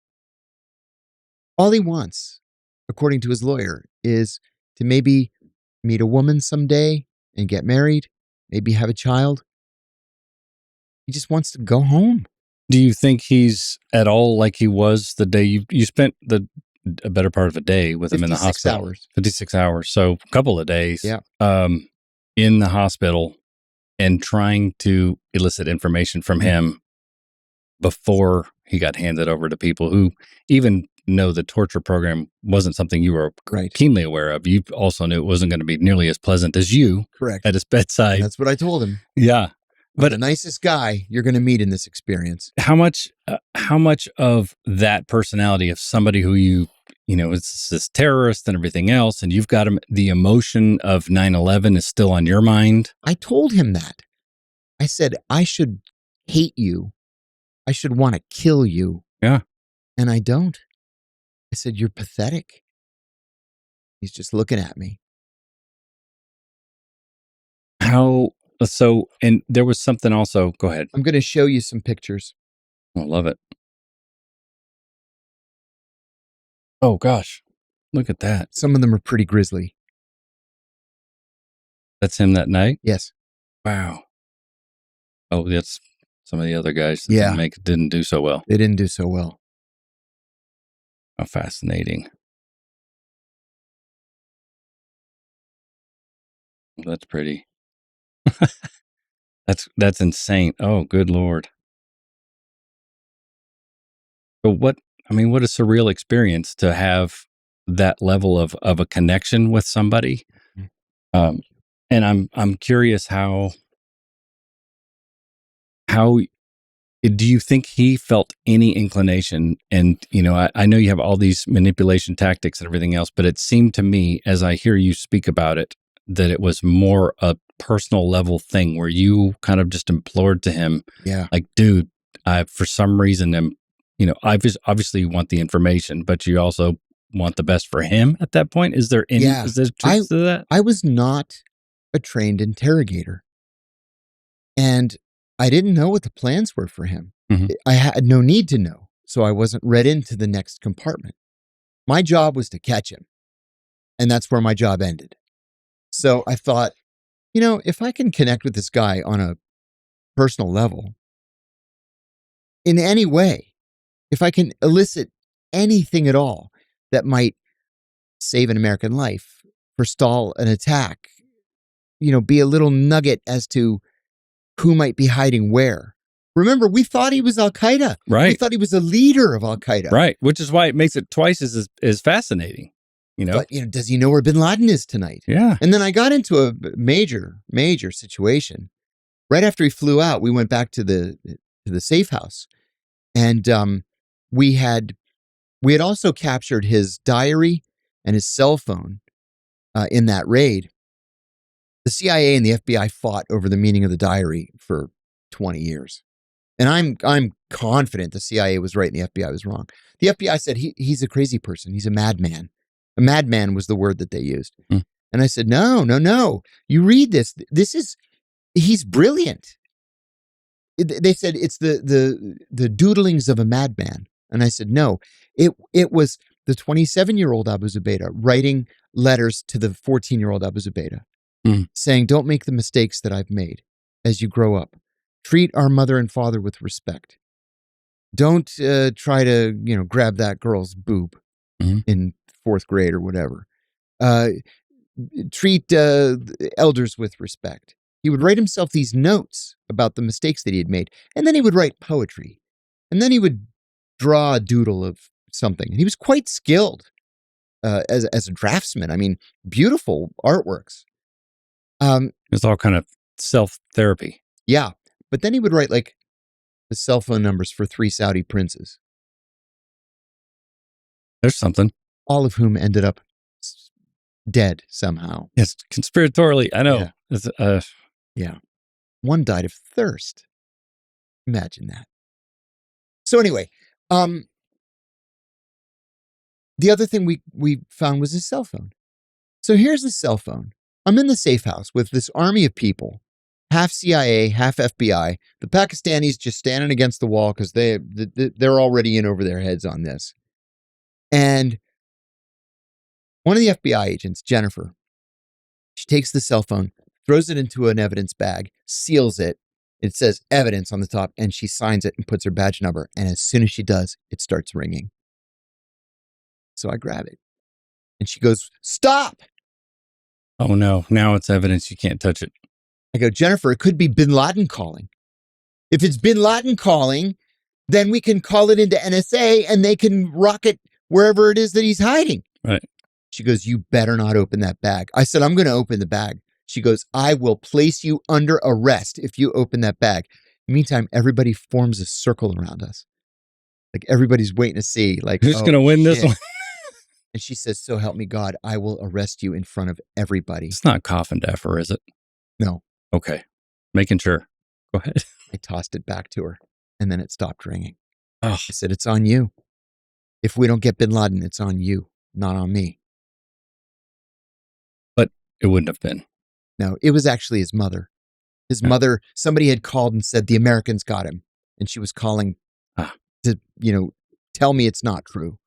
Speaker 1: he wants, according to his lawyer, is to maybe meet a woman someday and get married, maybe have a child. He just wants to go home.
Speaker 3: Do you think he's at all like he was the day you spent a better part of a day with him in the hospital?
Speaker 1: 56 hours.
Speaker 3: 56 hours. So a couple of days in the hospital and trying to elicit information from him before he got handed over to people who even know the torture program wasn't something you were keenly aware of. You also knew it wasn't going to be nearly as pleasant as you at his bedside.
Speaker 1: That's what I told him.
Speaker 3: Yeah.
Speaker 1: But the nicest guy you're going to meet in this experience.
Speaker 3: How much of that personality of somebody who it's this terrorist and everything else, and you've got him, the emotion of 9/11 is still on your mind?
Speaker 1: I told him that. I said, I should hate you. I should want to kill you.
Speaker 3: Yeah.
Speaker 1: And I don't. I said, you're pathetic. He's just looking at me.
Speaker 3: And there was something also, go ahead.
Speaker 1: I'm going to show you some pictures.
Speaker 3: I love it. Oh, gosh. Look at that.
Speaker 1: Some of them are pretty grisly.
Speaker 3: That's him that night?
Speaker 1: Yes.
Speaker 3: Wow. Oh, that's some of the other guys that didn't do so well.
Speaker 1: They didn't do so well.
Speaker 3: How fascinating. That's pretty. That's insane. Oh, good Lord. So what a surreal experience to have that level of a connection with somebody. And I'm curious how do you think he felt any inclination? And, I know you have all these manipulation tactics and everything else, but it seemed to me, as I hear you speak about it, that it was more a personal level thing where you kind of just implored to him, like, dude, I, for some reason, I obviously want the information, but you also want the best for him at that point. Is there any, is there truth to that?
Speaker 1: I was not a trained interrogator, and I didn't know what the plans were for him. Mm-hmm. I had no need to know, so I wasn't read into the next compartment. My job was to catch him, and that's where my job ended. So I thought, if I can connect with this guy on a personal level, in any way, if I can elicit anything at all that might save an American life, forestall an attack, be a little nugget as to who might be hiding where. Remember, we thought he was Al-Qaeda.
Speaker 3: Right.
Speaker 1: We thought he was a leader of Al-Qaeda.
Speaker 3: Right. Which is why it makes it twice as fascinating.
Speaker 1: But, does he know where bin Laden is tonight?
Speaker 3: Yeah.
Speaker 1: And then I got into a major situation. Right after he flew out, we went back to the safe house. And we had also captured his diary and his cell phone in that raid, the CIA and the FBI fought over the meaning of the diary for 20 years. And I'm confident the CIA was right and the FBI was wrong. The FBI said he's a crazy person. He's a madman. A madman was the word that they used.
Speaker 3: Mm.
Speaker 1: And I said, no. You read this. He's brilliant. They said it's the doodlings of a madman. And I said, no, it was the 27-year-old Abu Zubaydah writing letters to the 14-year-old Abu Zubaydah saying, don't make the mistakes that I've made as you grow up. Treat our mother and father with respect. Don't try to, grab that girl's boob in 4th grade or whatever. Treat elders with respect. He would write himself these notes about the mistakes that he had made. And then he would write poetry. And then he would draw a doodle of something. And he was quite skilled as a draftsman. I mean, beautiful artworks.
Speaker 3: It's all kind of self-therapy.
Speaker 1: Yeah. But then he would write like the cell phone numbers for 3 Saudi princes.
Speaker 3: There's something.
Speaker 1: All of whom ended up dead somehow.
Speaker 3: Yes, conspiratorially, I know.
Speaker 1: Yeah.
Speaker 3: It's,
Speaker 1: Yeah. One died of thirst. Imagine that. So anyway, the other thing we found was his cell phone. So here's his cell phone. I'm in the safe house with this army of people, half CIA, half FBI. The Pakistanis just standing against the wall because they're already in over their heads on this. And one of the FBI agents, Jennifer, she takes the cell phone, throws it into an evidence bag, seals it. It says evidence on the top, and she signs it and puts her badge number. And as soon as she does, it starts ringing. So I grab it. And she goes, stop!
Speaker 3: oh no, now it's evidence, you can't touch it.
Speaker 1: I go, Jennifer, it could be bin Laden calling. If it's bin Laden calling, then we can call it into NSA and they can rock it wherever it is that he's hiding.
Speaker 3: Right.
Speaker 1: She goes, you better not open that bag. I said, I'm going to open the bag. She goes, I will place you under arrest if you open that bag. Meantime, everybody forms a circle around us. Like everybody's waiting to see, like,
Speaker 3: who's going to win this one?
Speaker 1: And she says, so help me God, I will arrest you in front of everybody.
Speaker 3: It's not cough and dapper, is it?
Speaker 1: No.
Speaker 3: Okay. Making sure. Go ahead.
Speaker 1: I tossed it back to her and then it stopped ringing.
Speaker 3: Oh.
Speaker 1: I said, it's on you. If we don't get bin Laden, it's on you, not on me.
Speaker 3: But it wouldn't have been.
Speaker 1: No, it was actually his mother. His mother, somebody had called and said, the Americans got him. And she was calling to, tell me it's not true.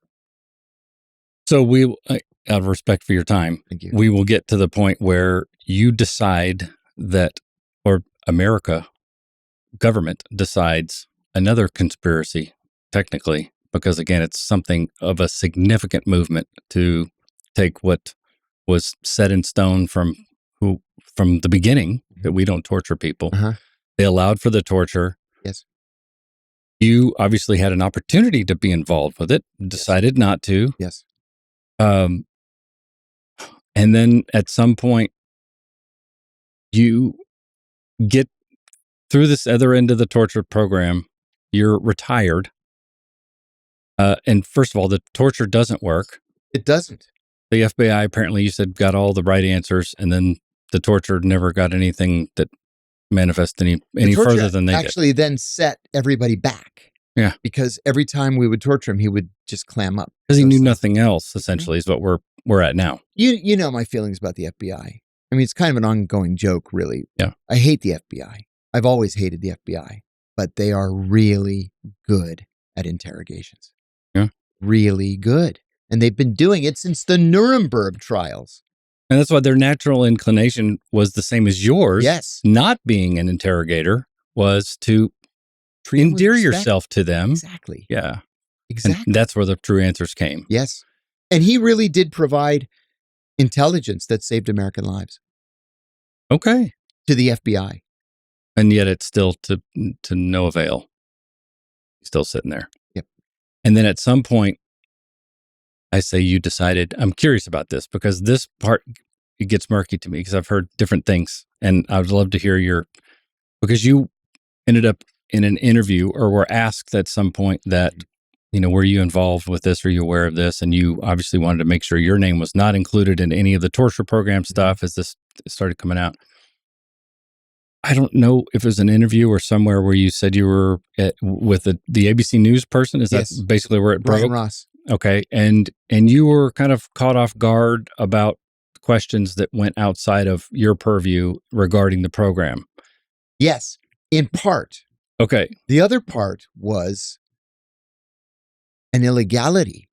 Speaker 3: So we, out of respect for your time,
Speaker 1: Thank you.
Speaker 3: we will get to the point where you decide that, or America government decides another conspiracy, technically, because again, it's something of a significant movement to take what was set in stone from the beginning, that we don't torture people. They allowed for the torture.
Speaker 1: Yes.
Speaker 3: You obviously had an opportunity to be involved with it, decided not to.
Speaker 1: Yes.
Speaker 3: And then at some point, you get through this other end of the torture program, you're retired. And first of all, the torture doesn't work.
Speaker 1: It doesn't.
Speaker 3: The FBI, apparently, you said, got all the right answers, and then the torture never got anything that manifested any further than they did.
Speaker 1: Actually then set everybody back.
Speaker 3: Yeah.
Speaker 1: Because every time we would torture him, he would just clam up.
Speaker 3: Because he knew nothing else, essentially, is what we're at now.
Speaker 1: You know my feelings about the FBI. I mean, it's kind of an ongoing joke, really.
Speaker 3: Yeah.
Speaker 1: I hate the FBI. I've always hated the FBI. But they are really good at interrogations.
Speaker 3: Yeah.
Speaker 1: Really good. And they've been doing it since the Nuremberg trials.
Speaker 3: And that's why their natural inclination was the same as yours.
Speaker 1: Yes.
Speaker 3: Not being an interrogator was to endear yourself to them.
Speaker 1: Exactly.
Speaker 3: Yeah.
Speaker 1: Exactly.
Speaker 3: And that's where the true answers came.
Speaker 1: Yes. And he really did provide intelligence that saved American lives.
Speaker 3: Okay.
Speaker 1: To the FBI.
Speaker 3: And yet it's still to no avail. He's still sitting there.
Speaker 1: Yep.
Speaker 3: And then at some point, I say you decided, I'm curious about this because this part, it gets murky to me because I've heard different things. And I would love to hear because you ended up in an interview or were asked at some point that were you involved with this? Are you aware of this? And you obviously wanted to make sure your name was not included in any of the torture program stuff as this started coming out. I don't know if it was an interview or somewhere where you said you were with the ABC News person. Is that basically where it broke?
Speaker 1: Brian Ross.
Speaker 3: Okay. And you were kind of caught off guard about questions that went outside of your purview regarding the program.
Speaker 1: Yes, in part.
Speaker 3: Okay.
Speaker 1: The other part was an illegality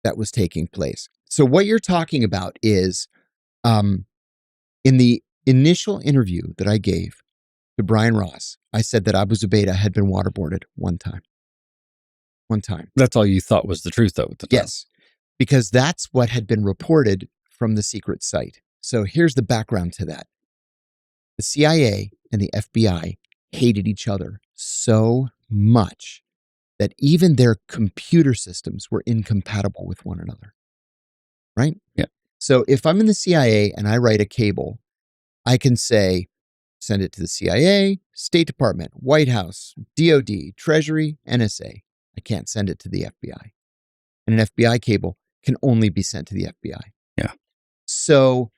Speaker 1: that was taking place. So what you're talking about is in the initial interview that I gave to Brian Ross, I said that Abu Zubaydah had been waterboarded one time. One time.
Speaker 3: That's all you thought was the truth, though, at the time.
Speaker 1: Yes, because that's what had been reported from the secret site. So here's the background to that. The CIA and the FBI hated each other so much that even their computer systems were incompatible with one another. Right?
Speaker 3: Yeah.
Speaker 1: So if I'm in the CIA and I write a cable, I can say, send it to the CIA, State Department, White House, DOD, Treasury, NSA. I can't send it to the FBI. And an FBI cable can only be sent to the FBI.
Speaker 3: Yeah.
Speaker 1: So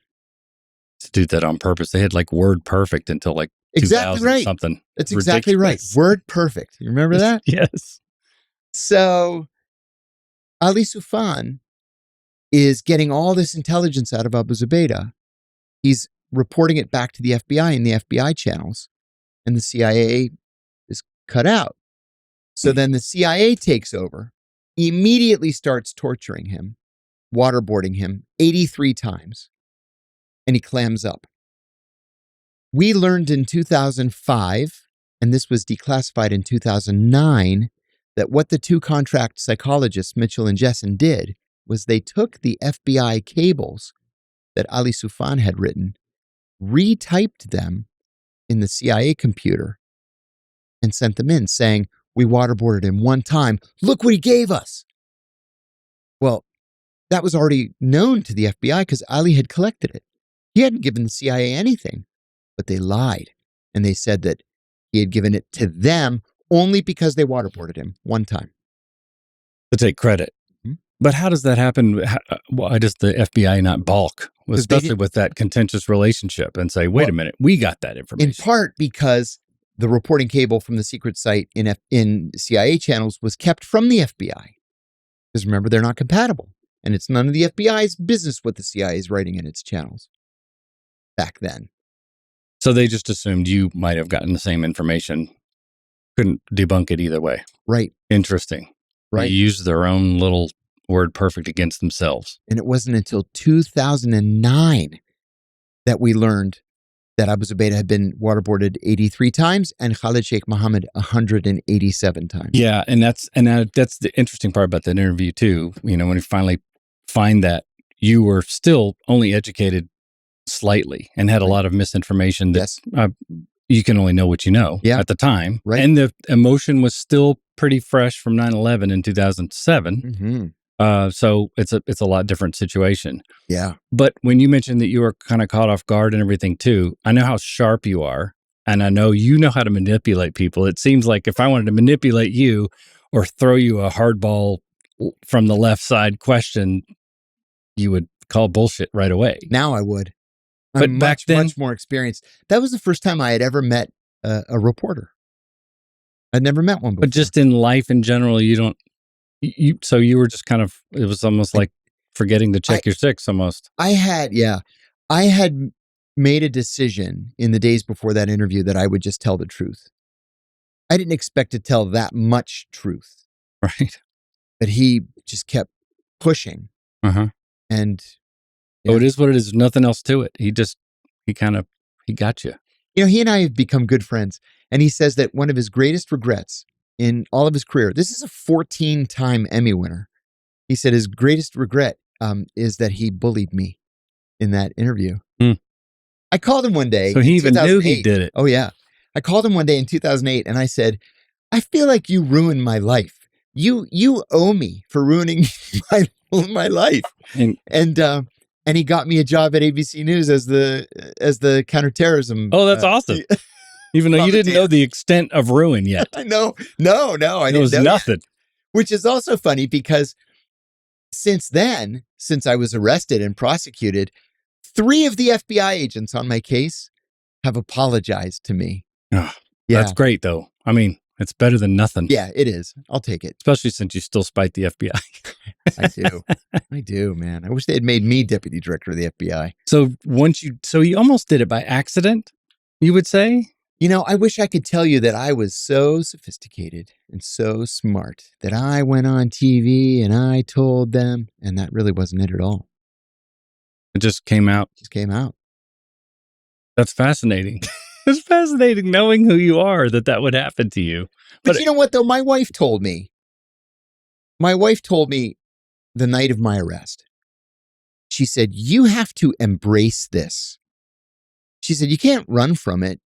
Speaker 3: to do that on purpose, they had like word perfect until like
Speaker 1: exactly right.
Speaker 3: Something.
Speaker 1: That's exactly right. Word perfect. You remember that?
Speaker 3: Yes.
Speaker 1: So Ali Soufan is getting all this intelligence out of Abu Zubaydah. He's reporting it back to the FBI in the FBI channels, and the CIA is cut out. So then the CIA takes over, immediately starts torturing him, waterboarding him 83 times, and he clams up. We learned in 2005, and this was declassified in 2009, that what the two contract psychologists, Mitchell and Jessen, did was they took the FBI cables that Ali Soufan had written, retyped them in the CIA computer, and sent them in saying, we waterboarded him one time. Look what he gave us. Well, that was already known to the FBI because Ali had collected it. He hadn't given the CIA anything, but they lied. And they said that he had given it to them only because they waterboarded him one time.
Speaker 3: To take credit. But how does that happen? Why does the FBI not balk, especially with that contentious relationship, and say, wait a minute, we got that information?
Speaker 1: In part because the reporting cable from the secret site in CIA channels was kept from the FBI. Because remember, they're not compatible. And it's none of the FBI's business what the CIA is writing in its channels back then.
Speaker 3: So they just assumed you might have gotten the same information. Couldn't debunk it either way.
Speaker 1: Right.
Speaker 3: Interesting.
Speaker 1: Right.
Speaker 3: They used their own little word perfect against themselves.
Speaker 1: And it wasn't until 2009 that we learned that Abu Zubaydah had been waterboarded 83 times and Khalid Sheikh Mohammed 187 times.
Speaker 3: Yeah, and that's the interesting part about that interview too. When you finally find that you were still only educated slightly and had a lot of misinformation that you can only know what you know at the time.
Speaker 1: Right.
Speaker 3: And the emotion was still pretty fresh from 9/11 in 2007.
Speaker 1: Mm-hmm.
Speaker 3: So it's a lot different situation.
Speaker 1: Yeah.
Speaker 3: But when you mentioned that you were kind of caught off guard and everything too, I know how sharp you are. And I know you know how to manipulate people. It seems like if I wanted to manipulate you or throw you a hardball from the left side question, you would call bullshit right away.
Speaker 1: Now I would.
Speaker 3: But
Speaker 1: I'm
Speaker 3: back then,
Speaker 1: much more experienced. That was the first time I had ever met a reporter. I'd never met one before.
Speaker 3: But just in life in general, so you were just kind of, it was almost like forgetting to check your six almost.
Speaker 1: I had made a decision in the days before that interview that I would just tell the truth. I didn't expect to tell that much truth.
Speaker 3: Right.
Speaker 1: But he just kept pushing.
Speaker 3: Uh-huh.
Speaker 1: And
Speaker 3: Oh, it is what it is. There's nothing else to it. He got you.
Speaker 1: He and I have become good friends. And he says that one of his greatest regrets in all of his career, this is a 14-time Emmy winner. He said his greatest regret is that he bullied me in that interview. I called him one day.
Speaker 3: So he even knew he did it.
Speaker 1: Oh, yeah. I called him one day in 2008 and I said, I feel like you ruined my life. You owe me for ruining my life. And he got me a job at ABC News as the counterterrorism.
Speaker 3: Oh, that's awesome. Even though you didn't know the extent of ruin yet.
Speaker 1: I know. No, I didn't know.
Speaker 3: It was nothing.
Speaker 1: Which is also funny because since I was arrested and prosecuted, 3 of the FBI agents on my case have apologized to me.
Speaker 3: Oh, that's great, though. I mean, it's better than nothing.
Speaker 1: Yeah, it is. I'll take it.
Speaker 3: Especially since you still spite the FBI.
Speaker 1: I do, man. I wish they had made me deputy director of the FBI.
Speaker 3: So you almost did it by accident, you would say?
Speaker 1: You know, I wish I could tell you that I was so sophisticated and so smart that I went on TV and I told them, and that really wasn't it at all.
Speaker 3: It just came out. That's fascinating. It's fascinating knowing who you are that would happen to you.
Speaker 1: But you know what, though? My wife told me the night of my arrest, she said, you have to embrace this. She said, you can't run from it.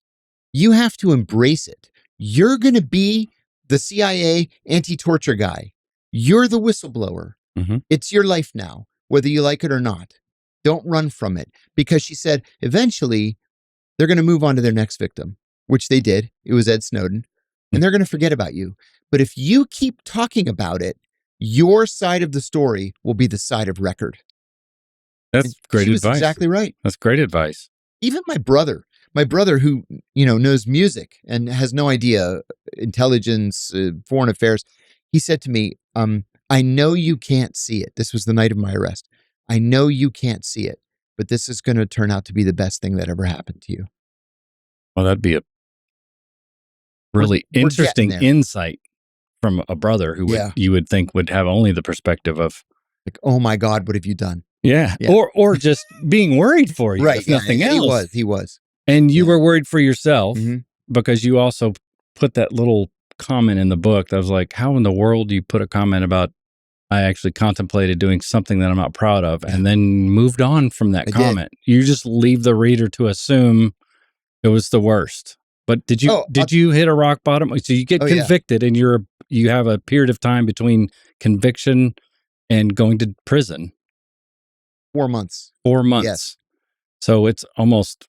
Speaker 1: You have to embrace it. You're going to be the CIA anti-torture guy. You're the whistleblower.
Speaker 3: Mm-hmm.
Speaker 1: It's your life now, whether you like it or not. Don't run from it. Because she said, eventually, they're going to move on to their next victim, which they did. It was Ed Snowden. And they're going to forget about you. But if you keep talking about it, your side of the story will be the side of record.
Speaker 3: That's great advice.
Speaker 1: Exactly right.
Speaker 3: That's great advice.
Speaker 1: Even my brother who, knows music and has no idea, intelligence, foreign affairs, he said to me, I know you can't see it. This was the night of my arrest. I know you can't see it, but this is going to turn out to be the best thing that ever happened to you.
Speaker 3: Well, that'd be a really interesting insight from a brother who you would think would have only the perspective of
Speaker 1: like, oh my God, what have you done?
Speaker 3: Yeah. Or just being worried for you. Right. Nothing else.
Speaker 1: He was.
Speaker 3: And you were worried for yourself because you also put that little comment in the book that was like, how in the world do you put a comment about I actually contemplated doing something that I'm not proud of and then moved on from that comment? You just leave the reader to assume it was the worst. But did you hit a rock bottom? So you get convicted and you have a period of time between conviction and going to prison.
Speaker 1: 4 months.
Speaker 3: 4 months.
Speaker 1: Yes.
Speaker 3: So it's almost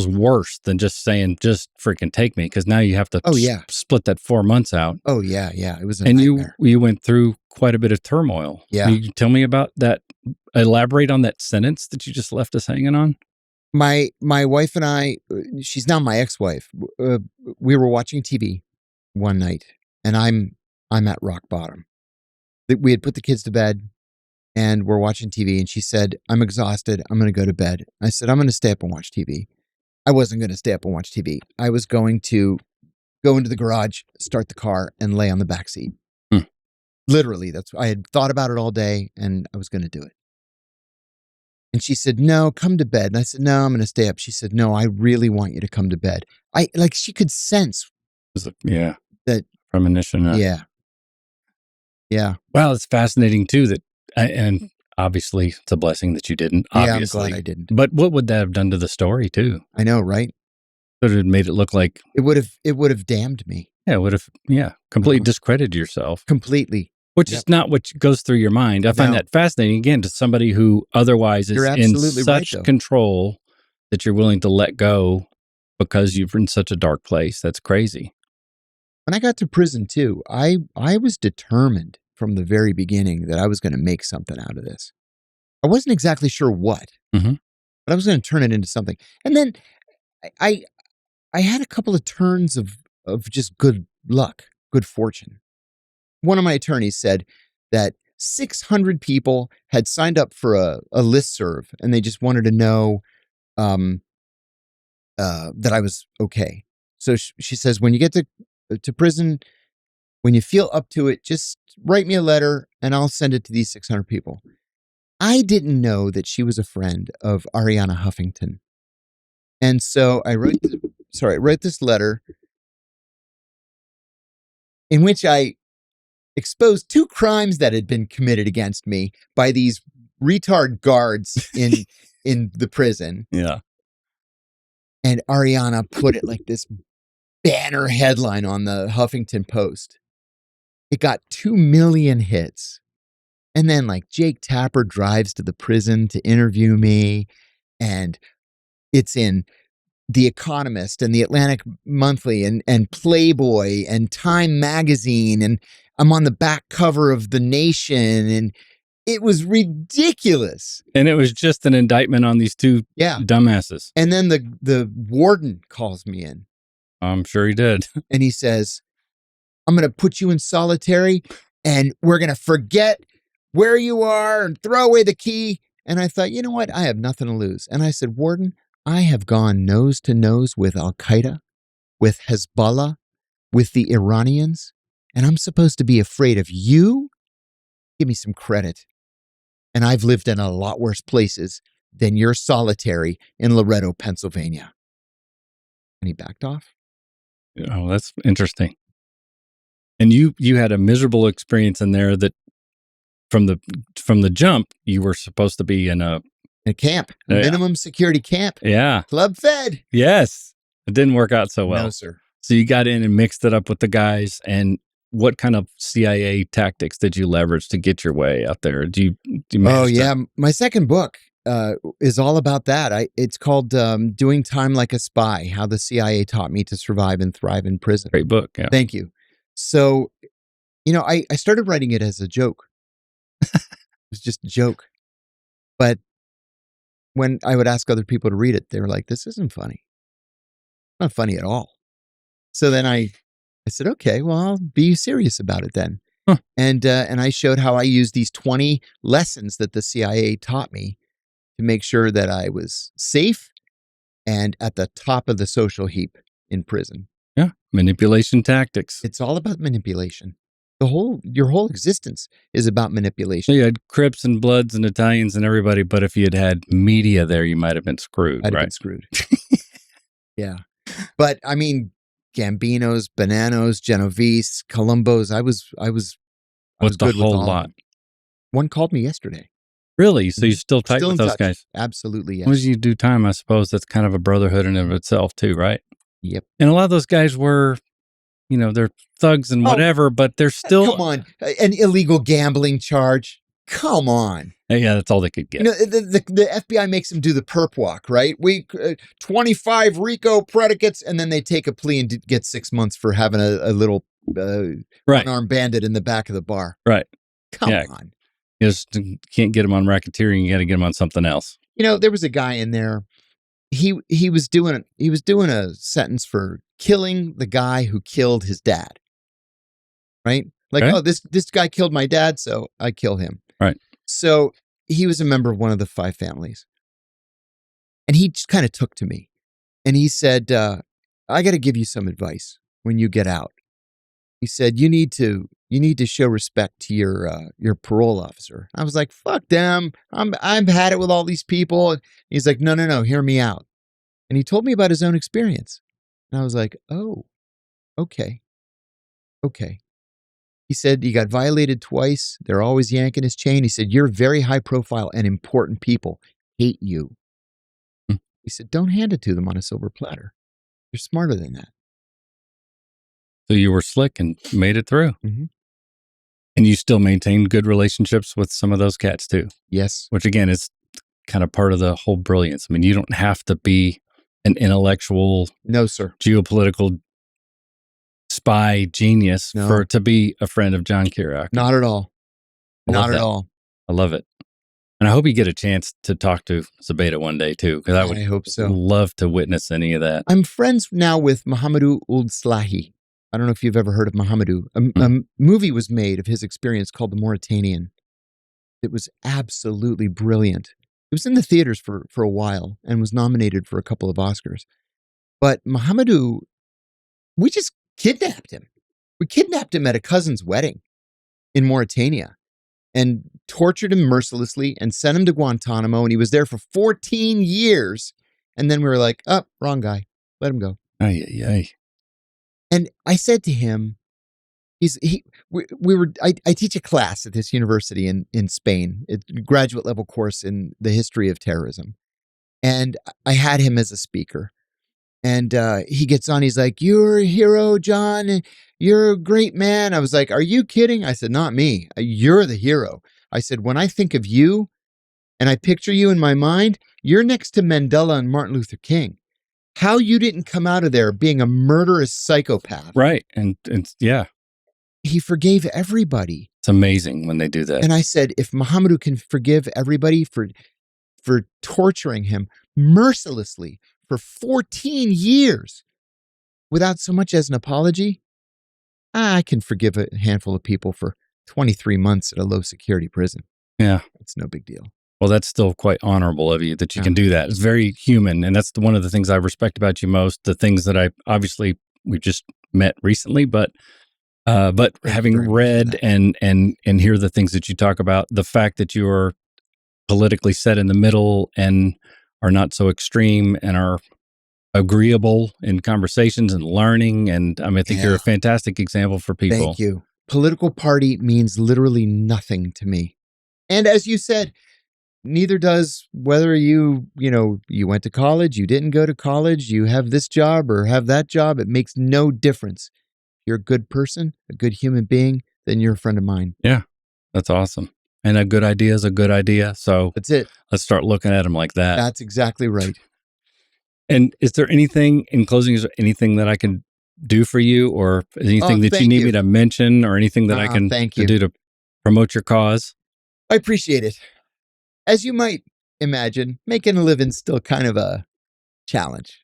Speaker 3: worse than just saying, just freaking take me. Because now you have to split that 4 months out.
Speaker 1: Oh, yeah. Yeah. It was a nightmare.
Speaker 3: You went through quite a bit of turmoil.
Speaker 1: Yeah.
Speaker 3: Can you tell me about that? Elaborate on that sentence that you just left us hanging on.
Speaker 1: My wife and I, she's now my ex-wife. We were watching TV one night and I'm at rock bottom. We had put the kids to bed. And we're watching TV, and she said, I'm exhausted. I'm going to go to bed. I said, I'm going to stay up and watch TV. I wasn't going to stay up and watch TV. I was going to go into the garage, start the car, and lay on the back seat. Literally, I had thought about it all day, and I was going to do it. And she said, no, come to bed. And I said, no, I'm going to stay up. She said, no, I really want you to come to bed. She could sense.
Speaker 3: That premonition.
Speaker 1: Yeah.
Speaker 3: Well, it's fascinating, too, that and obviously, it's a blessing that you didn't. Obviously.
Speaker 1: I'm glad I didn't.
Speaker 3: But what would that have done to the story, too?
Speaker 1: I know, right?
Speaker 3: It would have made it look like...
Speaker 1: It would have damned me.
Speaker 3: Yeah, it would have, completely discredited yourself.
Speaker 1: Completely.
Speaker 3: Which is not what goes through your mind. I find that fascinating, again, to somebody who otherwise is in such control that you're willing to let go because you're in such a dark place. That's crazy.
Speaker 1: When I got to prison, too, I was determined from the very beginning that I was going to make something out of this. I wasn't exactly sure what, but I was going to turn it into something. And then I had a couple of turns of just good luck, good fortune. One of my attorneys said that 600 people had signed up for a listserv, and they just wanted to know that I was okay. So she says, when you get to prison, when you feel up to it, just write me a letter and I'll send it to these 600 people. I didn't know that she was a friend of Arianna Huffington. And so I wrote this letter in which I exposed 2 crimes that had been committed against me by these retard guards in the prison.
Speaker 3: Yeah.
Speaker 1: And Arianna put it like this banner headline on the Huffington Post. It got 2 million hits. And then Jake Tapper drives to the prison to interview me. And it's in The Economist and The Atlantic Monthly and Playboy and Time Magazine. And I'm on the back cover of The Nation, and it was ridiculous.
Speaker 3: And it was just an indictment on these two dumbasses.
Speaker 1: And then the warden calls me in.
Speaker 3: I'm sure he did.
Speaker 1: And he says, I'm going to put you in solitary, and we're going to forget where you are and throw away the key. And I thought, you know what? I have nothing to lose. And I said, Warden, I have gone nose to nose with Al-Qaeda, with Hezbollah, with the Iranians, and I'm supposed to be afraid of you? Give me some credit. And I've lived in a lot worse places than your solitary in Loretto, Pennsylvania. And he backed off.
Speaker 3: Oh, that's interesting. And you had a miserable experience in there that from the jump, you were supposed to be in a
Speaker 1: camp, minimum security camp.
Speaker 3: Yeah.
Speaker 1: Club fed.
Speaker 3: Yes. It didn't work out so well.
Speaker 1: No, sir.
Speaker 3: So you got in and mixed it up with the guys. And what kind of CIA tactics did you leverage to get your way out there? Do you
Speaker 1: My second book is all about that. It's called Doing Time Like a Spy, How the CIA Taught Me to Survive and Thrive in Prison.
Speaker 3: Great book. Yeah.
Speaker 1: Thank you. So, I started writing it as a joke. It was just a joke. But when I would ask other people to read it, they were like, this isn't funny. Not funny at all. So then I said, okay, well, I'll be serious about it then.
Speaker 3: Huh.
Speaker 1: And I showed how I used these 20 lessons that the CIA taught me to make sure that I was safe and at the top of the social heap in prison.
Speaker 3: Yeah. Manipulation tactics.
Speaker 1: It's all about manipulation. Your whole existence is about manipulation.
Speaker 3: So you had Crips and Bloods and Italians and everybody, but if you had media there, you might have been screwed.
Speaker 1: I'd have been screwed. Yeah. But I mean, Gambinos, Bananos, Genovese, Columbos. I was
Speaker 3: What's the
Speaker 1: good
Speaker 3: whole
Speaker 1: with all
Speaker 3: lot?
Speaker 1: of them. One called me yesterday.
Speaker 3: Really? So you're still tight with those
Speaker 1: touch.
Speaker 3: guys?
Speaker 1: Absolutely, yes.
Speaker 3: Once you do time, I suppose that's kind of a brotherhood in and of itself too, right?
Speaker 1: Yep.
Speaker 3: And a lot of those guys were, they're thugs and whatever, but they're still...
Speaker 1: Come on. An illegal gambling charge. Come on.
Speaker 3: Yeah, that's all they could get.
Speaker 1: The FBI makes them do the perp walk, right? 25 RICO predicates, and then they take a plea and get 6 months for having a little one-armed bandit in the back of the bar.
Speaker 3: Right.
Speaker 1: Come on.
Speaker 3: You just can't get them on racketeering. You got to get them on something else.
Speaker 1: There was a guy in there. He was doing a sentence for killing the guy who killed his dad. Right? Like,
Speaker 3: okay.
Speaker 1: Oh, this guy killed my dad, so I kill him.
Speaker 3: Right.
Speaker 1: So he was a member of one of the 5 families. And he just kind of took to me. And he said, I got to give you some advice when you get out. He said, you need to show respect to your parole officer. I was like, fuck them. I've had it with all these people. And he's like, no, hear me out. And he told me about his own experience. And I was like, oh, okay. He said he got violated twice. They're always yanking his chain. He said, you're very high profile and important people hate you. He said, don't hand it to them on a silver platter. You're smarter than that.
Speaker 3: So you were slick and made it through.
Speaker 1: Mm-hmm.
Speaker 3: And you still maintained good relationships with some of those cats too.
Speaker 1: Yes.
Speaker 3: Which again is kind of part of the whole brilliance. I mean, you don't have to be an intellectual,
Speaker 1: no, sir,
Speaker 3: geopolitical spy genius to be a friend of John Kiriakou.
Speaker 1: Not at all. Not at all.
Speaker 3: I love it. And I hope you get a chance to talk to Zubaydah one day too, because I
Speaker 1: hope so.
Speaker 3: Love to witness any of that.
Speaker 1: I'm friends now with Mohamedou Ould Slahi. I don't know if you've ever heard of Mohamedou. A movie was made of his experience called The Mauritanian. It was absolutely brilliant. It was in the theaters for a while and was nominated for a couple of Oscars. But Mohamedou, we just kidnapped him. We kidnapped him at a cousin's wedding in Mauritania and tortured him mercilessly and sent him to Guantanamo. And he was there for 14 years. And then we were like, oh, wrong guy. Let him go.
Speaker 3: Ay.
Speaker 1: And I said to him, I teach a class at this university in Spain, a graduate level course in the history of terrorism. And I had him as a speaker. And he gets on, he's like, you're a hero, John. You're a great man. I was like, are you kidding? I said, not me. You're the hero. I said, when I think of you and I picture you in my mind, you're next to Mandela and Martin Luther King. How you didn't come out of there being a murderous psychopath.
Speaker 3: Right. And yeah.
Speaker 1: he forgave everybody.
Speaker 3: It's amazing when they do that.
Speaker 1: And I said, if Muhammadu can forgive everybody for torturing him mercilessly for 14 years without so much as an apology, I can forgive a handful of people for 23 months at a low security prison.
Speaker 3: Yeah.
Speaker 1: It's no big deal.
Speaker 3: Well, that's still quite honorable of you that you can do that. It's very human. And that's one of the things I respect about you most. The things that we just met recently, but having read and hear the things that you talk about, the fact that you're politically set in the middle and are not so extreme and are agreeable in conversations and learning. And I think you're a fantastic example for people.
Speaker 1: Thank you. Political party means literally nothing to me. And as you said, neither does whether you went to college, you didn't go to college, you have this job or have that job. It makes no difference. If you're a good person, a good human being, then you're a friend of mine.
Speaker 3: Yeah, that's awesome. And a good idea is a good idea. So
Speaker 1: that's it.
Speaker 3: Let's start looking at them like that.
Speaker 1: That's exactly right.
Speaker 3: And is there anything, in closing, is there anything that I can do for you or anything that you need me to mention or anything that I can do to promote your cause?
Speaker 1: I appreciate it. As you might imagine, making a living's still kind of a challenge.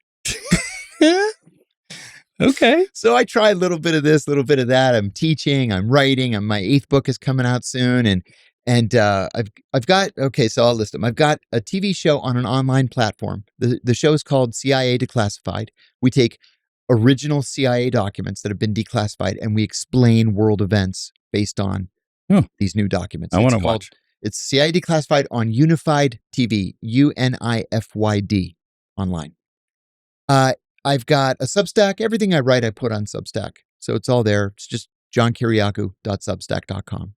Speaker 3: Okay.
Speaker 1: So I try a little bit of this, a little bit of that. I'm teaching, I'm writing, and my 8th book is coming out soon. And I've got, so I'll list them. I've got a TV show on an online platform. The show is called CIA Declassified. We take original CIA documents that have been declassified and we explain world events based on these new documents.
Speaker 3: I want to watch.
Speaker 1: It's CIA Declassified on Unified TV, UNIFYD online. I've got a Substack. Everything I write, I put on Substack. So it's all there. It's just johnkiriakou.substack.com.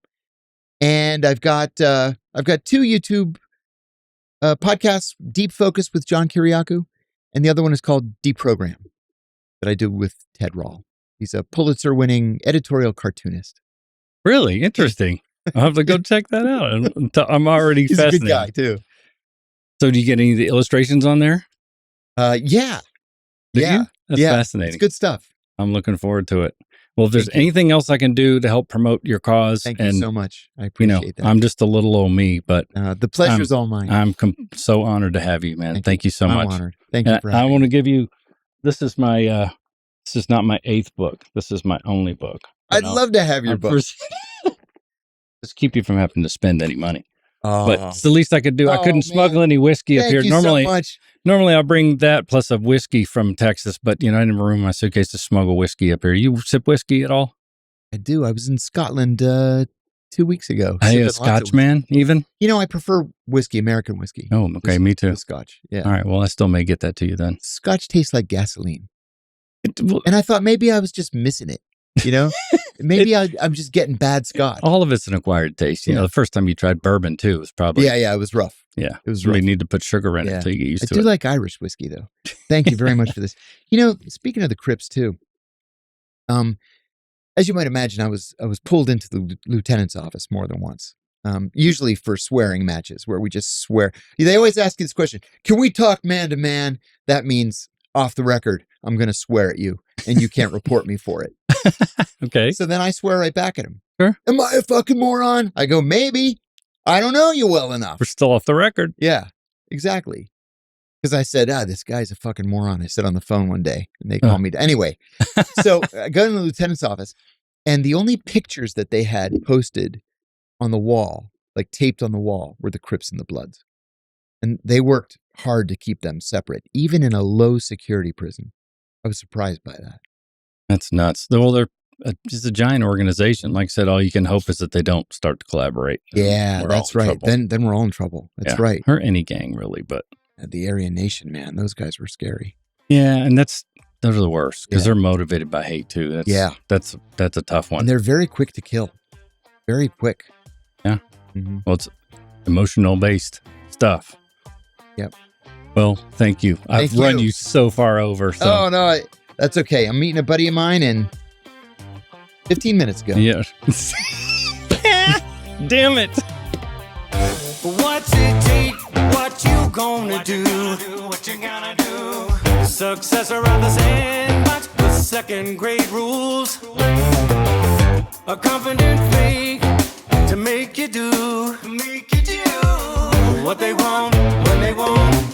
Speaker 1: And I've got 2 YouTube podcasts, Deep Focus with John Kiriakou, and the other one is called Deprogram that I do with Ted Rall. He's a Pulitzer-winning editorial cartoonist.
Speaker 3: Really? Interesting. I'll have to go check that out. I'm already fascinated.
Speaker 1: He's a good guy, too.
Speaker 3: So do you get any of the illustrations on there?
Speaker 1: Yeah.
Speaker 3: You? That's fascinating.
Speaker 1: It's good stuff.
Speaker 3: I'm looking forward to it. Well, if there's anything else I can do to help promote your cause.
Speaker 1: Thank you so much. I appreciate that.
Speaker 3: I'm just a little old me, but
Speaker 1: the pleasure's all mine.
Speaker 3: I'm so honored to have you, man. Thank you so much.
Speaker 1: I'm honored. Thank you for having me.
Speaker 3: I want to give you, this is not my 8th book. This is my only book.
Speaker 1: I'd love to have your book.
Speaker 3: Just keep you from having to spend any money.
Speaker 1: Oh.
Speaker 3: But it's the least I could do. I couldn't smuggle any whiskey up here. Normally I'll bring that plus a whiskey from Texas, but I didn't room my suitcase to smuggle whiskey up here. You sip whiskey at all?
Speaker 1: I do. I was in Scotland 2 weeks ago.
Speaker 3: Are you a Scotch man even?
Speaker 1: I prefer whiskey, American whiskey.
Speaker 3: Oh, okay. Me too.
Speaker 1: Scotch. Yeah.
Speaker 3: All right. Well, I still may get that to you then.
Speaker 1: Scotch tastes like gasoline. And I thought maybe I was just missing it. Maybe I'm just getting bad Scotch.
Speaker 3: All of it's an acquired taste. The first time you tried bourbon too was probably.
Speaker 1: Yeah, it was rough.
Speaker 3: Yeah.
Speaker 1: It was rough.
Speaker 3: We need to put sugar in it until you get used to it.
Speaker 1: I do like Irish whiskey though. Thank you very much for this. Speaking of the Crips too, as you might imagine, I was pulled into the lieutenant's office more than once. Usually for swearing matches where we just swear. They always ask you this question: can we talk man to man? That means off the record, I'm going to swear at you and you can't report me for it.
Speaker 3: Okay.
Speaker 1: So then I swear right back at him.
Speaker 3: Sure.
Speaker 1: Am I a fucking moron? I go, maybe. I don't know you well enough.
Speaker 3: We're still off the record.
Speaker 1: Yeah, exactly. Because I said, this guy's a fucking moron. I said on the phone one day and they called me. Anyway, so I go to the lieutenant's office and the only pictures that they had posted on the wall, like taped on the wall, were the Crips and the Bloods. And they worked hard to keep them separate, even in a low security prison. I was surprised by that.
Speaker 3: That's nuts. Well, they're just a giant organization. Like I said, all you can hope is that they don't start to collaborate.
Speaker 1: Yeah, that's right. Then we're all in trouble. That's right.
Speaker 3: Or any gang, really. But
Speaker 1: the Aryan Nation, man, those guys were scary.
Speaker 3: Yeah, and those are the worst because they're motivated by hate too. That's a tough one.
Speaker 1: And they're very quick to kill. Very quick.
Speaker 3: Yeah. Mm-hmm. Well, it's emotional based stuff.
Speaker 1: Yep.
Speaker 3: Well, thank you. I've run you so far over. So.
Speaker 1: Oh, no, that's okay. I'm meeting a buddy of mine in 15 minutes ago.
Speaker 3: Yeah. Damn it.
Speaker 4: What's it take? What you gonna do? What you gonna do? Success around the sandbox with second grade rules. a confident fake to make you do what they want when they want.